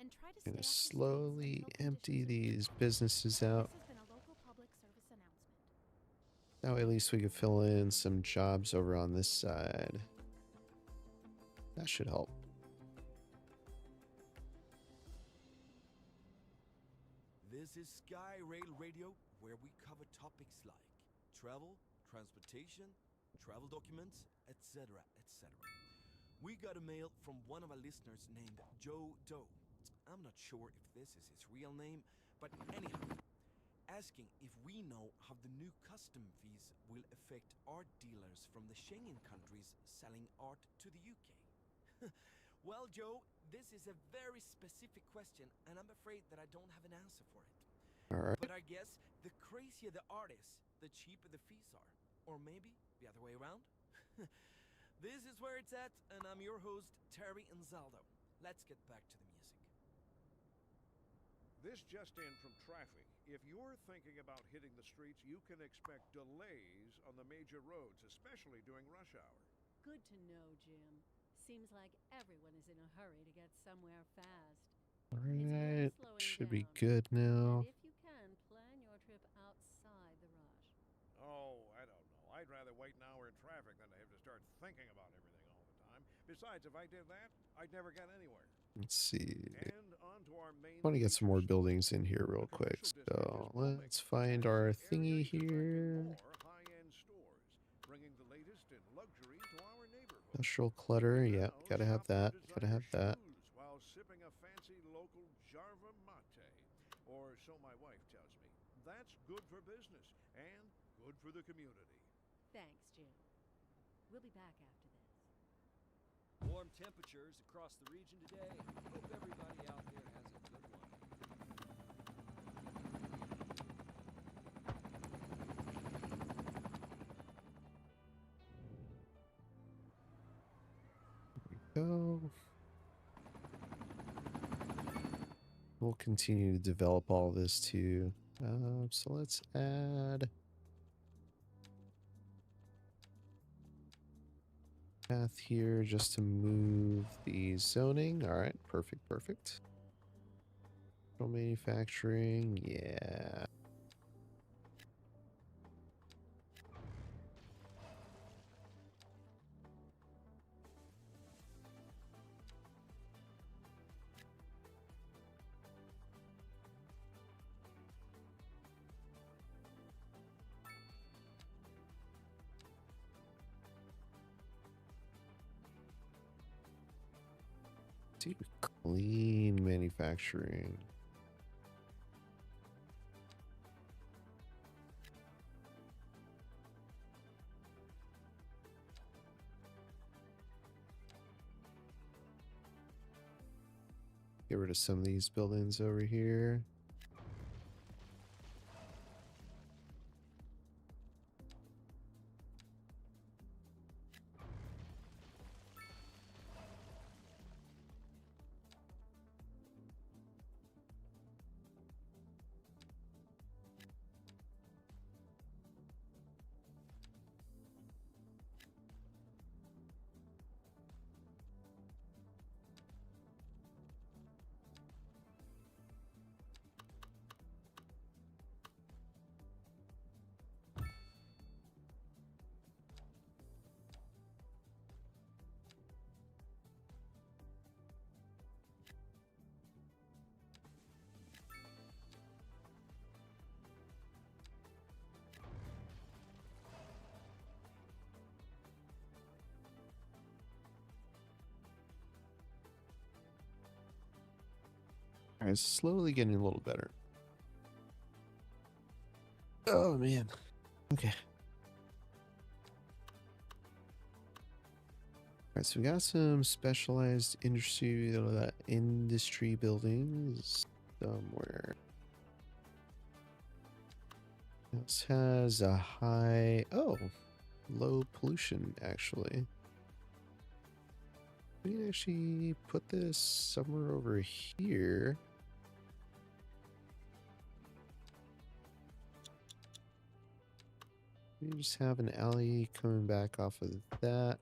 and try to stay Gonna off the streets slowly until empty conditions these businesses out. This has been a local public service announcement. Now at least we can fill in some jobs over on this side. That should help. This is Sky Rail Radio, where we cover topics like travel, transportation, travel documents, etc., etc. We got a mail from one of our listeners named Joe Doe. I'm not sure if this is his real name, but anyhow, asking if we know how the new custom fees will affect art dealers from the Schengen countries selling art to the UK. Well, Joe, this is a very specific question, and I'm afraid that I don't have an answer for it. All right. But I guess the crazier the art is, the cheaper the fees are. Or maybe the other way around? This is where it's at, and I'm your host, Terry Anzaldo. Let's get back to the music. This just in from traffic. If you're thinking about hitting the streets, you can expect delays on the major roads, especially during rush hour. Good to know, Jim. Seems like everyone is in a hurry to get somewhere fast. All It's worth right. slowing Should be down. good now. And if you can, plan your trip outside the rush. Oh, I don't know. I'd rather wait an hour in traffic than to have to start thinking about everything all the time. Besides, if I did that, I'd never get anywhere. Let's see. And on to our main I want to get some more feature buildings in here story. real The quick. commercial district So is booming, let's find as our the area thingy is attracting here. more high-end stores, bringing the latest in luxury to our neighborhood. Industrial clutter. You Yeah, can gotta now have shop for that. Gotta designer have that. shoes while sipping a fancy local Jarva mate, or so my wife tells me. That's good for business and good for the community. Thanks, Jim. We'll be back after this. Warm temperatures across the region today. Hope everybody out there has a good one. Go. we'll continue to develop all this too. So let's add path here just to move the zoning. All right, perfect, perfect. Manufacturing, yeah. Dude, clean manufacturing. Get rid of some of these buildings over here. All right, slowly getting a little better. Oh man. Okay. All right, so we got some specialized industry buildings somewhere. This has a low pollution actually. We can actually put this somewhere over here. We just have an alley coming back off of that.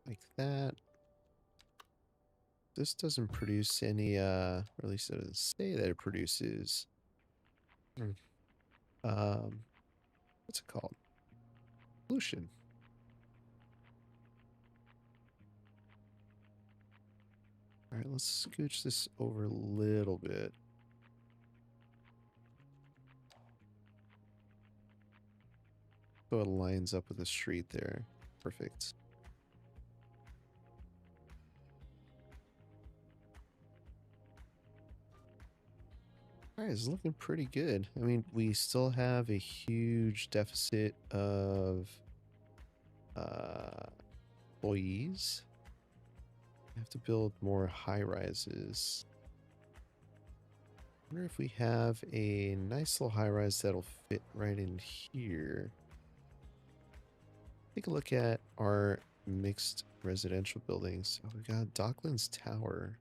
Like that. This doesn't produce any, or at least it doesn't say that it produces. What's it called? Pollution. All right, let's scooch this over a little bit. So it lines up with the street there. Perfect. All right, it's looking pretty good. I mean, we still have a huge deficit of employees. I have to build more high rises. I wonder if we have a nice little high rise that'll fit right in here. Take a look at our mixed residential buildings. Oh, we got Docklands Tower.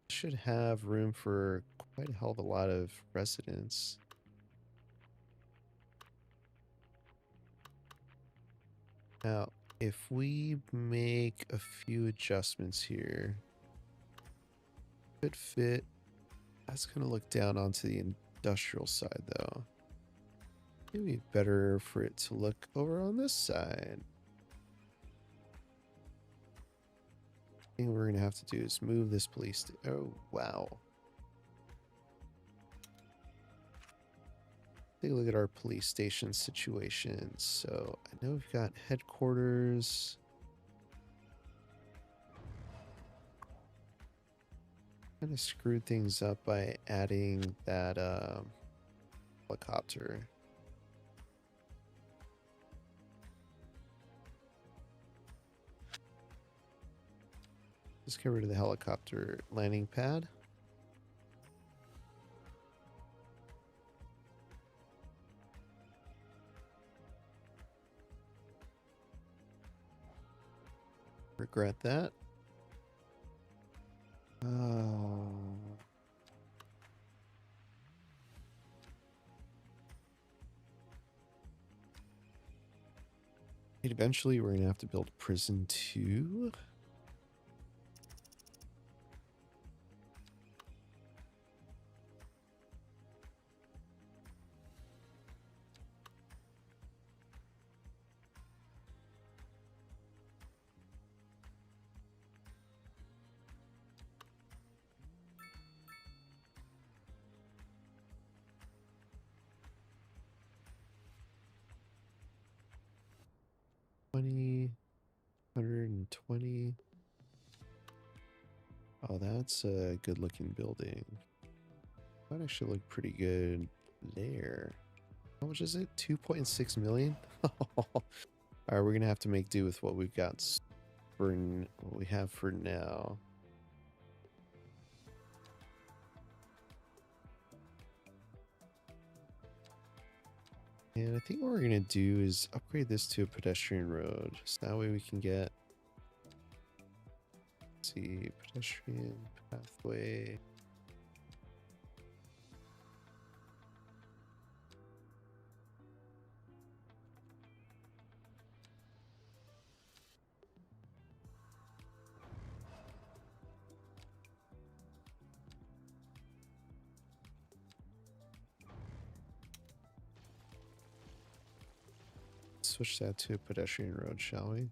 Should have room for quite a hell of a lot of residents. Now, if we make a few adjustments here, could fit. That's going to look down onto the industrial side, though. Maybe better for it to look over on this side. Thing we're going to have to do is move this police. Oh, wow. Take a look at our police station situation. So I know we've got headquarters. Kind of screwed things up by adding that helicopter. Let's get rid of the helicopter landing pad. regret that. Eventually, we're gonna have to build prison 2. $20, $120. Oh, that's a good looking building. That actually look pretty good there. How much is it? 2.6 million? Alright, we're gonna have to make do with what we've got for what we have for now. And I think what we're gonna do is upgrade this to a pedestrian road. So that way we can get, let's see, pedestrian pathway. Switch that to a pedestrian road, shall we?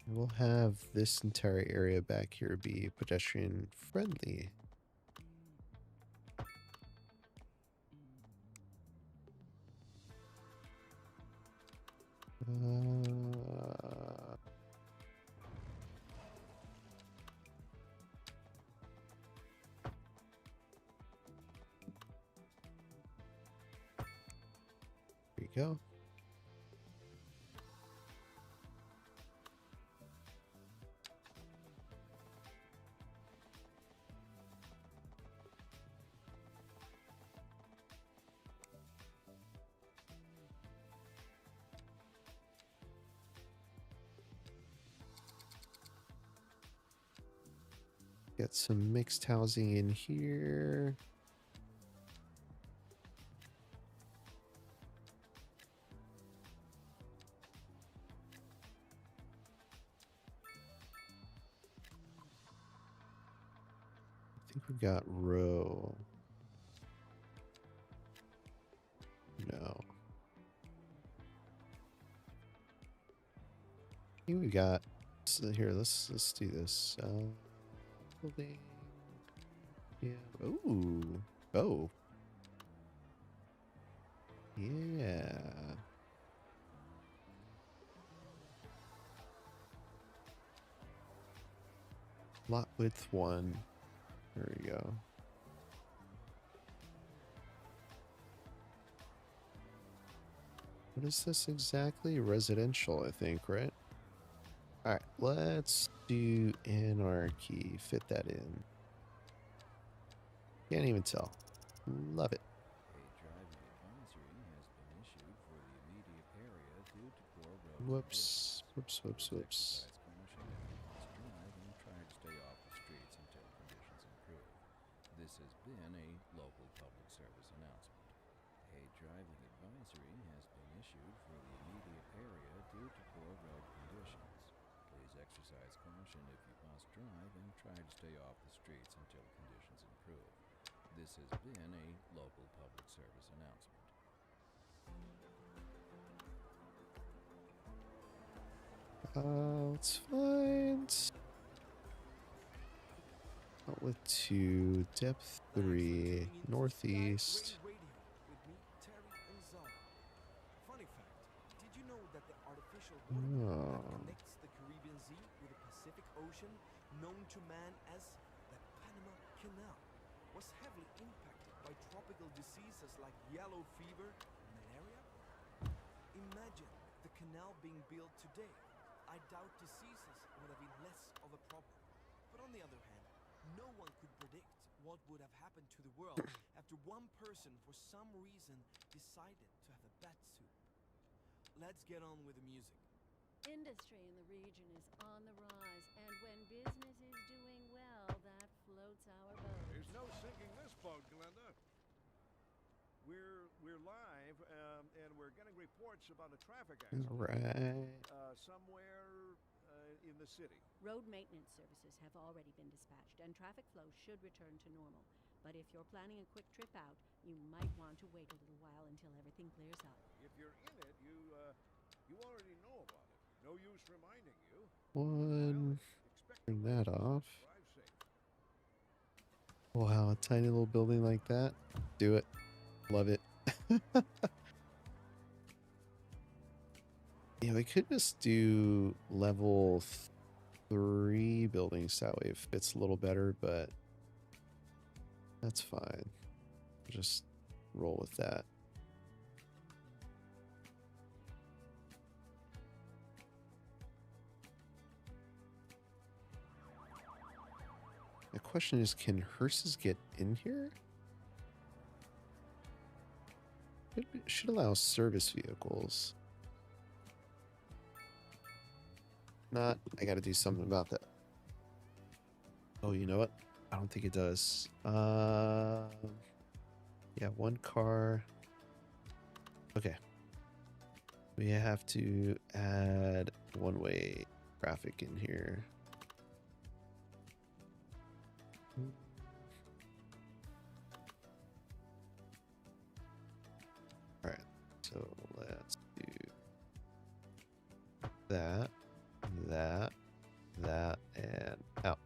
We'll have this entire area back here be pedestrian friendly. There you go. Get some mixed housing in here. I think we've got row. No. I think we got, so here, let's do this. Building. Yeah. Ooh. Oh. Yeah. Lot width 1. There we go. What is this exactly? Residential, I think, right? Alright, let's do anarchy. Fit that in. Can't even tell. Love it. Whoops. Whoops, whoops, whoops. This has been a local public service announcement. A driving advisory has been issued for the immediate area due to poor road conditions. Please exercise caution if you must drive and try to stay off the streets until conditions improve. This has been a local public service announcement. Let's find outlet 2, depth 3, northeast. With me, Terry and Zelda. Funny fact, did you know that the artificial waterway that connects the Caribbean Sea with the Pacific Ocean, known to man as the Panama Canal, was heavily impacted by tropical diseases like yellow fever and malaria? Imagine the canal being built today. I doubt diseases would have been less of a problem. But on the other hand, no one could predict what would have happened to the world after one person, for some reason, decided to have a bat soup. Let's get on with the music. Industry in the region is on the rise, and when business is doing well, that floats our boat. There's no sinking this boat, Glenda. We're live, and we're getting reports about a traffic accident. All right. Somewhere in the city. Road maintenance services have already been dispatched, and traffic flow should return to normal. But if you're planning a quick trip out, you might want to wait a little while until everything clears up. If you're in it, you already know about it. No use reminding you. One. Turn that off. Drive safe. Wow, a tiny little building like that. Do it. Love it. Yeah, we could just do level 3 buildings. That way it fits a little better, but that's fine. Just roll with that. The question is, can hearses get in here? It should allow service vehicles. Not, I gotta do something about that. Oh, you know what? I don't think it does. Yeah, one car. Okay. We have to add one-way traffic in here. All right, so let's do that, and out.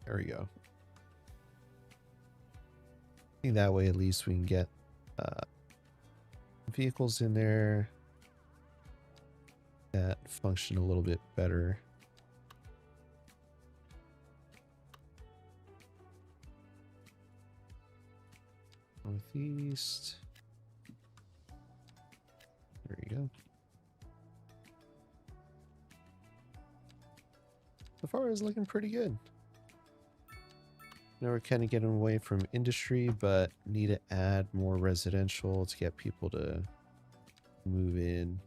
There we go. I think that way at least we can get vehicles in there that function a little bit better. Northeast. There you go. So far it's looking pretty good. Now we're kind of getting away from industry, but need to add more residential to get people to move in.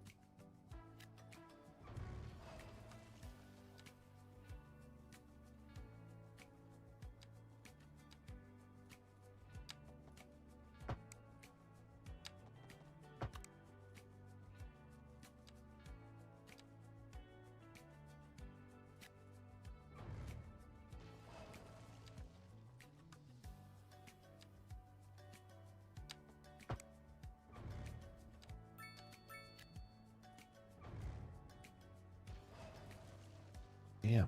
Yeah,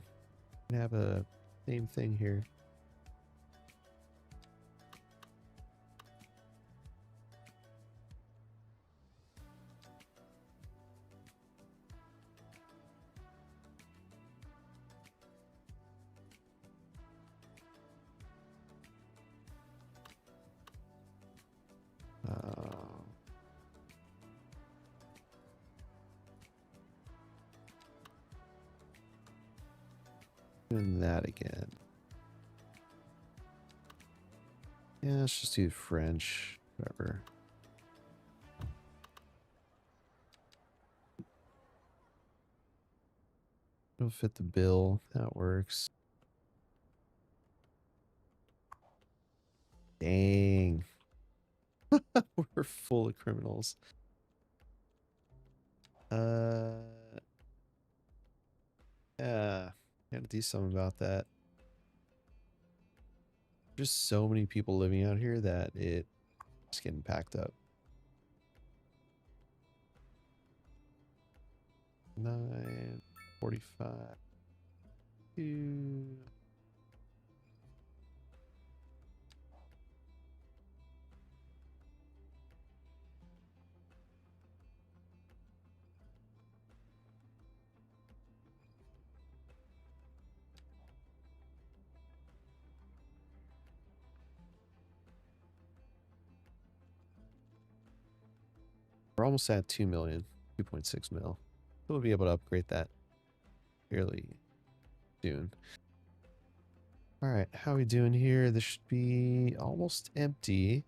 we have a same thing here. Doing that again. Yeah, let's just do French, whatever. It'll fit the bill. That works. Dang. We're full of criminals. Yeah. Gotta do something about that. Just so many people living out here that it's getting packed up. 9:45. 2. we're almost at 2 million, 2.6 mil. We'll be able to upgrade that fairly soon. All right, how are we doing here? This should be almost empty.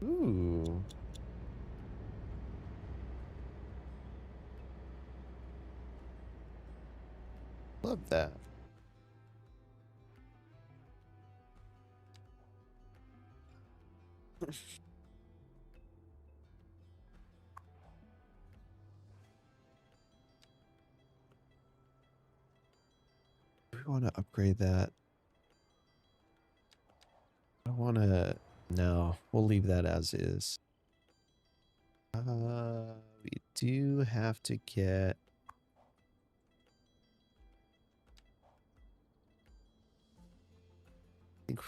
Ooh. Love that. We want to upgrade that. I want to... No, we'll leave that as is. We do have to get... I think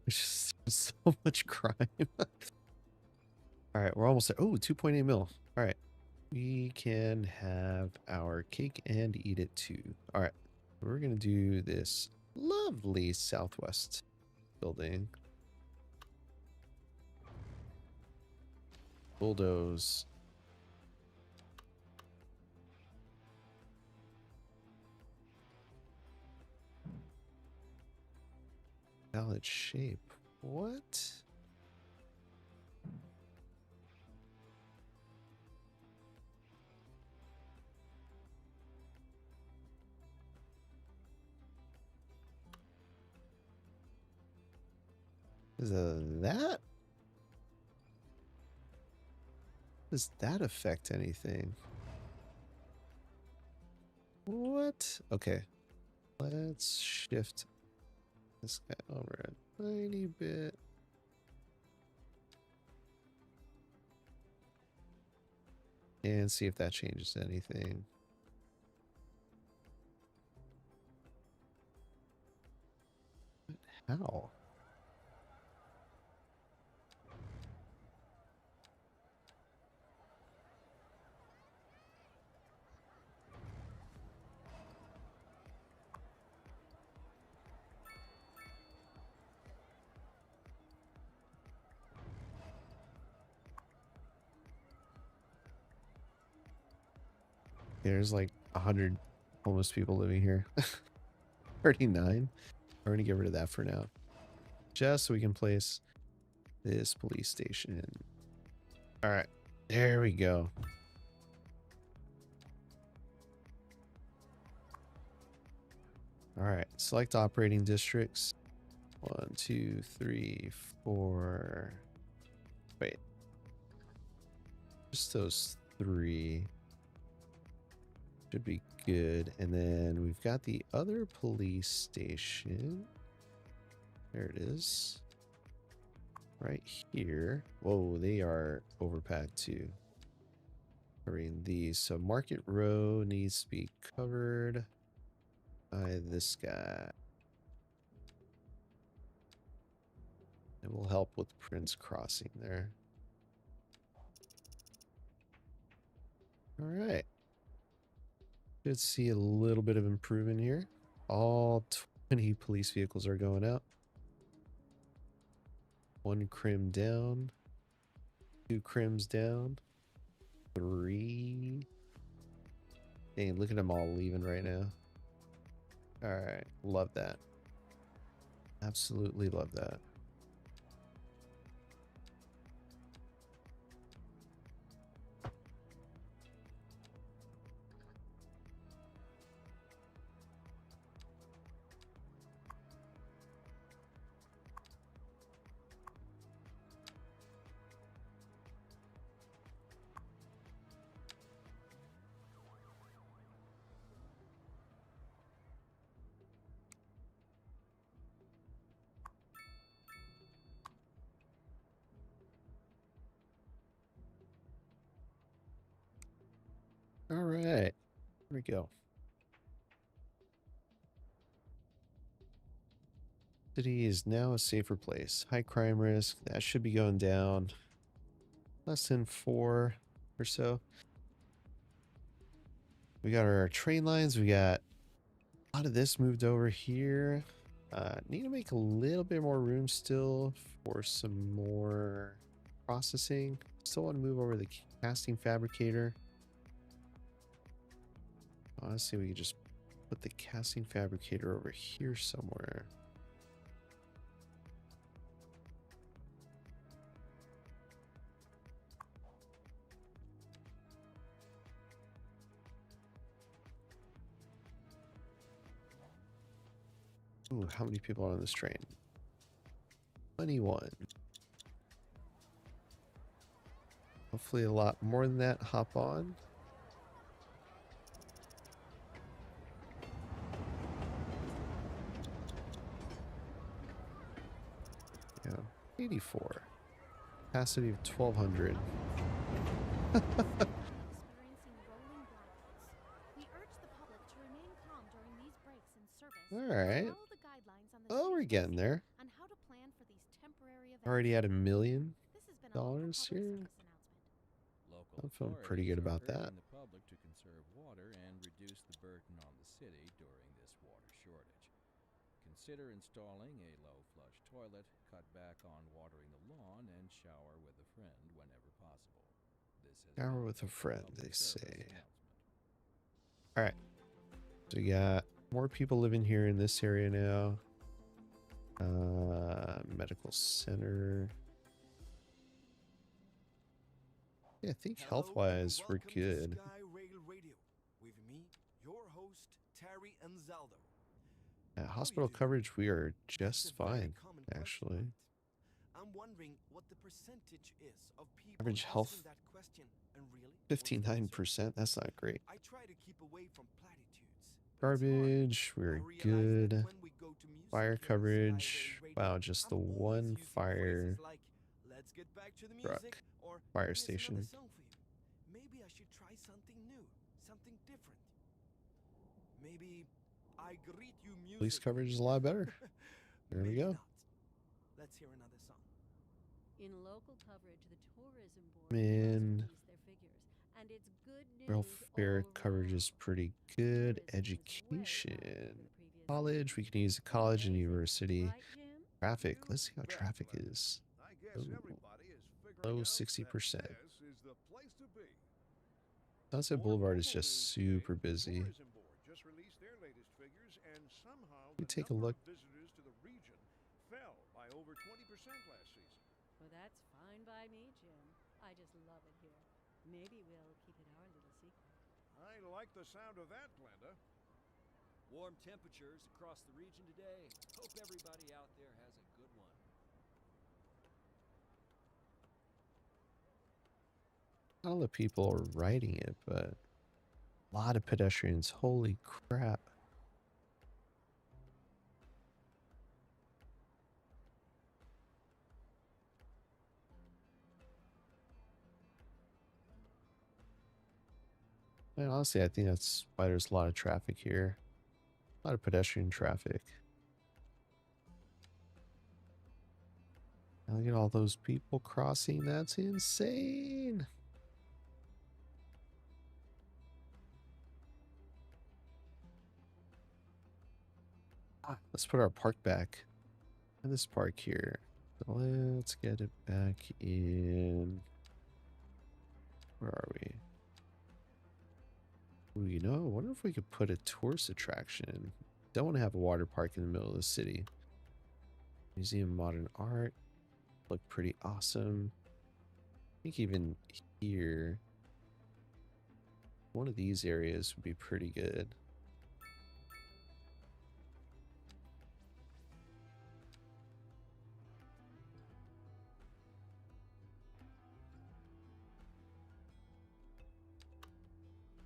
there's just so much crime. All right, we're almost there. Oh, 2.8 mil. All right. We can have our cake and eat it too. All right. We're going to do this lovely southwest building. Bulldoze. Valid shape. What? Is that? Does that affect anything? What? Okay. Let's shift this guy over a tiny bit. And see if that changes anything. How? There's like 100 homeless people living here. 39. We're gonna get rid of that for now. Just so we can place this police station. All right, there we go. All right, select operating districts. 1, 2, 3, 4. Wait. Just those 3 should be good. And then we've got the other police station. There it is. Right here. Whoa, they are overpacked too. Covering these. So Market Row needs to be covered by this guy. It will help with Prince Crossing there. All right. Should see a little bit of improvement here. All 20 police vehicles are going out. 1 crim down. 2 crims down. 3. Dang, look at them all leaving right now. All right, love that. Absolutely love that. All right, here we go. City is now a safer place. High crime risk. That should be going down. Less than 4 or so. We got our train lines. We got lot of this moved over here. Need to make a little bit more room still for some more processing. Still want to move over the casting fabricator. Honestly, we could just put the casting fabricator over here somewhere. Ooh, how many people are on this train? 21. Hopefully a lot more than that hop on. Yeah, 84. Capacity of 1,200. All right. Oh, we're getting there. Already at $1 million here. I'm feeling pretty good about that. The public to conserve water and reduce the burden on the city during this water shortage. Consider installing a low flush toilet, cut back on watering the lawn, and shower with a friend whenever possible. This has Shower been with a friend, they public service say. announcement. All right. So we got more people living here in this area now. Medical center. Yeah, I think health-wise we're good. Sky Rail Radio with me, your host Terry Anzaldo. Hospital coverage, we are just fine, actually. I'm wondering what the percentage is of people Average asking health, that question and really 59%. That's not great. I try to keep away from platitudes. Garbage, we're good. Fire coverage, wow, just the one fire truck, fire station. Maybe I should try something new, something different. Maybe I greet you music. Police coverage is a lot better. There we go. Let's hear another song. In local coverage, the tourism board Man, released their figures, and it's good news. welfare all coverage is around. pretty good. Tourism is way up Education, from the previous college, we year. can use a college and university. Right, Jim? Traffic, let's see how traffic is. I guess Ooh, everybody is figuring low out 60%. that this is the place to be. Sunset More Boulevard is local just news today, super the busy. Tourism Board just released their latest figures, and somehow We the take a number look. of visitors to the region fell by over 20% last season. Well, that's fine by me, Jim. I just love it here. Maybe we'll keep it our little secret. I like the sound of that, Glenda. Warm temperatures across the region today. Hope everybody out there has a good one. Not all the people are riding it, but a lot of pedestrians. Holy crap. And honestly, I think that's why there's a lot of traffic here. A lot of pedestrian traffic. And look at all those people crossing. That's insane. Let's put our park back. And this park here. So let's get it back in. Where are we? Ooh, you know, I wonder if we could put a tourist attraction. Don't want to have a water park in the middle of the city. Museum of Modern Art. Look pretty awesome. I think even here, one of these areas would be pretty good.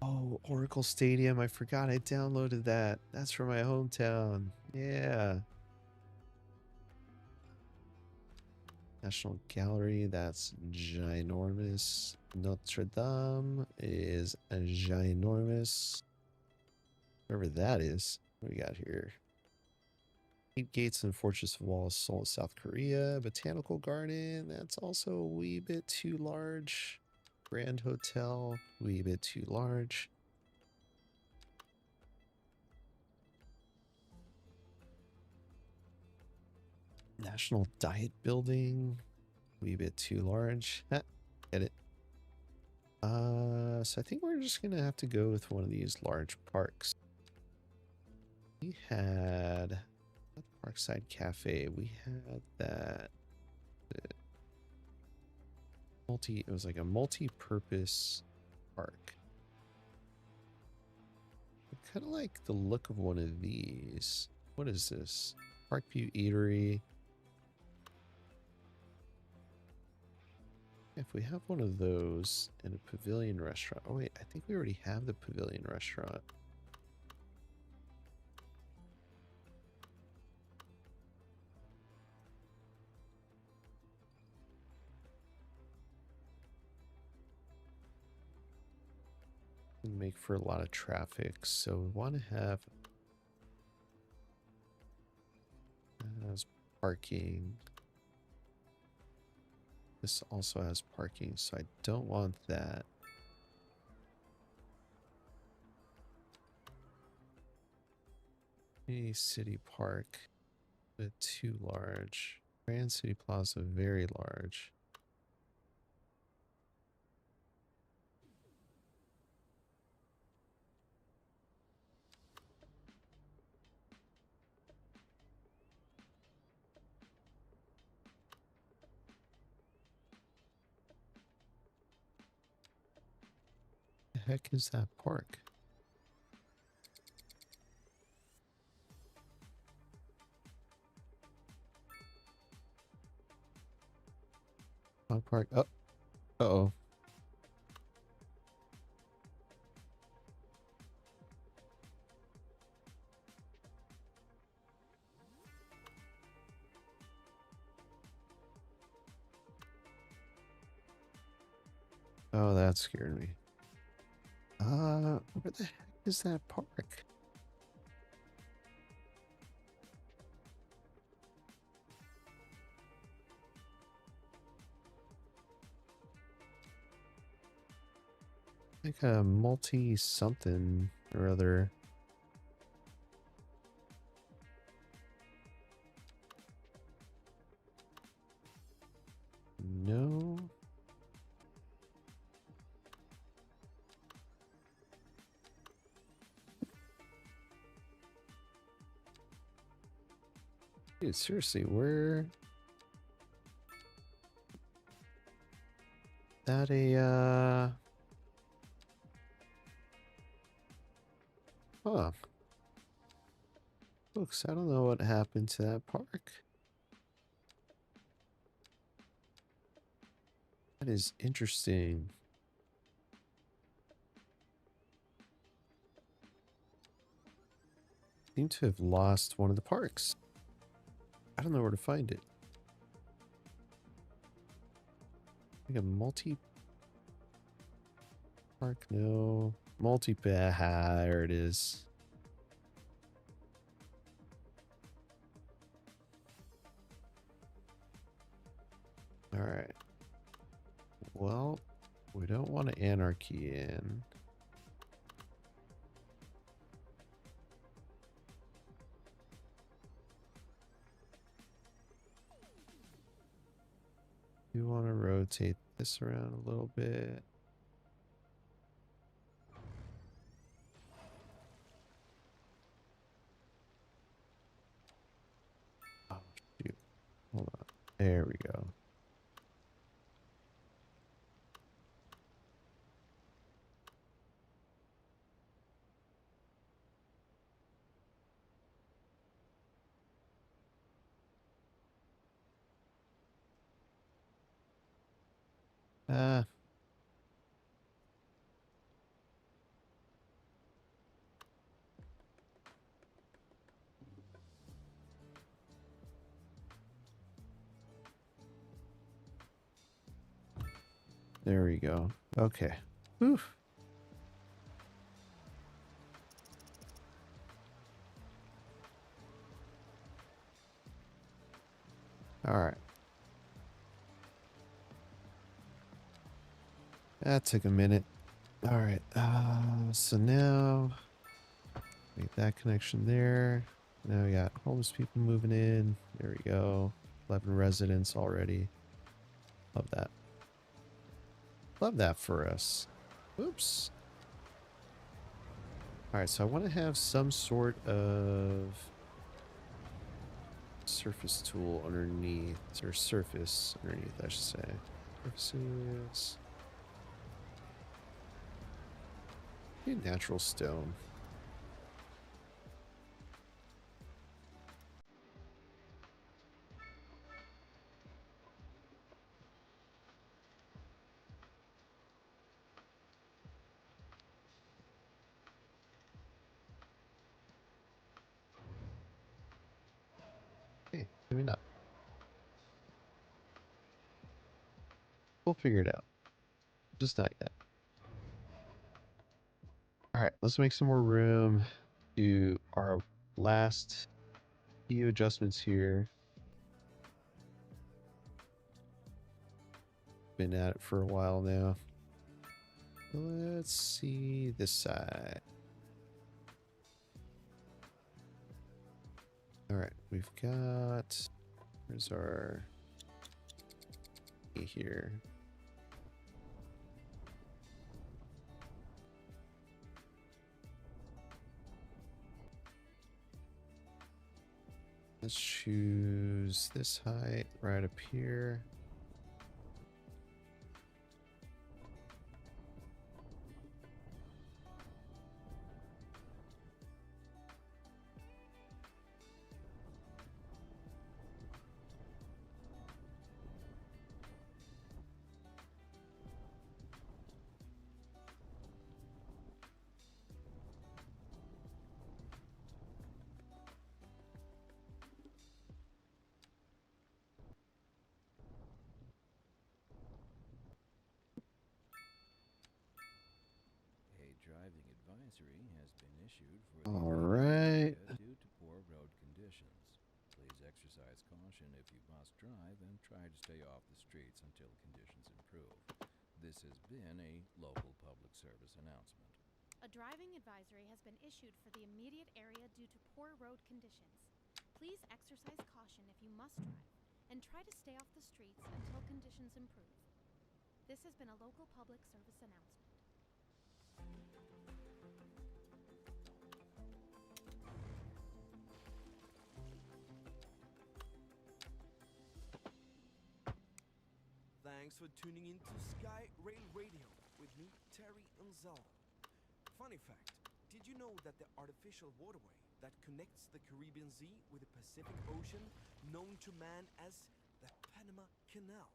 Oh, Oracle Stadium. I forgot I downloaded that. That's from my hometown. Yeah. National Gallery. That's ginormous. Notre Dame is a ginormous. Whatever that is. What do we got here? Eight Gates and Fortress Wall of Seoul, South Korea. Botanical Garden. That's also a wee bit too large. Grand Hotel. Wee bit too large. National Diet Building. Wee bit too large. Get it. So I think we're just gonna have to go with one of these large parks. We had Parkside Cafe. We had that it was like a multi-purpose park. I kind of like the look of one of these. What is this? Parkview Eatery. If we have one of those and a pavilion restaurant. Oh wait, I think we already have the pavilion restaurant. Make for a lot of traffic, so we want to have has parking. This also has parking, so I don't want that. A city park, but too large. Grand City Plaza, very large. The heck is that park? Park. Oh, uh-oh. Oh, that scared me. Where the heck is that park? Like a multi-something or other. No. Dude, seriously, where? That huh. Folks, I don't know what happened to that park. That is interesting. Seem to have lost one of the parks. I don't know where to find it. Like a multi park, no. Multi there it is. Alright. Well, we don't want to anarchy in. We want to rotate this around a little bit. Oh, shoot. Hold on. There we go. There we go. Okay. Whew. All right. That took a minute. All right. So now make that connection there. Now we got homeless people moving in. There we go. 11 residents already. Love that. Love that for us. Oops. Alright, so I want to have some sort of surface tool underneath, or surface underneath, I should say. Surfaces. Natural stone. Hey, maybe not. We'll figure it out. Just not yet. Alright, let's make some more room. Do our last few adjustments here. Been at it for a while now. Let's see this side. Alright, we've got... Where's our... here. Let's choose this height right up here. Driving advisory has been issued for the All right. area due to poor road conditions. Please exercise caution if you must drive and try to stay off the streets until conditions improve. This has been a local public service announcement. A driving advisory has been issued for the immediate area due to poor road conditions. Please exercise caution if you must drive and try to stay off the streets until conditions improve. This has been a local public service announcement. Thanks for tuning in to Sky Rail Radio with me, Terry and Zelda. Funny fact, did you know that the artificial waterway that connects the Caribbean Sea with the Pacific Ocean, known to man as the Panama Canal,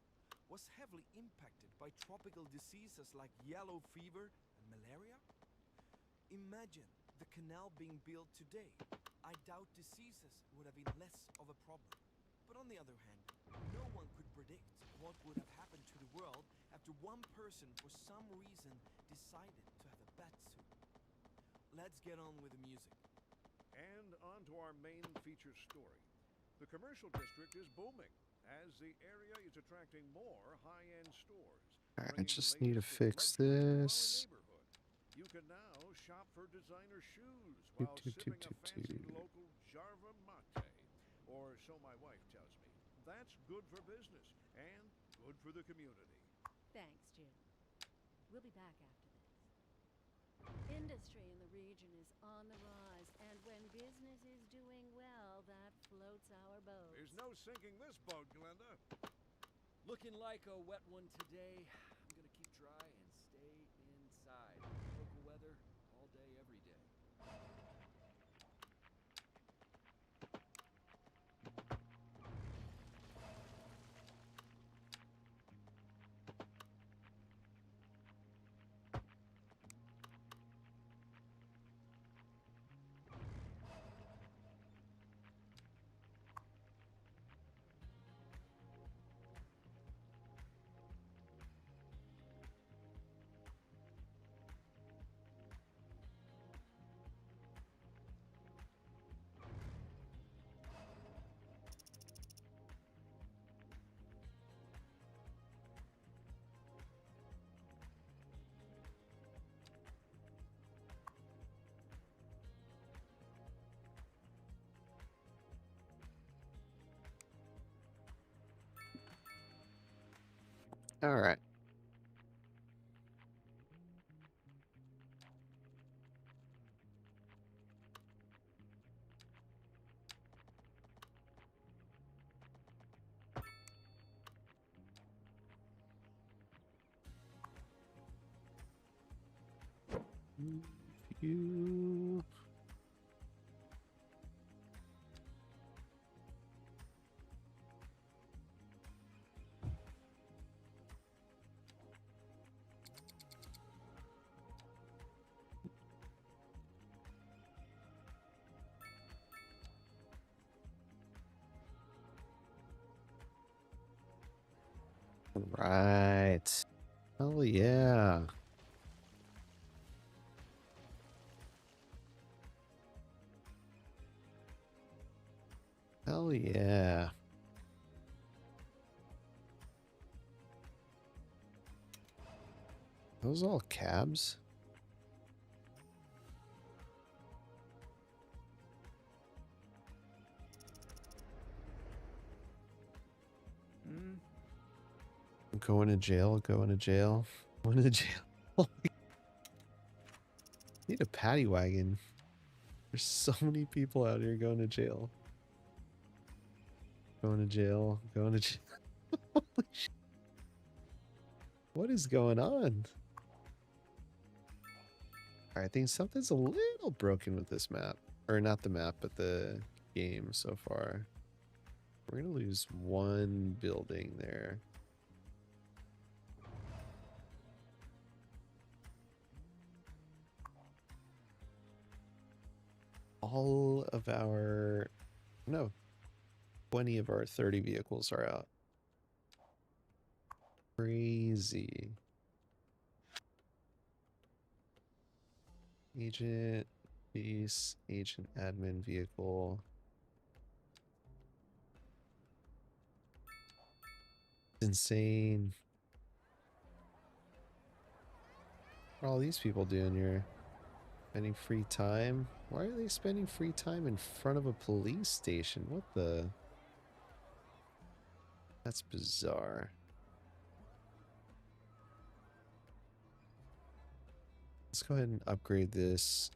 was heavily impacted by tropical diseases like yellow fever and malaria? Imagine the canal being built today. I doubt diseases would have been less of a problem. But on the other hand, no one could predict what would have happened to the world after one person for some reason decided to have a bat suit. Let's get on with the music. And on to our main feature story. The commercial district is booming as the area is attracting more high-end stores. All right, I bringing just the need to latest in fix luxury to our this. neighborhood. You can now shop for designer shoes while sipping a fancy local Jarva mate. Or so my wife tells me. That's good for business and good for the community. Thanks, Jim. We'll be back after this. Industry in the region is on the rise, and when business is doing well, that floats our boat. There's no sinking this boat, Glenda. Looking like a wet one today. I'm gonna keep dry and stay inside. Local weather all day, every day. All right. You. Right. Oh yeah. Hell yeah. Those all cabs? I'm going to jail, going to jail, going to jail. Need a paddy wagon. There's so many people out here going to jail. Going to jail, going to jail. Holy shit. What is going on? I think something's a little broken with this map. Or not the map, but the game so far. We're going to lose one building there. All of our... No. 20 of our 30 vehicles are out. Crazy. Agent, base, agent, admin, vehicle. It's insane. What are all these people doing here? Spending free time? Why are they spending free time in front of a police station? What the? That's bizarre. Let's go ahead and upgrade this.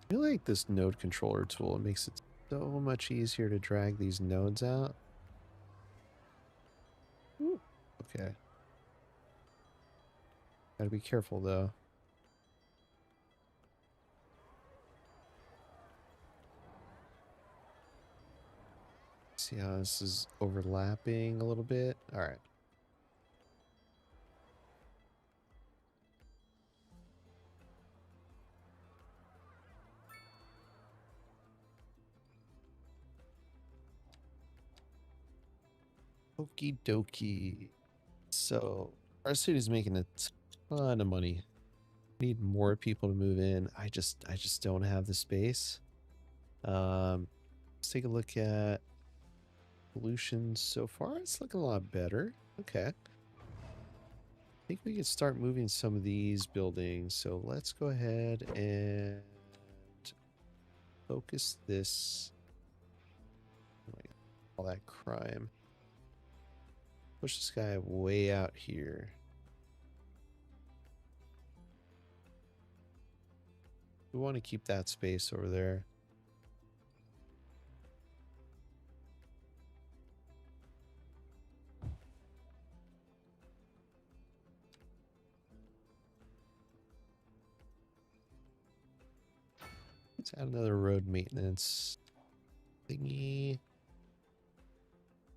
I really like this node controller tool. It makes it so much easier to drag these nodes out. Ooh, okay. Gotta be careful though. See how this is overlapping a little bit? Alright. Okie dokie. So, our city's making a ton of money. Need more people to move in. I just don't have the space. Let's take a look at pollution so far. It's looking a lot better. Okay. I think we could start moving some of these buildings. So let's go ahead and focus this. All that crime. Push this guy way out here. We want to keep that space over there. Let's add another road maintenance. thingy.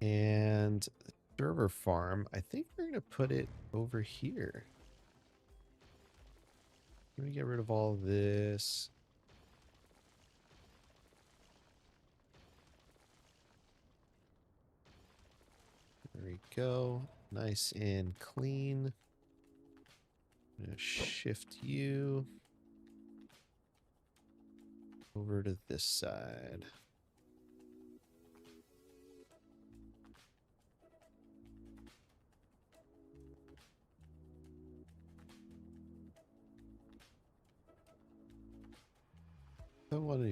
And the server farm, I think we're going to put it over here. Let me get rid of all this. There we go. Nice and clean. I'm going to shift you over to this side. I don't want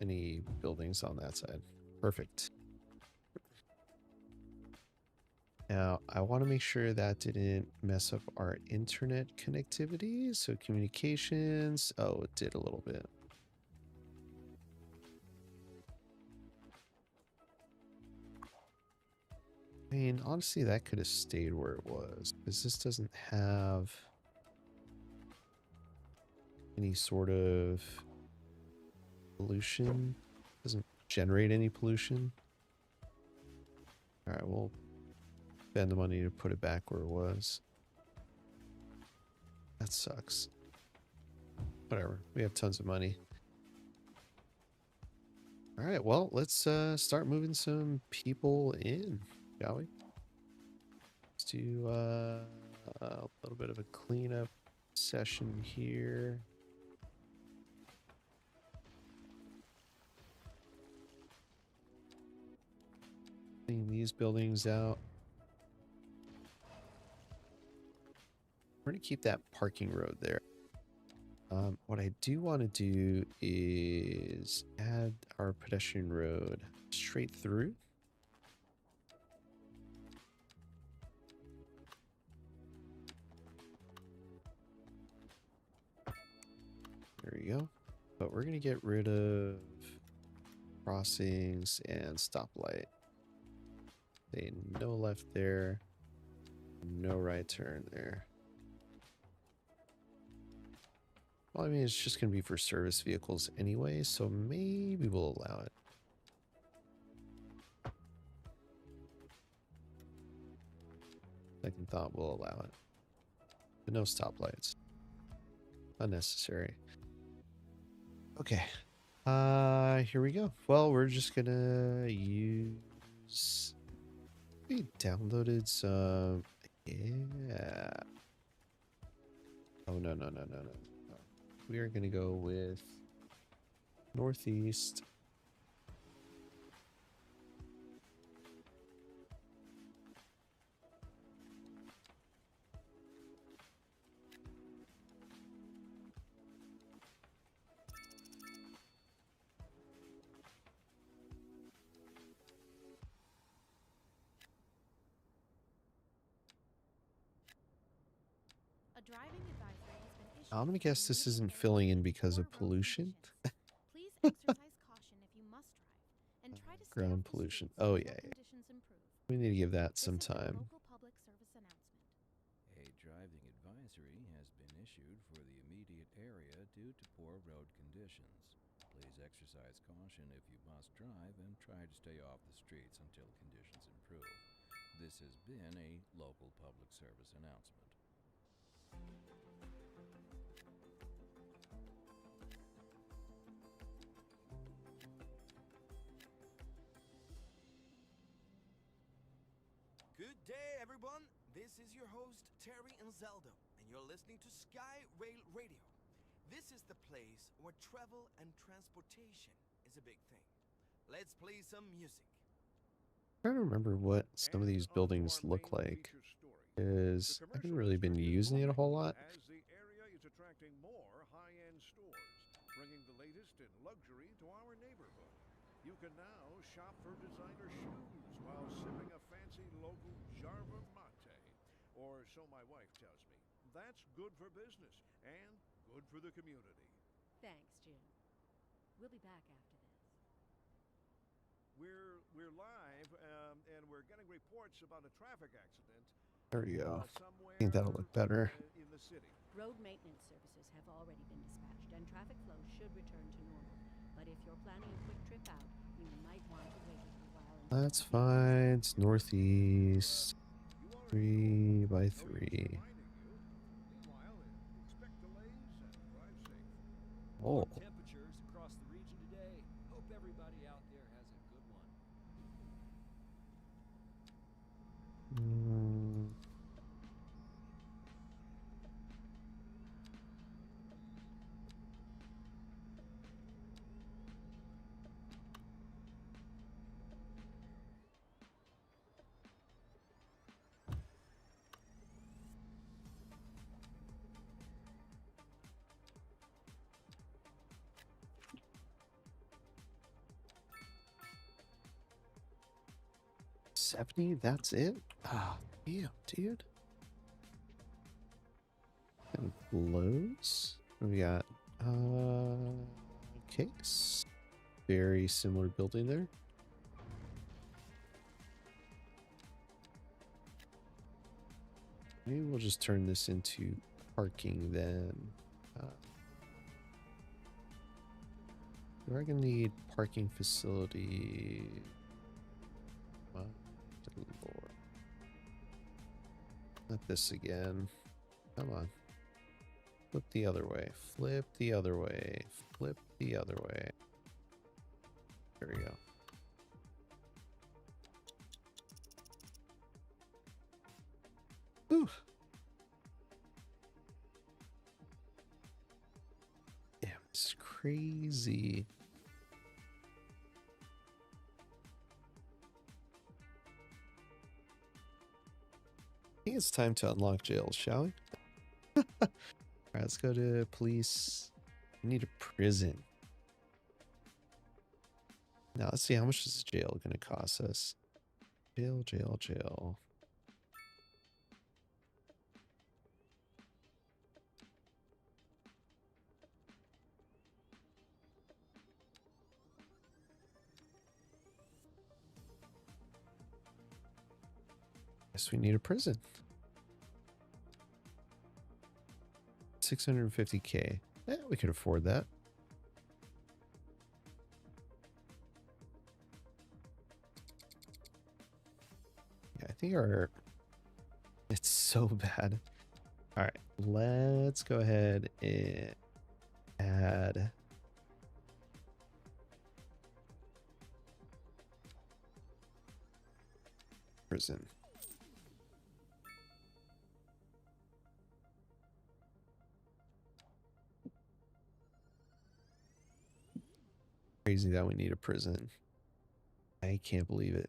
any buildings on that side. Perfect. Now, I want to make sure that didn't mess up our internet connectivity. So communications. Oh, it did a little bit. I mean, honestly, that could have stayed where it was, because this doesn't have any sort of pollution. Doesn't generate any pollution. All right, we'll spend the money to put it back where it was. That sucks. Whatever. We have tons of money. All right, well, let's start moving some people in, shall we? Let's do a little bit of a cleanup session here. Clean these buildings out. We're going to keep that parking road there. What I do want to do is add our pedestrian road straight through. There we go. But we're going to get rid of crossings and stoplight. Say no left there, no right turn there. Well, I mean, it's just going to be for service vehicles anyway, so maybe we'll allow it. Second thought, we'll allow it. But no stoplights. Unnecessary. Okay. Here we go. Well, we're just gonna use... We downloaded some... Yeah. Oh, no. We are gonna go with northeast. A driving advisory has been issued. I'm gonna guess this isn't filling in because of pollution. Please exercise caution if you must drive and try to stay Ground off the pollution. streets Oh, until yeah. conditions improve. We need to give that some This has been a time. local public service announcement. A driving advisory has been issued for the immediate area due to poor road conditions. Please exercise caution if you must drive and try to stay off the streets until conditions improve. This has been a local public service announcement. Good day, everyone. This is your host, Terry Anzaldo, and you're listening to Sky Rail Radio. This is the place where travel and transportation is a big thing. Let's play some music. I'm trying to remember what some of these buildings look like, because I haven't really been using it a whole lot. As the area is attracting more high-end stores, bringing the latest in luxury to our neighborhood. You can now shop for designer shoes while sipping a fancy local Jarva mate. Or so my wife tells me. That's good for business and good for the community. Thanks, Jim. We'll be back after this. We're live, and we're getting reports about a traffic accident. There we go. Somewhere I think that'll look better. in the city. Road maintenance services have already been dispatched, and traffic flow should return to normal. But if you're planning a quick trip out, you You might want to wait a little while. That's fine. It's northeast. You are 3 by no use 3. reminding you. Meanwhile, expect delays and drive safe. Oh. Warm temperatures across the region today. Hope everybody out there has a good one. Mm. $70? That's it? Ah, damn, dude. And blows. What do we got? Case. Very similar building there. Maybe we'll just turn this into parking then. We're gonna need parking facility. My Lord. Not this again. Come on. Flip the other way. Flip the other way. Flip the other way. There we go. Ooh. Damn, it's crazy. I think it's time to unlock jails, shall we? Alright, let's go to police. We need a prison. Now let's see, how much is jail gonna cost us? Jail, jail, jail. Guess we need a prison. 650K. Yeah, we can afford that. Yeah, I think it's so bad. All right, let's go ahead and add prison. Crazy that we need a prison. I can't believe it.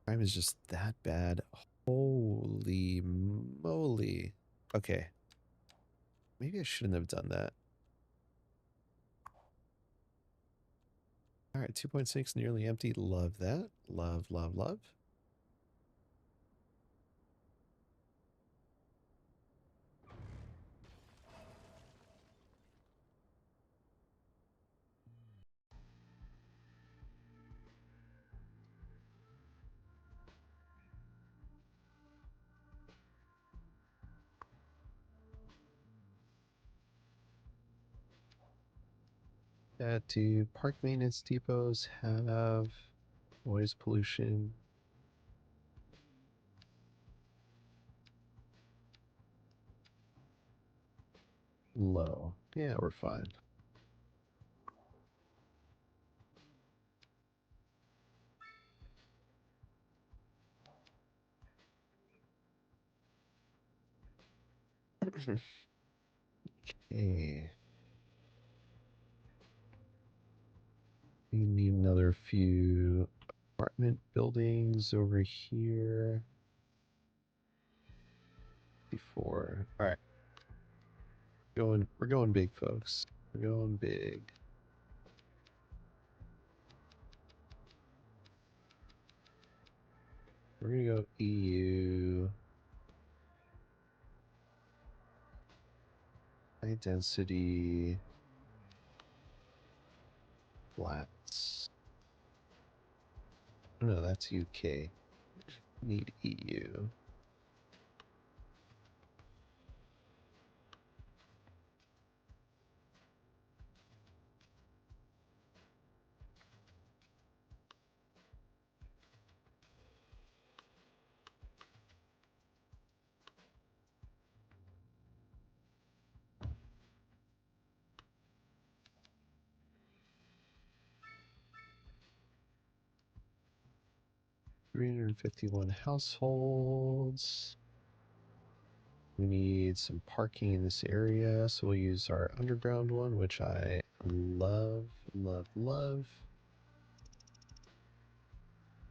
Crime is just that bad. Holy moly. Okay. Maybe I shouldn't have done that. All right, 2.6 nearly empty. Love that. Love, love, love. Do park maintenance depots have noise pollution? Low. Yeah, we're fine. Okay. We need another few apartment buildings over here. Before. All right. We're going big, folks. We're going big. We're gonna go EU. High density flats. Oh, no, that's UK. Need EU. 351 households. We need some parking in this area, so we'll use our underground one, which I love, love, love.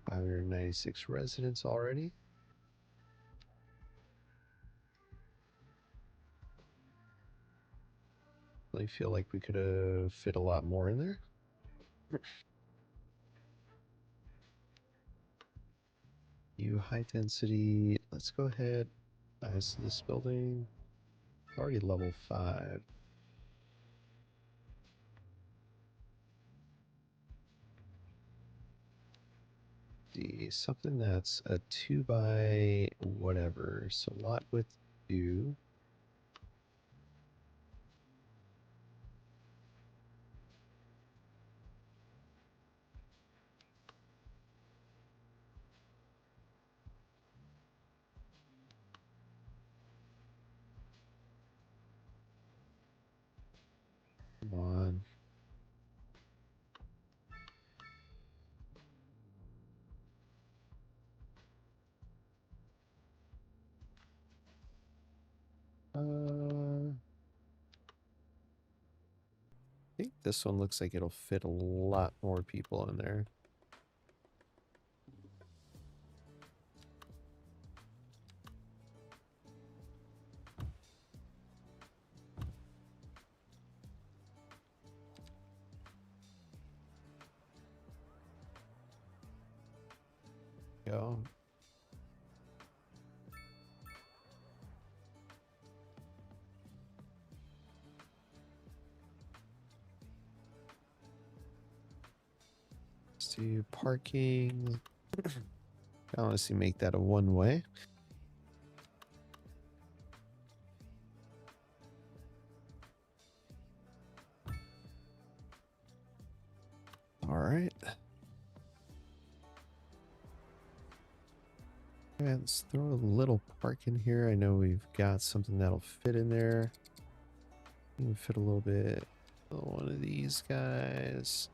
596 residents already. I feel like we could have fit a lot more in there. You high density. Let's go ahead. Size this building. Already level 5. Something that's a 2 by whatever. So lot width 2. Come on. I think this one looks like it'll fit a lot more people in there. Go. Let's do parking. I honestly make that a one-way. All right. Yeah, let's throw a little park in here. I know we've got something that'll fit in there. You can fit a little bit. One of these guys.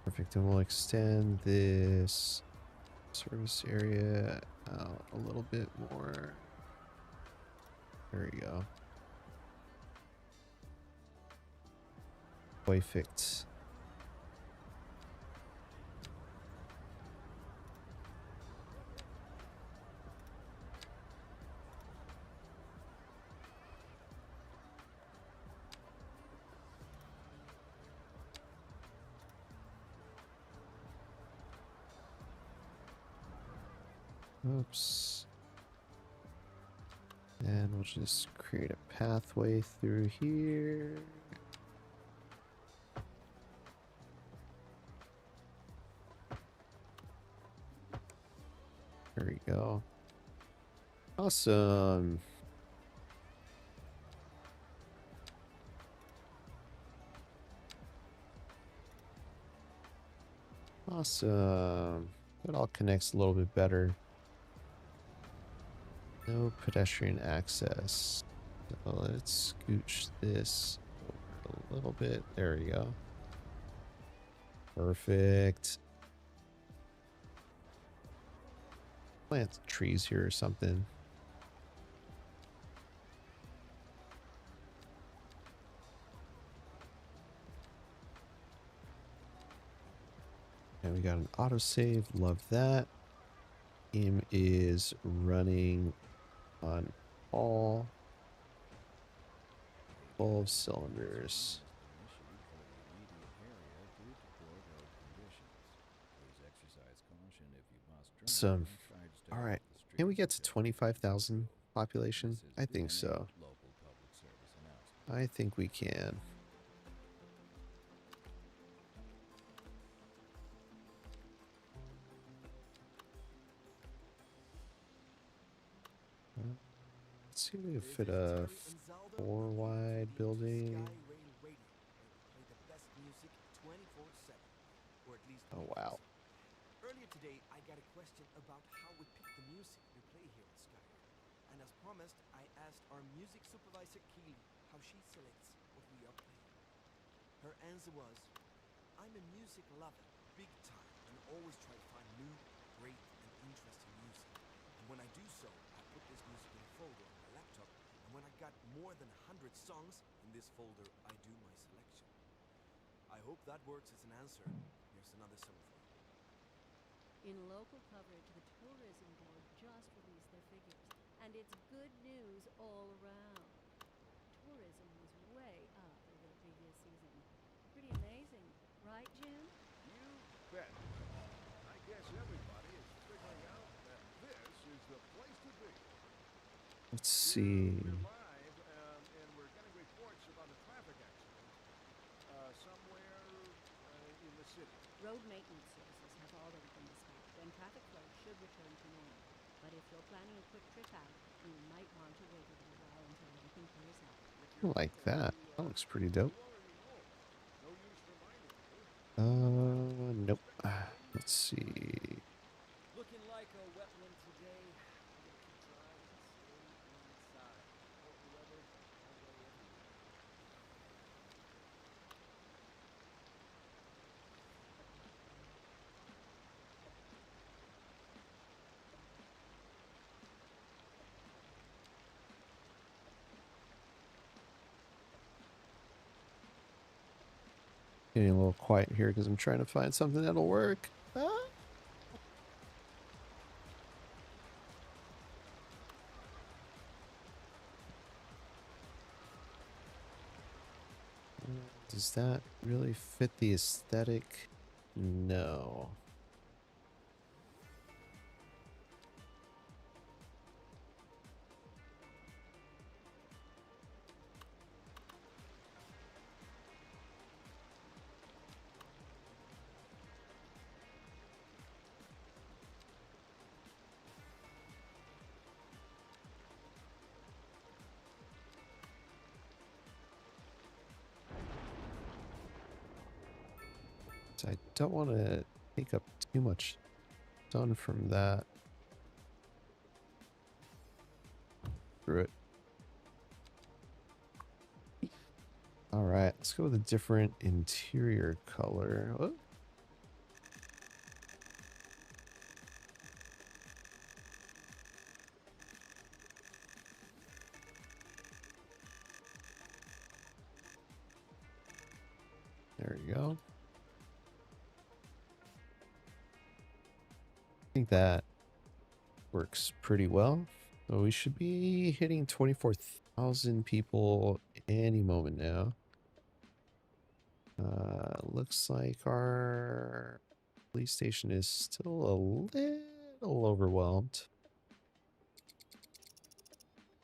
Perfect. And we'll extend this service area out a little bit more. There we go. Perfect. Oops. And we'll just create a pathway through here. There we go. Awesome. Awesome. It all connects a little bit better. No pedestrian access. So let's scooch this over a little bit. There we go. Perfect. Plant trees here or something. And we got an autosave. Love that. Game is running on all 12 cylinders. Awesome. All right. Can we get to 25,000 population? I think so. I think we can. Let's see if we can fit a 4-wide building. Oh, wow. Earlier today, I got a question about how we pick the music we play here at Skylines. And as promised, I asked our music supervisor, Keely, how she selects what we are playing. Her answer was, I'm a music lover, big time and always try to find new, great, and interesting music. And when I do so, I put this music in a folder on my laptop, and when I got more than 100 songs in this folder, I do my selection. I hope that works as an answer. Here's another song for you. In local coverage, the Tourism Board just released their figures, and it's good news all around. Tourism was way up over the previous season. Pretty amazing, right, Jim? You bet. I guess everybody is figuring out that this is the place to be. Let's see. We're live, and we're getting reports about a traffic accident somewhere in the city. Road maintenance services have already been dispatched, and traffic flow should return to normal. But if you're planning a quick trip out, you might want to wait a little while until everything clears up. I like that. That looks pretty dope. No use reminding you. Nope. Let's see. Looking like a wet one today. I'm gonna keep dry and stay inside. Cold weather all day everywhere. Getting a little quiet here because I'm trying to find something that'll work. Does that really fit the aesthetic? No. I don't want to take up too much sun from that. Screw it. All right, let's go with a different interior color. Oh. There we go. I think that works pretty well. So we should be hitting 24,000 people any moment now. Looks like our police station is still a little overwhelmed.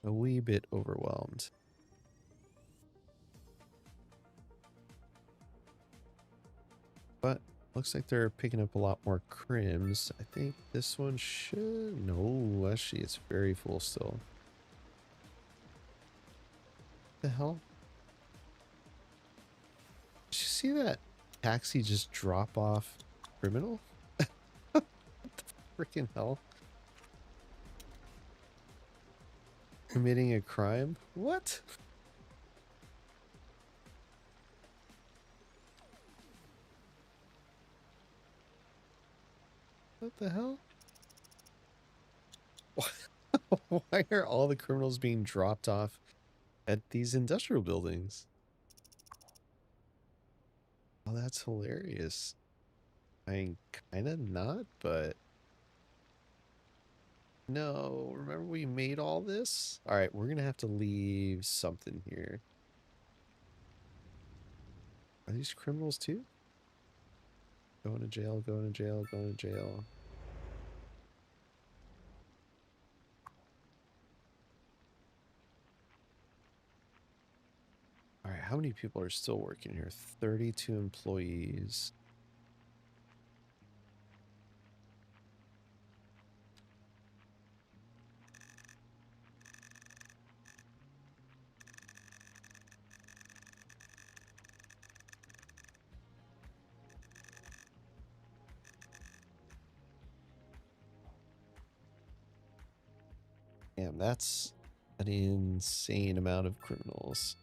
A wee bit overwhelmed. But looks like they're picking up a lot more crims. I think this one should... No, actually it's very full still. What the hell? Did you see that taxi just drop off criminal? What the freaking hell? Committing a crime? What? What the hell? Why are all the criminals being dropped off at these industrial buildings? Oh, that's hilarious. I mean, kind of not, but... No, remember we made all this? All right, we're going to have to leave something here. Are these criminals too? Going to jail, going to jail, going to jail. All right, how many people are still working here? 32 employees. Damn, that's an insane amount of criminals.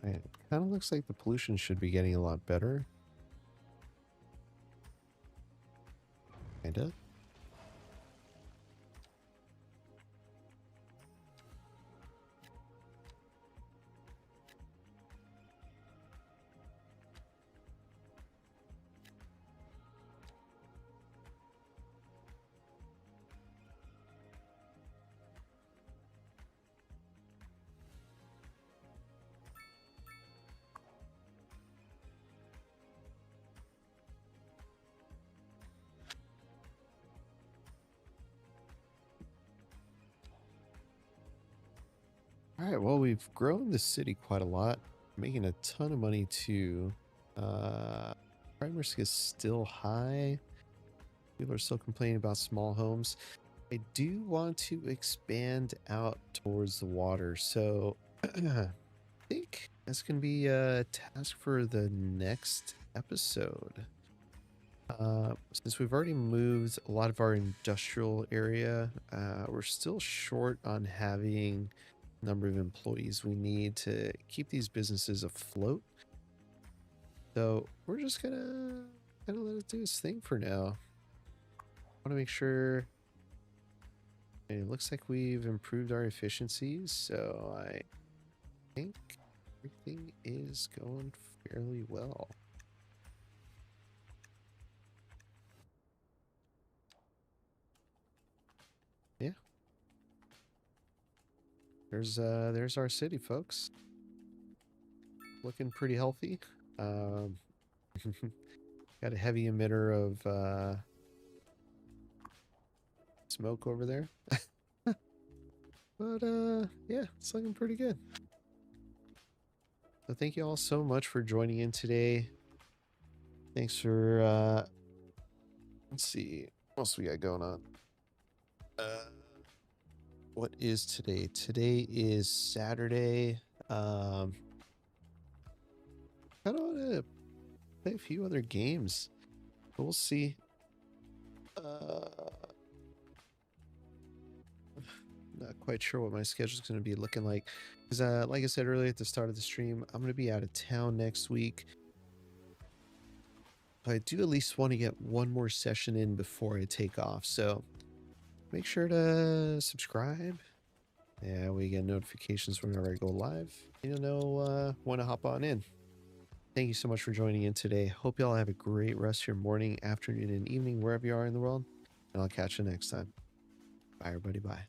It kind of looks like the pollution should be getting a lot better. Kinda. All right, well, we've grown the city quite a lot, making a ton of money too. Crime risk is still high. People are still complaining about small homes. I do want to expand out towards the water, so I think that's going to be a task for the next episode. Since we've already moved a lot of our industrial area, we're still short on having the number of employees we need to keep these businesses afloat. So we're just gonna kind of let it do its thing for now. I want to make sure. It looks like we've improved our efficiencies, so I think everything is going fairly well. Yeah. There's our city, folks. Looking pretty healthy. Got a heavy emitter of smoke over there. But yeah, it's looking pretty good. So thank you all so much for joining in today. Thanks for let's see what else we got going on. What is today? Today is Saturday. I kind of want to play a few other games. But we'll see. Not quite sure what my schedule is going to be looking like. Because like I said earlier at the start of the stream, I'm going to be out of town next week. But I do at least want to get one more session in before I take off. So make sure to subscribe. Yeah, we get notifications whenever I go live. You'll know when to hop on in. Thank you so much for joining in today. Hope y'all have a great rest of your morning, afternoon, and evening, wherever you are in the world. And I'll catch you next time. Bye, everybody. Bye.